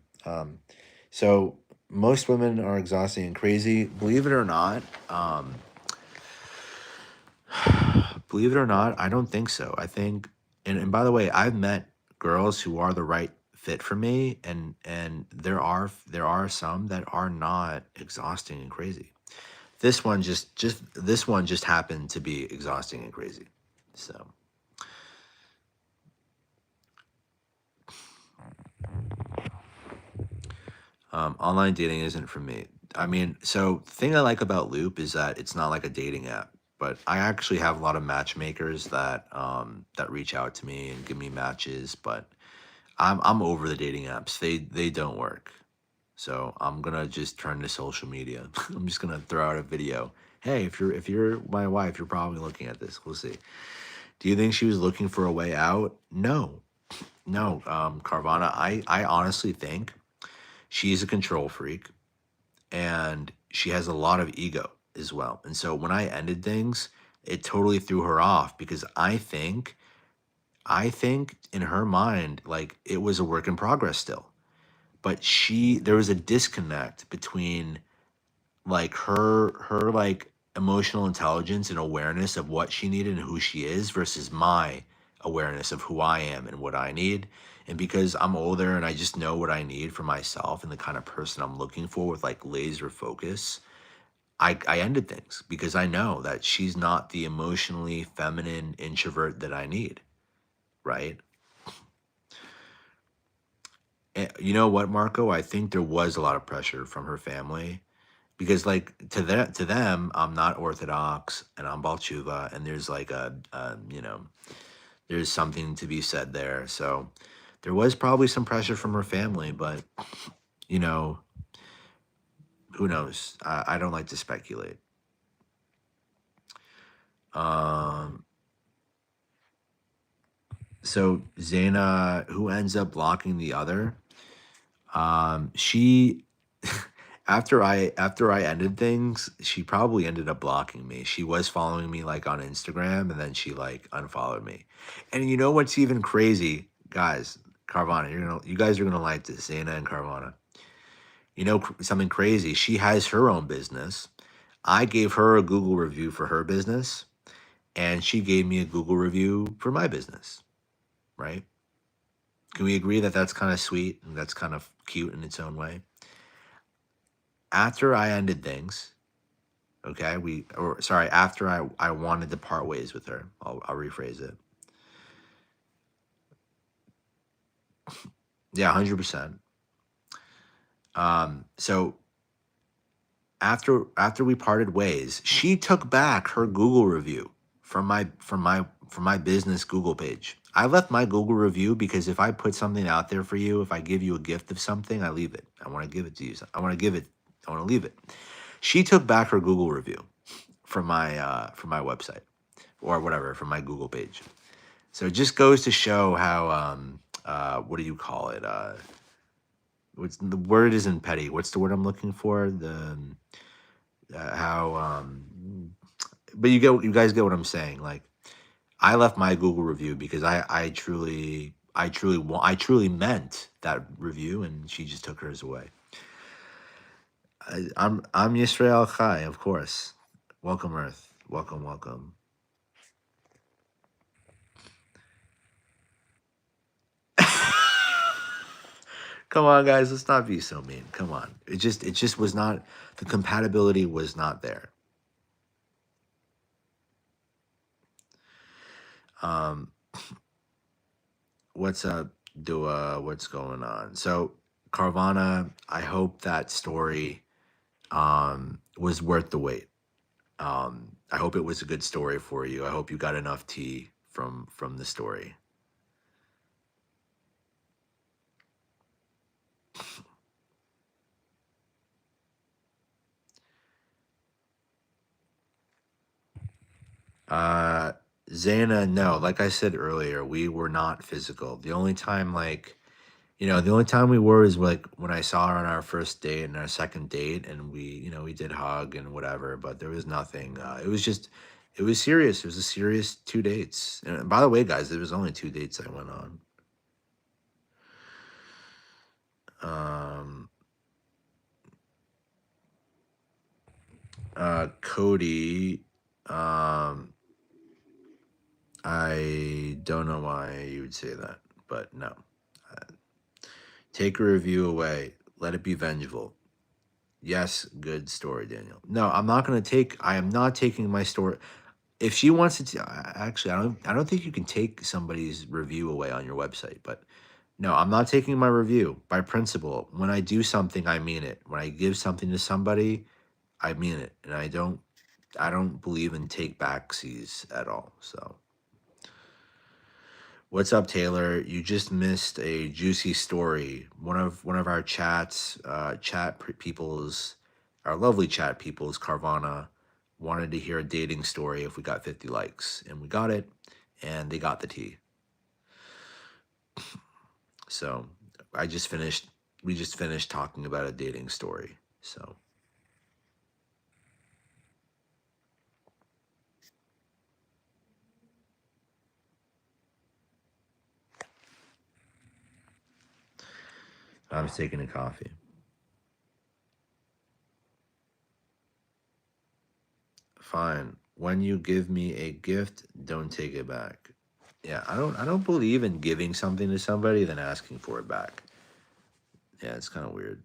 So most women are exhausting and crazy, believe it or not. Believe it or not, I don't think so. I think, and by the way, I've met girls who are the right fit for me, and there are some that are not exhausting and crazy. This one just happened to be exhausting and crazy. So, online dating isn't for me. I mean, so the thing I like about Loop is that it's not like a dating app, but I actually have a lot of matchmakers that reach out to me and give me matches, but I'm over the dating apps. They don't work. So I'm gonna just turn to social media. I'm just gonna throw out a video. Hey, if you're my wife, you're probably looking at this. We'll see. Do you think she was looking for a way out? No, no, Carvana. I honestly think she's a control freak, and she has a lot of ego as well. And so when I ended things, it totally threw her off because I think in her mind, like it was a work in progress still. But there was a disconnect between like her like emotional intelligence and awareness of what she needed and who she is versus my awareness of who I am and what I need. And because I'm older and I just know what I need for myself and the kind of person I'm looking for with like laser focus, I ended things because I know that she's not the emotionally feminine introvert that I need, right? And you know what, Marco? I think there was a lot of pressure from her family because, like, to them, I'm not Orthodox and I'm Balchuva, and there's like there's something to be said there. So there was probably some pressure from her family, but you know, who knows? I don't like to speculate. Um, so Zaina, who ends up blocking the other, she after I ended things, she probably ended up blocking me. She was following me like on Instagram, and then she like unfollowed me. And you know what's even crazy, guys? Carvana, you guys are gonna like this, Zaina and Carvana. You know something crazy? She has her own business. I gave her a Google review for her business, and she gave me a Google review for my business. Right? Can we agree that that's kind of sweet and that's kind of cute in its own way? After I ended things, okay, after I wanted to part ways with her. I'll rephrase it. Yeah, 100%. So after we parted ways, she took back her Google review from my business Google page. I left my Google review because if I put something out there for you, if I give you a gift of something, I leave it. I want to give it to you. I want to give it. I want to leave it. She took back her Google review from my website or whatever from my Google page. So it just goes to show how what do you call it? What's the word isn't petty. What's the word I'm looking for? The how but you guys get what I'm saying. Like I left my Google review because I truly meant that review, and she just took hers away. I'm Yisrael Chai, of course. Welcome Earth. Welcome, welcome. Come on, guys, let's not be so mean. Come on. It just was not the compatibility was not there. Um what's up, Dua? What's going on? So Carvana, I hope that story was worth the wait. I hope it was a good story for you. I hope you got enough tea from the story. Uh, Zaina, no, like I said earlier, we were not physical. The only time, like, the only time we were is like when I saw her on our first date and our second date, and we did hug and whatever, but there was nothing. It was serious. It was a serious 2 dates. And by the way, guys, there was only 2 dates I went on. Um, Cody, um, I don't know why you would say that, but no. Uh, Take a review away. Let it be vengeful. Yes, good story, Daniel. No, I am not taking my story. If she wants to, actually, I don't think you can take somebody's review away on your website. But no, I'm not taking my review by principle. When I do something, I mean it. When I give something to somebody, I mean it, and I don't believe in take backsies at all. So. What's up, Taylor? You just missed a juicy story. One of our people's, our lovely chat people's, Carvana, wanted to hear a dating story if we got 50 likes, and we got it, and they got the tea. So I just finished. We just finished talking about a dating story. So I was taking a coffee. Fine. When you give me a gift, don't take it back. Yeah, I don't believe in giving something to somebody then asking for it back. Yeah, it's kind of weird.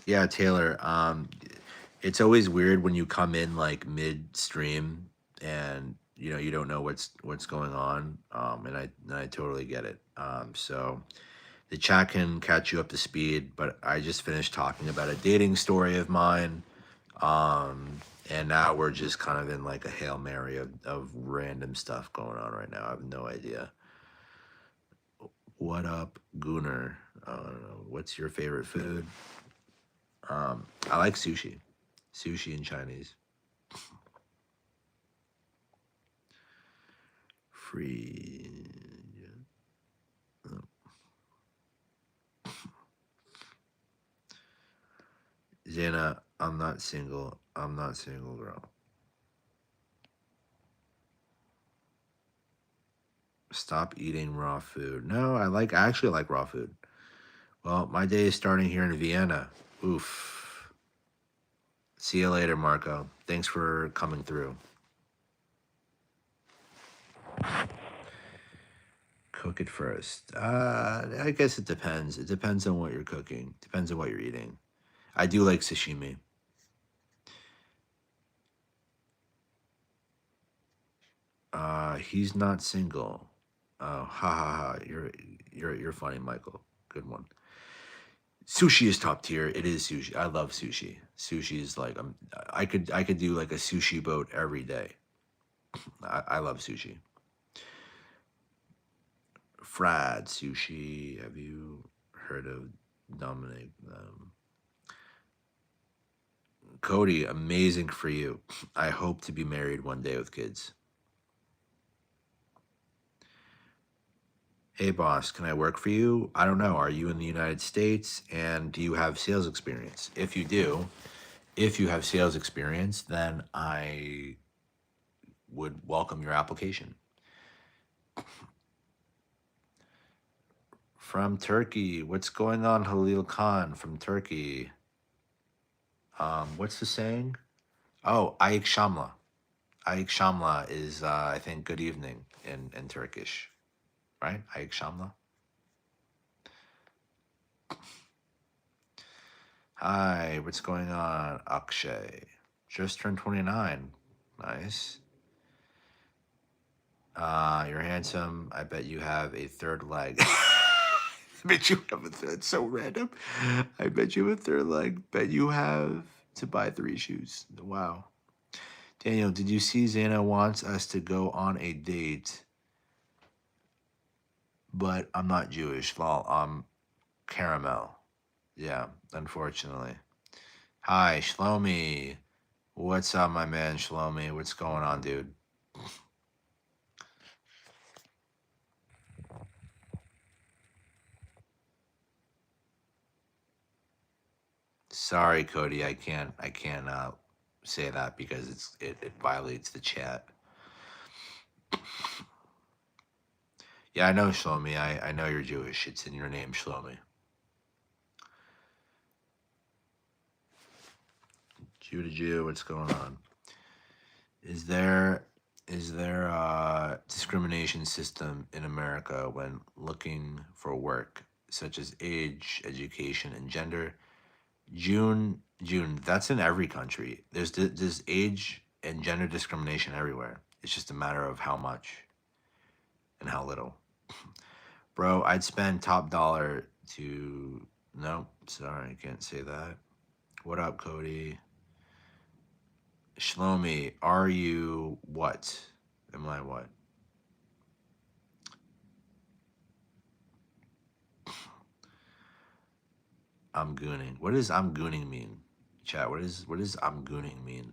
Yeah, Taylor. It's always weird when you come in like midstream and you don't know what's going on. And I totally get it. So the chat can catch you up to speed, but I just finished talking about a dating story of mine. And now we're just kind of in like a Hail Mary of random stuff going on right now. I have no idea. What up, Gooner? I don't know. What's your favorite food? I like sushi. Sushi and Chinese. Free. Zena, I'm not single. I'm not single, girl. Stop eating raw food. No, I actually like raw food. Well, my day is starting here in Vienna. Oof. See you later, Marco. Thanks for coming through. Cook it first. I guess it depends. It depends on what you're cooking. Depends on what you're eating. I do like sashimi. He's not single. Oh, ha ha ha. You're funny, Michael. Good one. Sushi is top tier. It is sushi. I love sushi. Sushi is like I could do like a sushi boat every day. I love sushi. Fried sushi. Have you heard of Dominic? Cody, amazing for you. I hope to be married one day with kids. Hey boss, can I work for you? I don't know. Are you in the United States and do you have sales experience? If you do, if you have sales experience, then I would welcome your application. From Turkey, what's going on, Halil Khan from Turkey? What's the saying? Oh, Ayik Shamla. Ayik Shamla is, I think, good evening in Turkish, right? Ayik Shamla. Hi, what's going on, Akshay? Just turned 29. Nice. You're handsome. I bet you have a third leg. I bet you have a third. That's so random. I bet you have a third leg. Bet you have to buy 3 shoes. Wow. Daniel, did you see Zana wants us to go on a date? But I'm not Jewish. Well, I'm caramel. Yeah, unfortunately. Hi, Shlomi. What's up, my man, Shlomi? What's going on, dude? Sorry, Cody. I can't say that because it violates the chat. Yeah, I know Shlomi. I know you're Jewish. It's in your name, Shlomi. Jew to Jew, what's going on? Is there a discrimination system in America when looking for work, such as age, education, and gender? June, that's in every country. There's age and gender discrimination everywhere. It's just a matter of how much and how little. Bro, I'd spend top dollar to. No, sorry, I can't say that. What up, Cody? Shlomi, are you what? Am I what? I'm gooning. What does I'm gooning mean? Chat, what does I'm gooning mean?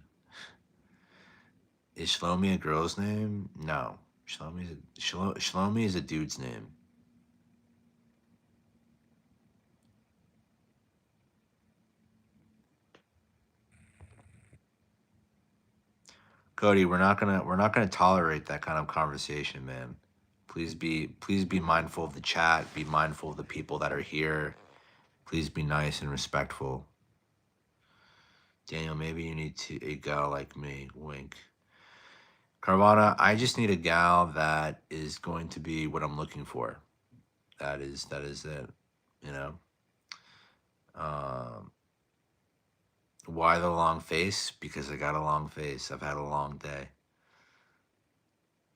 Is Shlomi a girl's name? No. Shlomi is a dude's name. Cody, we're not gonna tolerate that kind of conversation, man. Please be mindful of the chat, be mindful of the people that are here. Please be nice and respectful. Daniel, maybe you need a gal like me. Wink. Carvana, I just need a gal that is going to be what I'm looking for. That is it. You know. Um, why the long face? Because I got a long face. I've had a long day.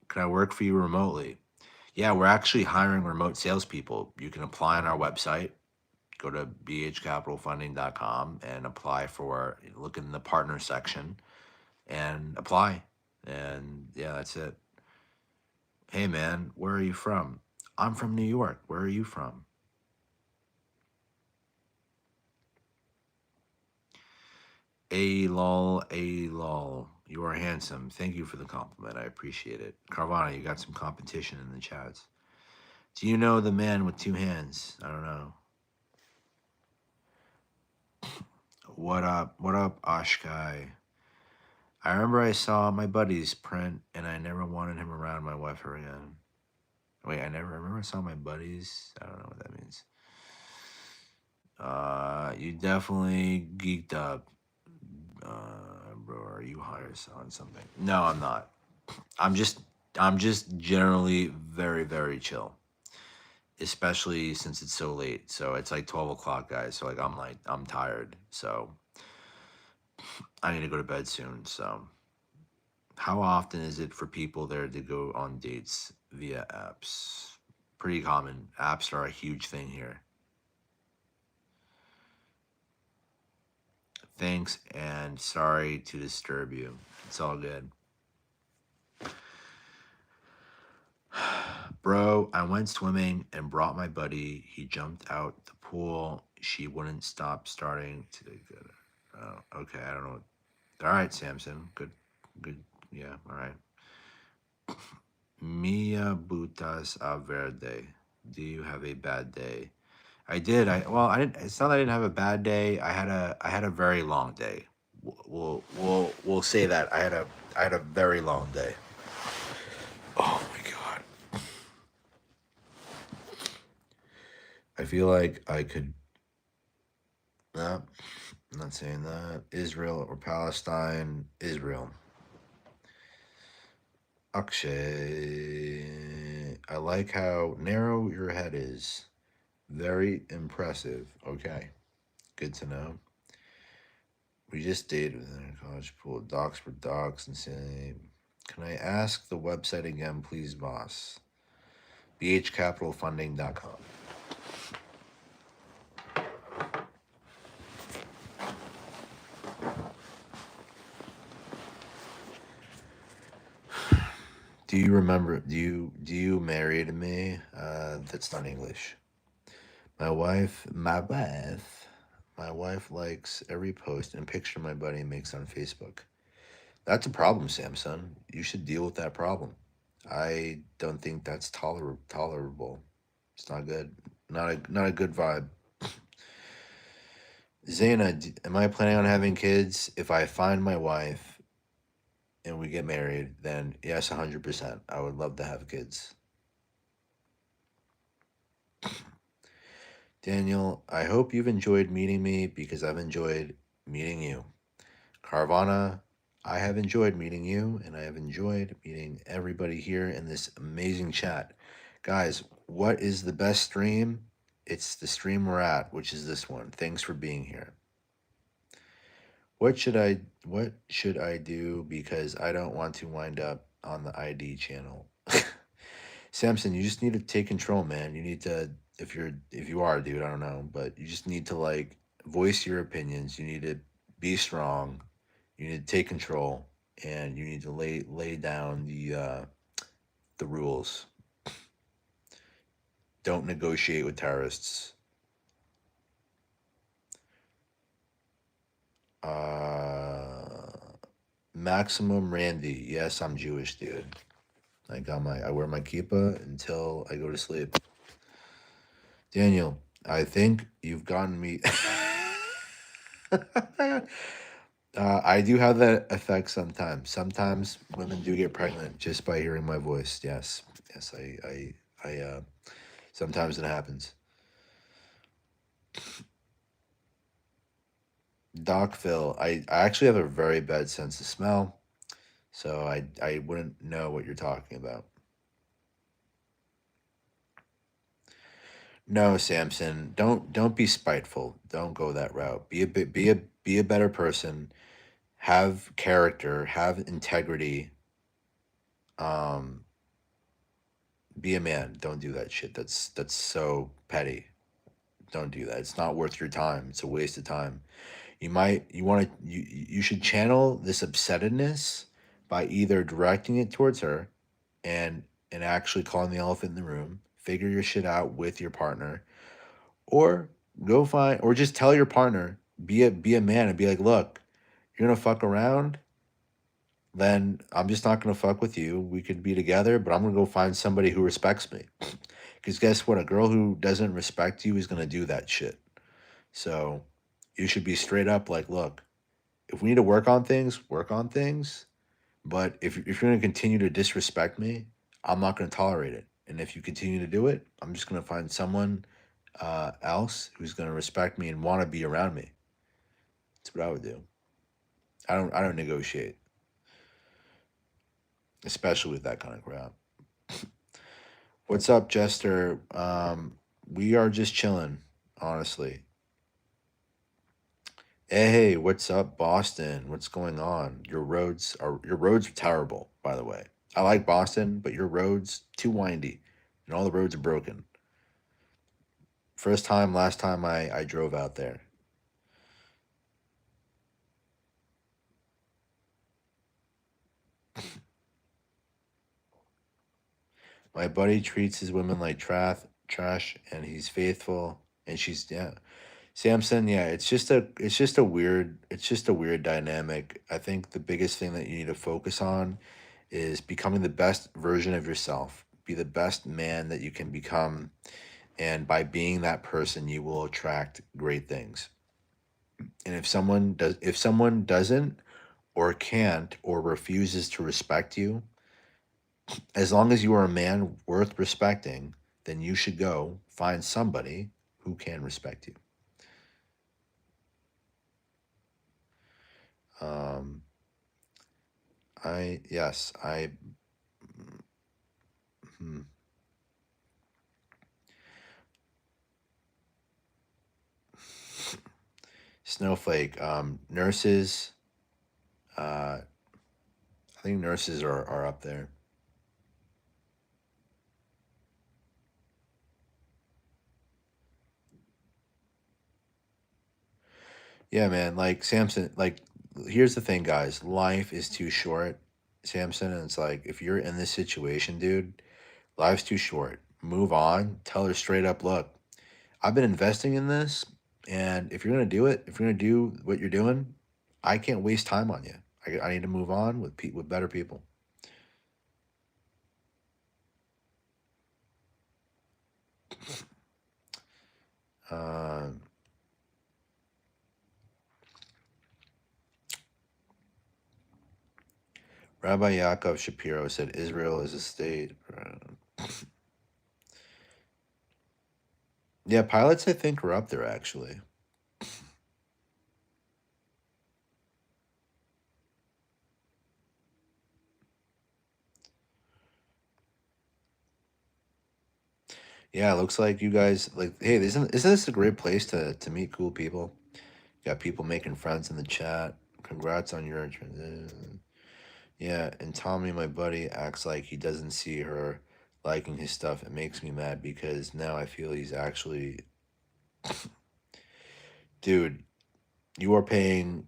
Can I work for you remotely? Yeah, we're actually hiring remote salespeople. You can apply on our website. Go to bhcapitalfunding.com and apply for. Look in the partner section and apply. And yeah, that's it. Hey man, where are you from? I'm from New York. Where are you from? A lol, a lol. You are handsome. Thank you for the compliment. I appreciate it. Carvana, you got some competition in the chats. Do you know the man with 2 hands? I don't know. What up? What up, Ashkai? I remember I saw my buddy's print and I never wanted him around my wife again. Wait, I remember I saw my buddies. I don't know what that means. You definitely geeked up. Bro, are you high or selling something? No, I'm not. I'm just I'm just generally very, very chill. Especially since it's so late. So it's like 12 o'clock, guys. So I'm tired. So I need to go to bed soon. So How often is it for people there to go on dates via apps? Pretty common. Apps are a huge thing here. Thanks and sorry to disturb you. It's all good. Bro, I went swimming and brought my buddy. He jumped out the pool. She wouldn't stop starting to get. Oh, okay. I don't know. All right, Samson. Good. Good. Yeah. All right. Mia butas a verde. Do you have a bad day? I did. I didn't. It's not that I didn't have a bad day. I had a very long day. We'll say that I had a very long day. Oh my god. I feel like I could. No, I'm not saying that. Israel or Palestine. Israel. Akshay. I like how narrow your head is. Very impressive. Okay. Good to know. We just dated within a college pool. Docs for docs and say, can I ask the website again, please, boss? bhcapitalfunding.com. Do you remember? Do you married me? That's not English. My wife likes every post and picture my buddy makes on Facebook. That's a problem, Samson. You should deal with that problem. I don't think that's tolerable. It's not good. Not a good vibe. Zaina, am I planning on having kids? If I find my wife and we get married, then yes, 100%. I would love to have kids. Daniel, I hope you've enjoyed meeting me because I've enjoyed meeting you. Carvana, I have enjoyed meeting you and I have enjoyed meeting everybody here in this amazing chat. Guys, what is the best stream? It's the stream we're at, which is this one. Thanks for being here. What should I do because I don't want to wind up on the ID channel? Samson, you just need to take control, man. You need to if you are, dude, I don't know, but you just need to like voice your opinions. You need to be strong. You need to take control and you need to lay down the rules. Don't negotiate with terrorists. Uh Maximum Randy. Yes, I'm Jewish, dude. I wear my kippah until I go to sleep. Daniel, I think you've gotten me. I do have that effect sometimes. Sometimes women do get pregnant just by hearing my voice. Yes, yes, sometimes it happens. Doc Phil, I actually have a very bad sense of smell, so I wouldn't know what you're talking about. No, Samson, don't be spiteful. Don't go that route. Be a better person. Have character. Have integrity. Um, be a man. Don't do that shit. That's so petty. Don't do that. It's not worth your time. It's a waste of time. You should channel this upsettedness by either directing it towards her and actually calling the elephant in the room. Figure your shit out with your partner, or go find, or just tell your partner, be a man and be like, look, you're gonna fuck around, then I'm just not gonna fuck with you. We could be together, but I'm gonna go find somebody who respects me. Because guess what? A girl who doesn't respect you is gonna do that shit. So you should be straight up like, look, if we need to work on things, work on things. But if you're gonna continue to disrespect me, I'm not gonna tolerate it. And if you continue to do it, I'm just gonna find someone else who's gonna respect me and want to be around me. That's what I would do. I don't negotiate, especially with that kind of crap. What's up, Jester? We are just chilling, honestly. Hey, what's up, Boston? What's going on? Your roads are terrible, by the way. I like Boston, but your roads too windy, and all the roads are broken. Last time I drove out there. My buddy treats his women like trash, and he's faithful, and she's yeah. Samson, yeah, it's just a weird dynamic. I think the biggest thing that you need to focus on is becoming the best version of yourself. Be the best man that you can become, and by being that person, you will attract great things. And if someone doesn't or can't or refuses to respect you, as long as you are a man worth respecting, then you should go find somebody who can respect you. Um, I yes, I hmm, snowflake. Nurses. I think nurses are up there. Yeah, man. Like Samson. Like, here's the thing, guys. Life is too short, Samson. And it's like if you're in this situation, dude, life's too short. Move on. Tell her straight up. Look, I've been investing in this, and if you're gonna do it, if you're gonna do what you're doing, I can't waste time on you. I need to move on with with better people. Um, Rabbi Yaakov Shapiro said Israel is a state. Yeah, pilots I think are up there actually. Yeah, it looks like you guys like. Hey, isn't this a great place to meet cool people? Got people making friends in the chat. Congrats on your transition. Yeah, and Tommy, my buddy, acts like he doesn't see her liking his stuff. It makes me mad because now I feel he's actually, dude. You are paying.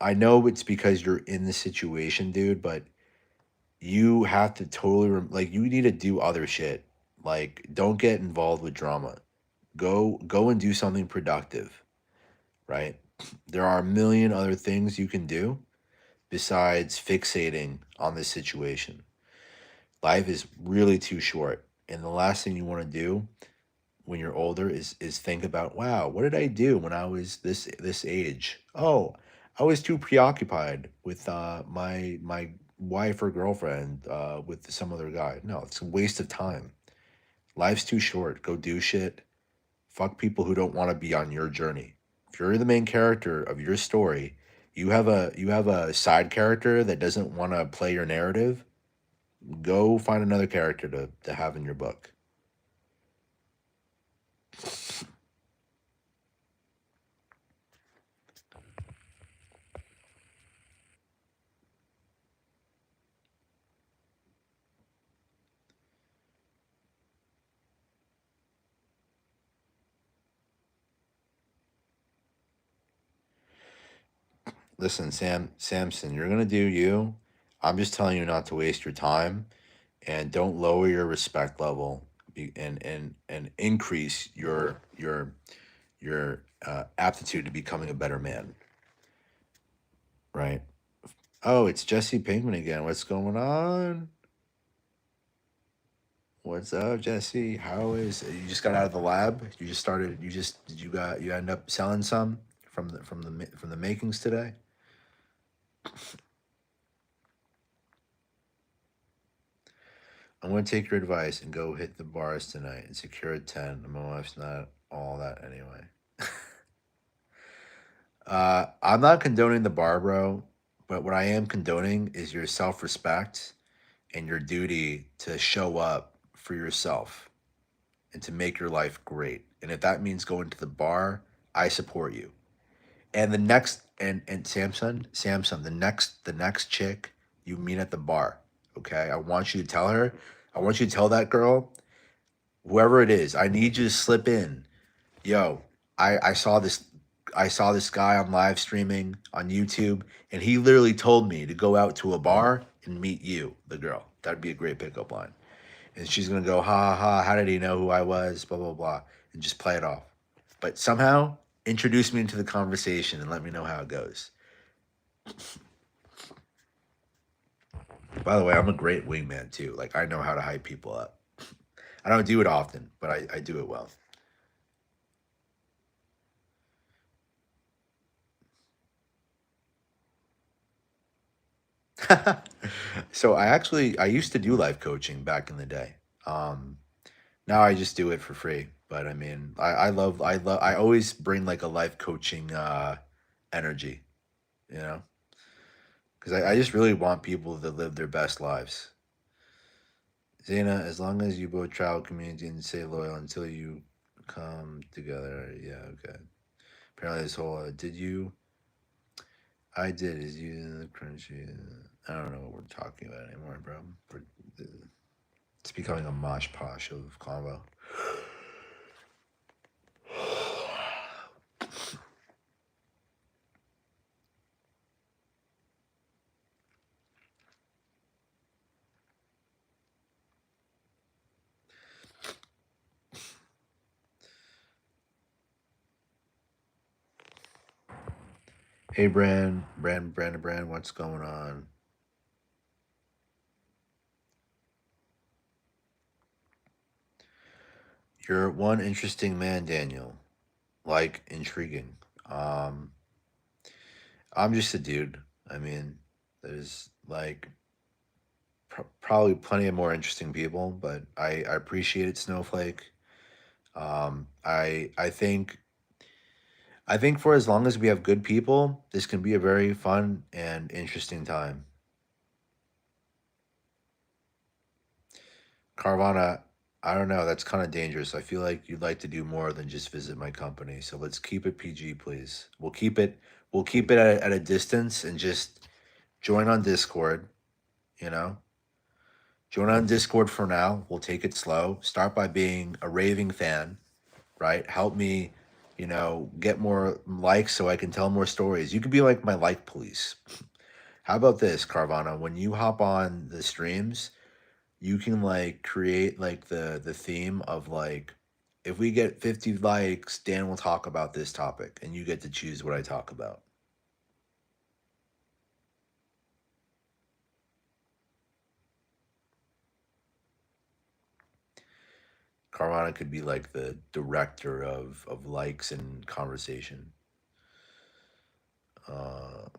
I know it's because you're in the situation, dude, but you have to totally like you need to do other shit. Like, don't get involved with drama. Go and do something productive, right? There are a million other things you can do besides fixating on this situation. Life is really too short, and the last thing you want to do when you're older is think about, wow, what did I do when I was this age? Oh, I was too preoccupied with my wife or girlfriend with some other guy. No, it's a waste of time. Life's too short. Go do shit. Fuck people who don't want to be on your journey. If you're the main character of your story, you have a side character that doesn't want to play your narrative. Go find another character to have in your book. Listen, Samson, you're gonna do you. I'm just telling you not to waste your time, and don't lower your respect level and increase your aptitude to becoming a better man. Right? Oh, it's Jesse Pinkman again. What's going on? What's up, Jesse? How is you just got out of the lab? You just started. You just did you end up selling some from the makings today? I'm gonna take your advice and go hit the bars tonight and secure a 10. My wife's not all that anyway. I'm not condoning the bar, bro, but what I am condoning is your self respect and your duty to show up for yourself and to make your life great. And if that means going to the bar, I support you. And the next and Samson, the next chick you meet at the bar, okay? I want you to tell her, I want you to tell that girl, whoever it is, I need you to slip in. Yo, I saw this guy on live streaming on YouTube, and he literally told me to go out to a bar and meet you, the girl. That'd be a great pickup line. And she's gonna go, ha ha ha, how did he know who I was? Blah blah blah. And just play it off. But somehow introduce me into the conversation and let me know how it goes. By the way, I'm a great wingman too. Like I know how to hype people up. I don't do it often, but I do it well. So I used to do life coaching back in the day. Um, Now I just do it for free. But I mean, I always bring like a life coaching energy, you know, because I just really want people to live their best lives. Zena, as long as you both travel community and stay loyal until you come together. Yeah, okay. Apparently, this whole did you? I did is using the crunchy. I don't know what we're talking about anymore, bro. It's becoming a mosh posh of combo. Hey, Brand, what's going on? You're one interesting man, Daniel. Like, intriguing. Um, I'm just a dude. I mean, there's like probably plenty of more interesting people, but I appreciate it, Snowflake. I think for as long as we have good people, this can be a very fun and interesting time. Carvana, I don't know. That's kind of dangerous. I feel like you'd like to do more than just visit my company. So let's keep it PG, please. We'll keep it at a distance and just join on Discord. You know, join on Discord for now. We'll take it slow. Start by being a raving fan, right? Help me, get more likes so I can tell more stories. You could be like my like police. How about this, Carvana? When you hop on the streams, you can like create like the theme of like, if we get 50 likes, Dan will talk about this topic and you get to choose what I talk about. Carvana could be like the director of likes and conversation.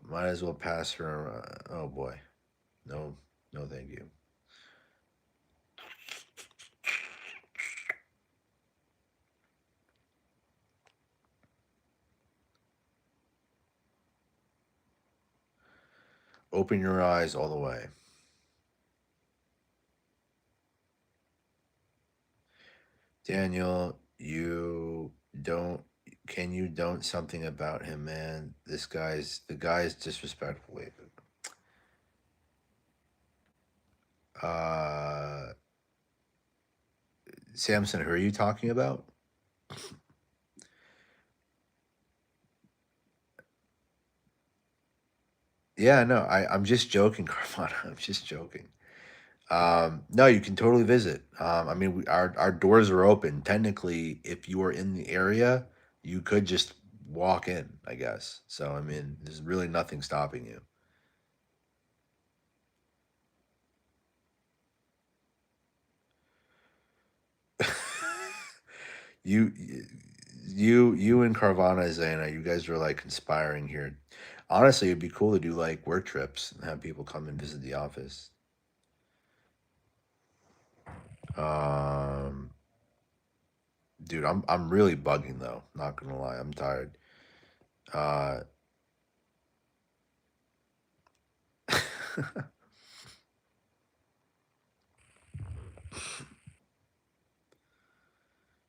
Might as well pass her. Oh boy, no, no, thank you. Open your eyes all the way. Daniel, you don't. Can you don't something about him, man? The guy's disrespectful. Wait, uh, Samson, who are you talking about? Yeah, no, I'm just joking, Carvana. I'm just joking. No, you can totally visit. I mean, our doors are open. Technically, if you are in the area, you could just walk in, I guess. So, I mean, there's really nothing stopping you. you, you and Carvana, Zayna, you guys are like conspiring here. Honestly, it'd be cool to do like work trips and have people come and visit the office. Um, Dude, I'm really bugging though. Not gonna lie, I'm tired. Uh,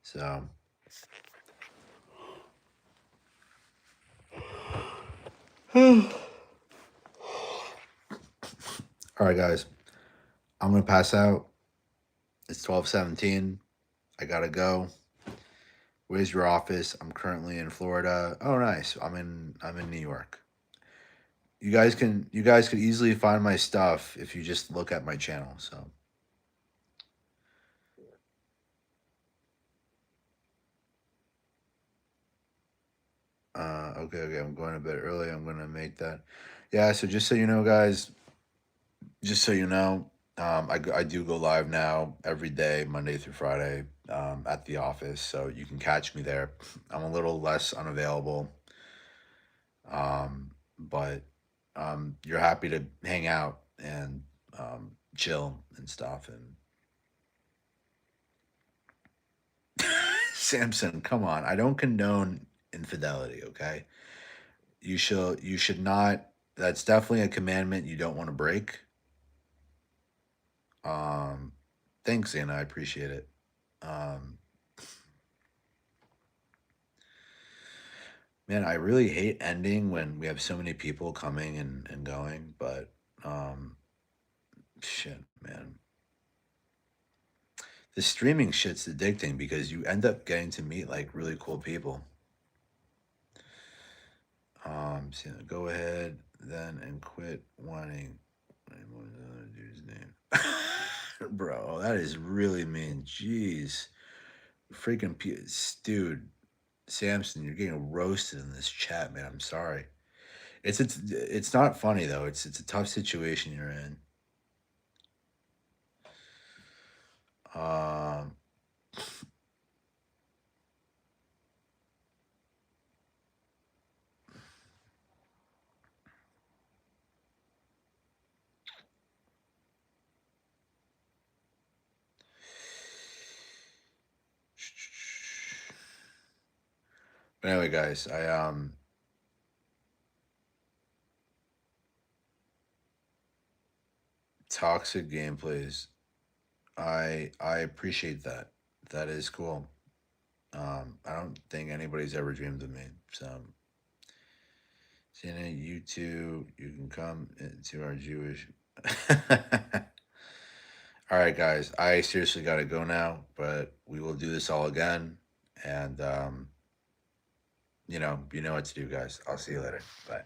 so All right, guys. I'm gonna pass out. It's 12:17. I gotta go. Where's your office? I'm currently in Florida. Oh, nice. I'm in New York. You guys could easily find my stuff if you just look at my channel. So okay, I'm going to bed early. I'm gonna make that. Yeah, so just so you know, guys, just so you know, I do go live now every day, Monday through Friday, at the office, so you can catch me there. I'm a little less unavailable, but you're happy to hang out and chill and stuff. And Samson, come on, I don't condone infidelity. Okay, you should not. That's definitely a commandment you don't want to break. Um, Thanks, Anna. I appreciate it. Um, Man, I really hate ending when we have so many people coming and going, but um, shit, man. The streaming shit's addicting because you end up getting to meet like really cool people. So go ahead then and quit wanting. What was the other dude's name? Bro, that is really mean. Jeez. Freaking dude, Samson, you're getting roasted in this chat, man. I'm sorry. It's not funny though. It's a tough situation you're in. Um, but anyway, guys, I toxic gameplays. I appreciate that. That is cool. I don't think anybody's ever dreamed of me. So, Santa, you too. You can come into our Jewish. All right, guys. I seriously got to go now, but we will do this all again. And you know what to do, guys. I'll see you later. Bye.